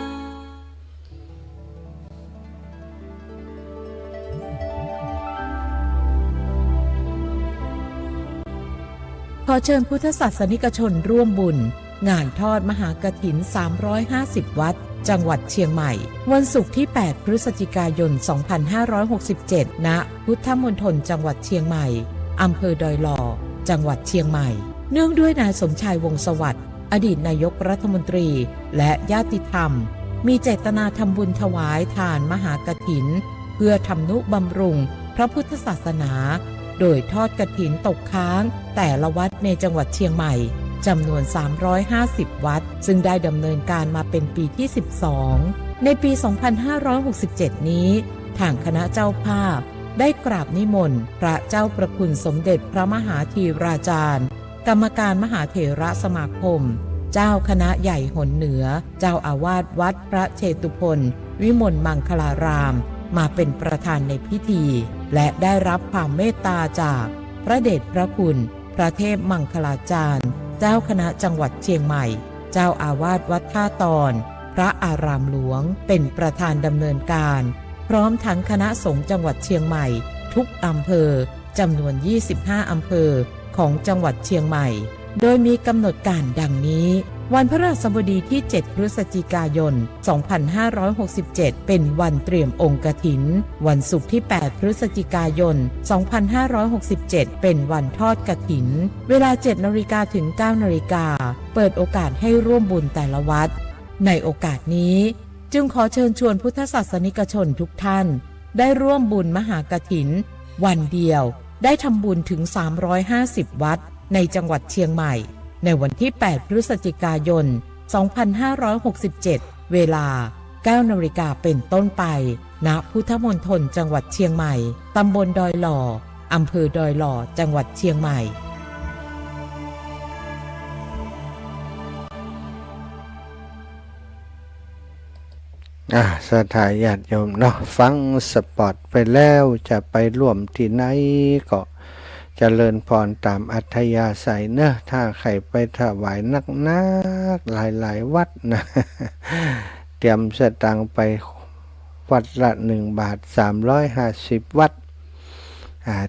ขอเชิญพุทธศาสนิกชนร่วมบุญงานทอดมหากฐิน 350 วัดจังหวัดเชียงใหม่วันศุกร์ที่ 8 พฤศจิกายน 2567 ณ พุทธมณฑลจังหวัดเชียงใหม่อำเภอดอยหล่อจังหวัดเชียงใหม่เนื่องด้วยนายสมชายวงศ์สวัสดิ์อดีตนายกรัฐมนตรีและญาติธรรมมีเจตนาทำบุญถวายทานมหากฐินเพื่อทำนุบำรุงพระพุทธศาสนาโดยทอดกฐินตกค้างแต่ละวัดในจังหวัดเชียงใหม่จำนวน 350 วัดซึ่งได้ดำเนินการมาเป็นปีที่ 12 ในปี 2567 นี้ทางคณะเจ้าภาพได้กราบนิมนต์พระเจ้าประคุณสมเด็จพระมหาธีราจารย์กรรมการมหาเถรสมาคมเจ้าคณะใหญ่หนเหนือเจ้าอาวาสวัดพระเชตุพนวิมลมังคลารามมาเป็นประธานในพิธีและได้รับความเมตตาจากพระเดชพระคุณพระเทพมังคลาจารย์เจ้าคณะจังหวัดเชียงใหม่เจ้าอาวาสวัดท่าตอนพระอารามหลวงเป็นประธานดำเนินการพร้อมทั้งคณะสงฆ์จังหวัดเชียงใหม่ทุกอำเภอจำนวน 25 อำเภอของจังหวัดเชียงใหม่โดยมีกำหนดการดังนี้วันพฤหัสบดีที่ 7 พฤศจิกายน 2567 เป็นวันเตรียมองค์กฐินวันศุกร์ที่ 8 พฤศจิกายน 2567 เป็นวันทอดกฐินเวลา 7:00 น. ถึง 9:00 น. เปิดโอกาสให้ร่วมบุญแต่ละวัดในโอกาสนี้จึงขอเชิญชวนพุทธศาสนิกชนทุกท่านได้ร่วมบุญมหากฐินวันเดียวได้ทำบุญถึง 350 วัดในจังหวัดเชียงใหม่ในวันที่ 8 พฤศจิกายน 2567 เวลา 9:00 น. เป็นต้นไปณ พุทธมณฑลจังหวัดเชียงใหม่ตำบลดอยหล่ออำเภอดอยหล่อจังหวัดเชียงใหม่สถาญาติโยมเนาะฟังสปอตไปแล้วจะไปร่วมที่ไหนก็เจริญพรตามอัธยาศัยเนอะถ้าใครไปถวายนักหลายวัดนะ เตรียมสตางค์ไป วัดละ1 บาท350 วัด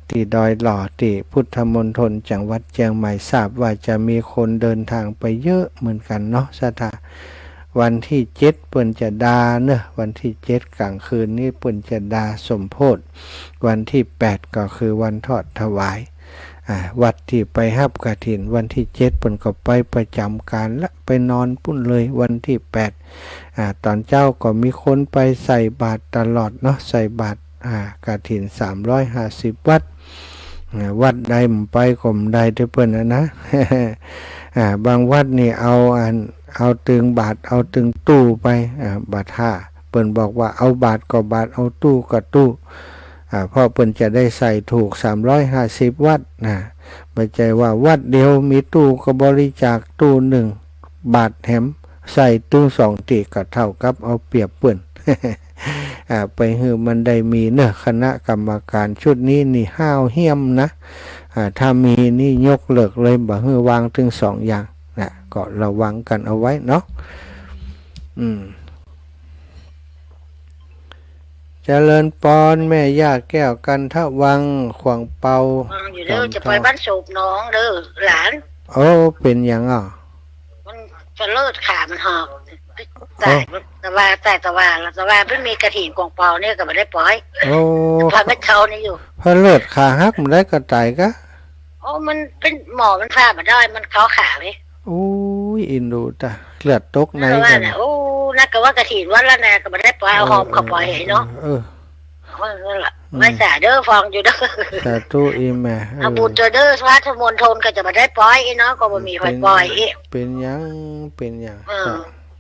ที่ดอยหล่อที่พุทธมณฑลจังหวัดเชียงใหม่ทราบว่าจะมีคนเดินทางไปเยอะเหมือนกันเนาะสถาวันที่7เปิ้นจะดาเนอะวันที่7กลางคืนนี้เปิ้นจะดาสมโพธิวันที่8ก็คือวันทอดถวายวัดที่ไปฮับกฐินวันที่7เปิ้นก็ไปประจำการละไปนอนปุ้นเลยวันที่8ตอนเจ้าก็มีคนไปใส่บาตรตลอดเนาะใส่บาตรกฐิน350 วัดวัดใดมันไปก็มได้เด้อเปิ้นนะ บางวัดนี่เอาตึงบาทเอาตึงตู้ไปบาท5เปิ้นบอกว่าเอาบาทก็บาทเอาตู้ก็ตู้เพราะเปิ้นจะได้ใส่ถูก350 วัดไม่ใช่ว่าวัดเดียวมีตู้ก็บริจาคตู้1 บาทแถมใส่ตู้2ติก็เท่ากับเอาเปรียบเปิ้น ไปฮือมันได้มีเนอะคณะกรรมการชุดนี้นี่ห้าวเหี้ยมนะถ้ามีนี่ยกเลิกเลยบ่ฮือวางถึง2 อย่างนะก็ระวังกันเอาไว้เนาะเจริญปอนแม่ย่าแก้วกันทะวังขวางเปาอยู่เด้อจะไปบ้านสูบน้องเด้อหลานโอ้เป็นหยังมันจะเลิศขามันหอกแต่ว่าเพิ่นมีกระถิ่นกองเปาเนี่ยก็บ่ได้ปล่อยโอ้พาไปเขานี่อยู่พอเลิศขาหักมันได้กระต่ายกะมันเป็นหมอมันพาบ่ได้มันเขาขาเว้ยโอ้ยอินดูตาเลือดตกในกันนักก็ว่ากระถิ่นวันละแน่ก็บ่ได้ปล่อยเอาหอมเข้าปล่อยให้เนาะนั่นล่ะไม่สาเด้อฟังอยู่เด้อสาธุอีแม่บุญเด้อพระธมนทนก็จะบ่ได้ปล่อยเนาะก็บ่มีไฟปล่อยเป็นหยัง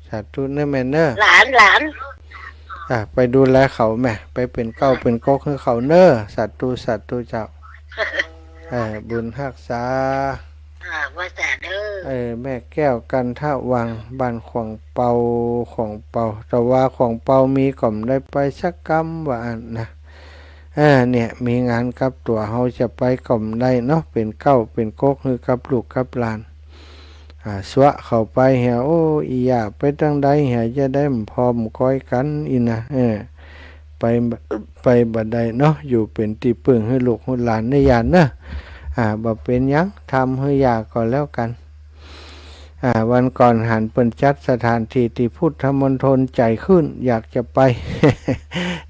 สาธุเนอะแม่เนอะหลานไปดูแลเขาแม่ไปเป็นเก้าเป็นก๊กให้เขาเนอะสัตว์เจ้าบุญรักษาว่าแต่เด้อแม่แก้วกันทะวังบ้านของเปาแต่ว่าของเปามีก่อมได้ไปสักกรรมว่านะเนี่ยมีงานกับตัวเฮาจะไปก่อมได้เนาะเป็นเก้าเป็นก๊กคือกับลูกกับหลานสวะเข้าไปเหี่ยโอ้อีหยาไปทางใดเหี่ยจะได้พร้อมก้อยกันอีนะไปบัดใดเนาะอยู่เป็นที่พึ่งให้ลูกให้หลานในยานนะบ่เป็นหยังทำให้ยาก่อนแล้วกันวันก่อนหันเปิ้นจัดสถานที่ที่พุทธมณฑลใจขึ้นอยากจะไป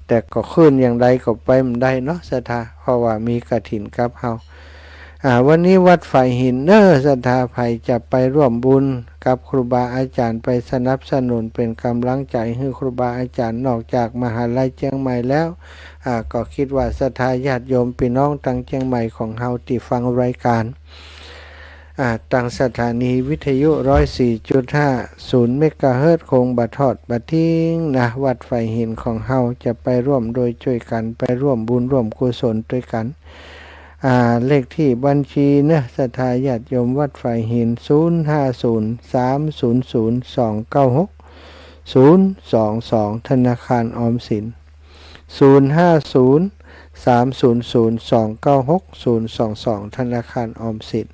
แต่ก็ขึ้นอย่างใดก็ไปมันได้เนาะศรัทธาเพราะว่ามีกฐินกับเฮาวันนี้วัดฝ่ายหินเนอศรัทธาภัยจะไปร่วมบุญกับครูบาอาจารย์ไปสนับสนุนเป็นกำลังใจให้ครูบาอาจารย์นอกจากมหาลัยเชียงใหม่แล้วก็คิดว่าศรัทธาญาติโยมพี่น้องทางเชียงใหม่ของเฮาที่ฟังรายการตั้งสถานีวิทยุ 104.5 เมกะเฮิรตซ์คงบัดทอดบัดทิ้งนะวัดฝ่ายหินของเฮาจะไปร่วมโดยช่วยกันไปร่วมบุญร่วมกุศลด้วยกันเลขที่บัญชีนะศรัทธาญาติโยมวัดฝ่ายหิน050300296022ธนาคารออมสิน050300296022ธนาคารออมสิน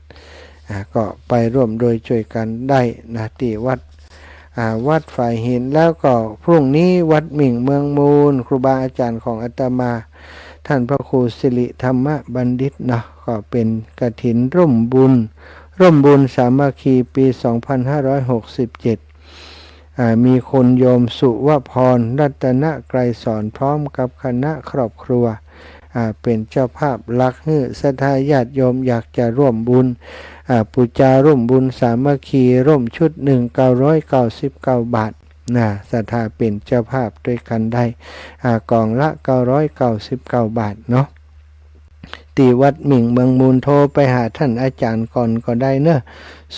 ก็ไปร่วมโดยช่วยกันได้นะที่วัดฝ่ายหินแล้วก็พรุ่งนี้วัดหมิ่งเมืองมูลครูบาอาจารย์ของอาตมาท่านพระครูสิริธรรมบัณฑิตเนาะก็เป็นกฐินร่มบุญสามัคคีปี 2567มีคนโยมสุวพรรัตนไกรสอนพร้อมกับคณะครอบครัวเป็นเจ้าภาพหลักให้ศรัทธาญาติโยมอยากจะร่วมบุญปูจาร่วมบุญสามัคคีร่มชุด1,999 บาทศรัทธาเป็นเจ้าภาพด้วยกันได้กล่องละ999 บาทเนาะตีวัดหมิ่งเมืองมูลโทรไปหาท่านอาจารย์ก่อนก็ได้เนอะ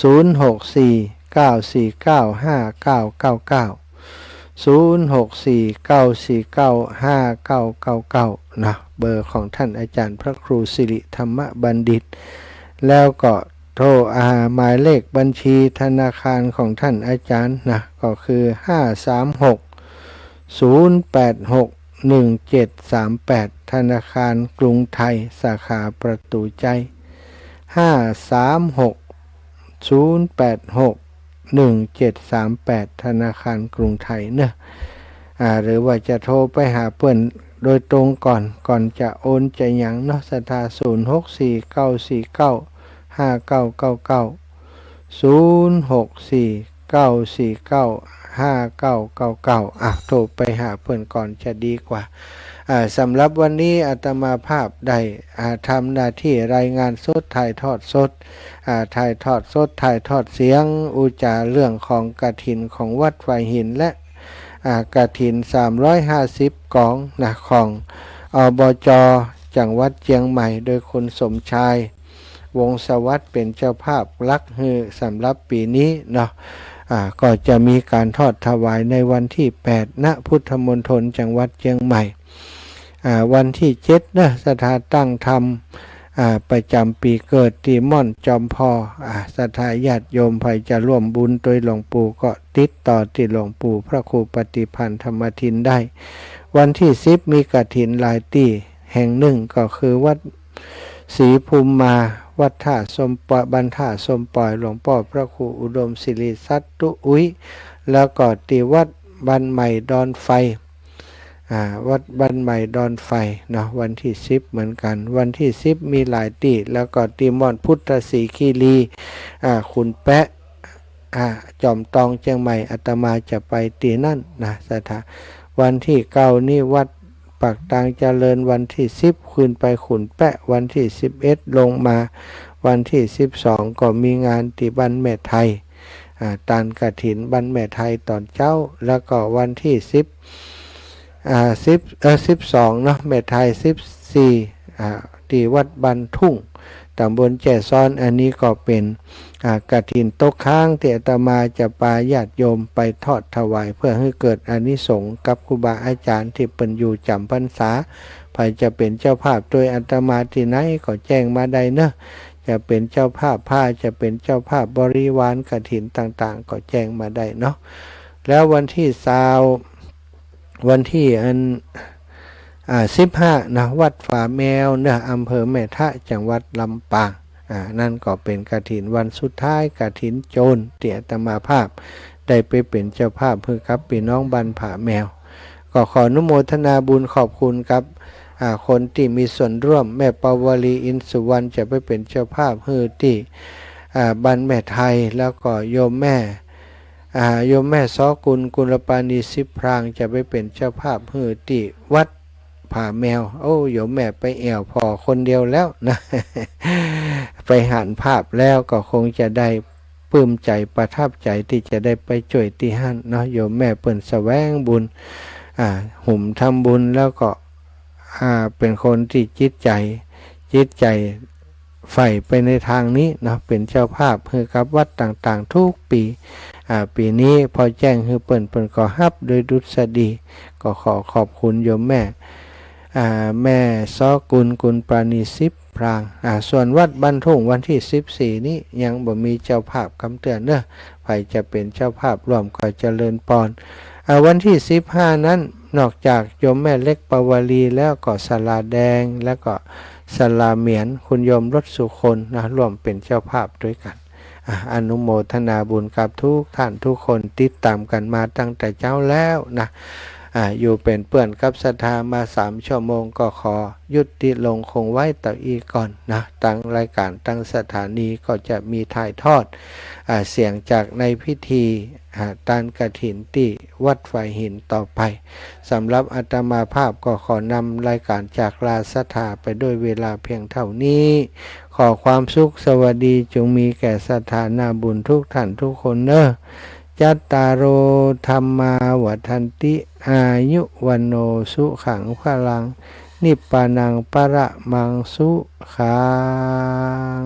0649495999 0649495999นะเบอร์ของท่านอาจารย์พระครูสิริธรรมบัณฑิตแล้วก็โทรหมายเลขบัญชีธนาคารของท่านอาจารย์นะก็คือ536-086-1738ธนาคารกรุงไทยสาขาประตูใจ536-086-1738ธนาคารกรุงไทยเนอะ หรือว่าจะโทรไปหาเปิ้นโดยตรงก่อนจะโอนจะหยังเนาะศรัทธา0649495999โทรไปหาเปิ้นก่อนจะดีกว่าสำหรับวันนี้อาตมาภาพได้ทำหน้าที่รายงานสดถ่ายทอดสดถ่ายทอดเสียงอุจาเรื่องของกฐินของวัดไฟหินและกฐิน350กองนะของอบจ.จังหวัดเชียงใหม่โดยคุณสมชายวงศ์สวัสดิ์เป็นเจ้าภาพลักฮือสำหรับปีนี้เนาะก็จะมีการทอดถวายในวันที่8ณพุทธมณฑลจังหวัดเชียงใหม่วันที่7นะสถานตั้งธรรมประจำปีเกิดที่ม่อนจอมพอศรัทธาญาติโยมใครจะร่วมบุญโดยหลวงปู่ก็ติดต่อที่หลวงปู่พระครูปฏิพันธ์ธรรมทินได้วันที่10มีกฐินหลายที่แห่งหนึ่งก็คือวัดศรีภูมิมาวัดท่าสมปอยบรรท่าสมปอยหลวงพ่อพระครูอุดมศิริสัตตุอุ้ยแล้วก็ที่วัดบ้านใหม่ดอนไฟวัดบ้านใหม่ดอนไฟเนาะวันที่10เหมือนกันวันที่10มีหลายที่แล้วก็ที่ม่อนพุทธศรีคีรีขุนแปะจอมตองเชียงใหม่อาตมาจะไปตีนั่นนะสถานวันที่9นี่วัดปากตางเจริญวันที่10ขึ้นไปขุนแปะวันที่11ลงมาวันที่12ก็มีงานที่บ้านแม่ไทยตานกฐินบ้านแม่ไทยตอนเจ้าแล้วก็วันที่12เนาะแม่ไทย14ที่วัดบันทุ่งตำบลแจซ้อนอันนี้ก็เป็นกฐินตกค้างที่อาตมาจะพาญาติโยมไปทอดถวายเพื่อให้เกิดอานิสงส์กับครูบาอาจารย์ที่เป็นอยู่จำพรรษาใครจะเป็นเจ้าภาพโดยอาตมาที่ไหนก็แจ้งมาได้เนอะจะเป็นเจ้าภาพผ้าจะเป็นเจ้าภาพบริวารกฐินต่างๆก็แจ้งมาได้เนาะแล้ววันที่15นะวัดฝาแมวเนอะอำเภอแม่ทะจังหวัดลำปางนั่นก็เป็นกฐินวันสุดท้ายกฐินโจรที่อาตมาภาพได้ไปเป็นเจ้าภาพเพื่อกับพี่น้องบ้านผาแมวก็ขออนุโมทนาบุญขอบคุณครับคนที่มีส่วนร่วมแม่ปาวลีอินสุวรรณจะไปเป็นเจ้าภาพเพื่อที่บ้านแม่ไทยแล้วก็โยมแม่ซอกุลปานีสิบพรางจะไปเป็นเจ้าภาพเพื่อที่วัดผาแมวโยมแม่ไปแอวพอคนเดียวแล้วนะ ไปหันภาพแล้วก็คงจะได้ปลื้มใจประทับใจที่จะได้ไปช่วยที่หันเนาะโยมแม่เปิ่นแสวงบุญหุ่มทำบุญแล้วก็เป็นคนที่จิตใจใฝ่ไปในทางนี้เนาะเป็นเจ้าภาพเพื่อกับวัดต่างๆทุกปีปีนี้พอแจ้งคือเปิ่นก็ฮับโดยดุษฎีก็ขอบคุณโยมแม่ซอกุลปราณีสิบพรางส่วนวัดบ้านทุ่งวันที่14นี้ยังบ่มีเจ้าภาพคำเตือนเนอะใครจะเป็นเจ้าภาพร่วมก็เจริญพรวันที่15นั้นนอกจากโยมแม่เล็กปาวลีแล้วก็ศาลาแดงแล้วก็ศาลาเหมียนคุณโยมรถสุคนนะร่วมเป็นเจ้าภาพด้วยกันอนุโมทนาบุญกับทุกท่านทุกคนติดตามกันมาตั้งแต่เจ้าแล้วนะอยู่เป็นเปื่อนกับศรัทธามา3 ชั่วโมงก็ขอยุติลงคงไว้ต่ออีกก่อนนะตั้งรายการตั้งสถานีก็จะมีถ่ายทอดเสียงจากในพิธีตานกฐินที่วัดไฟหินต่อไปสำหรับอาตมาภาพก็ขอนำรายการจากลาศรัทธาไปด้วยเวลาเพียงเท่านี้ขอความสุขสวัสดีจงมีแก่ศรัทธานาบุญทุกท่านทุกคนเนอะจัตตารโอธรรมาวัฏันติอายุวันโนสุขังพลังนิพพานังปรมังสุขัง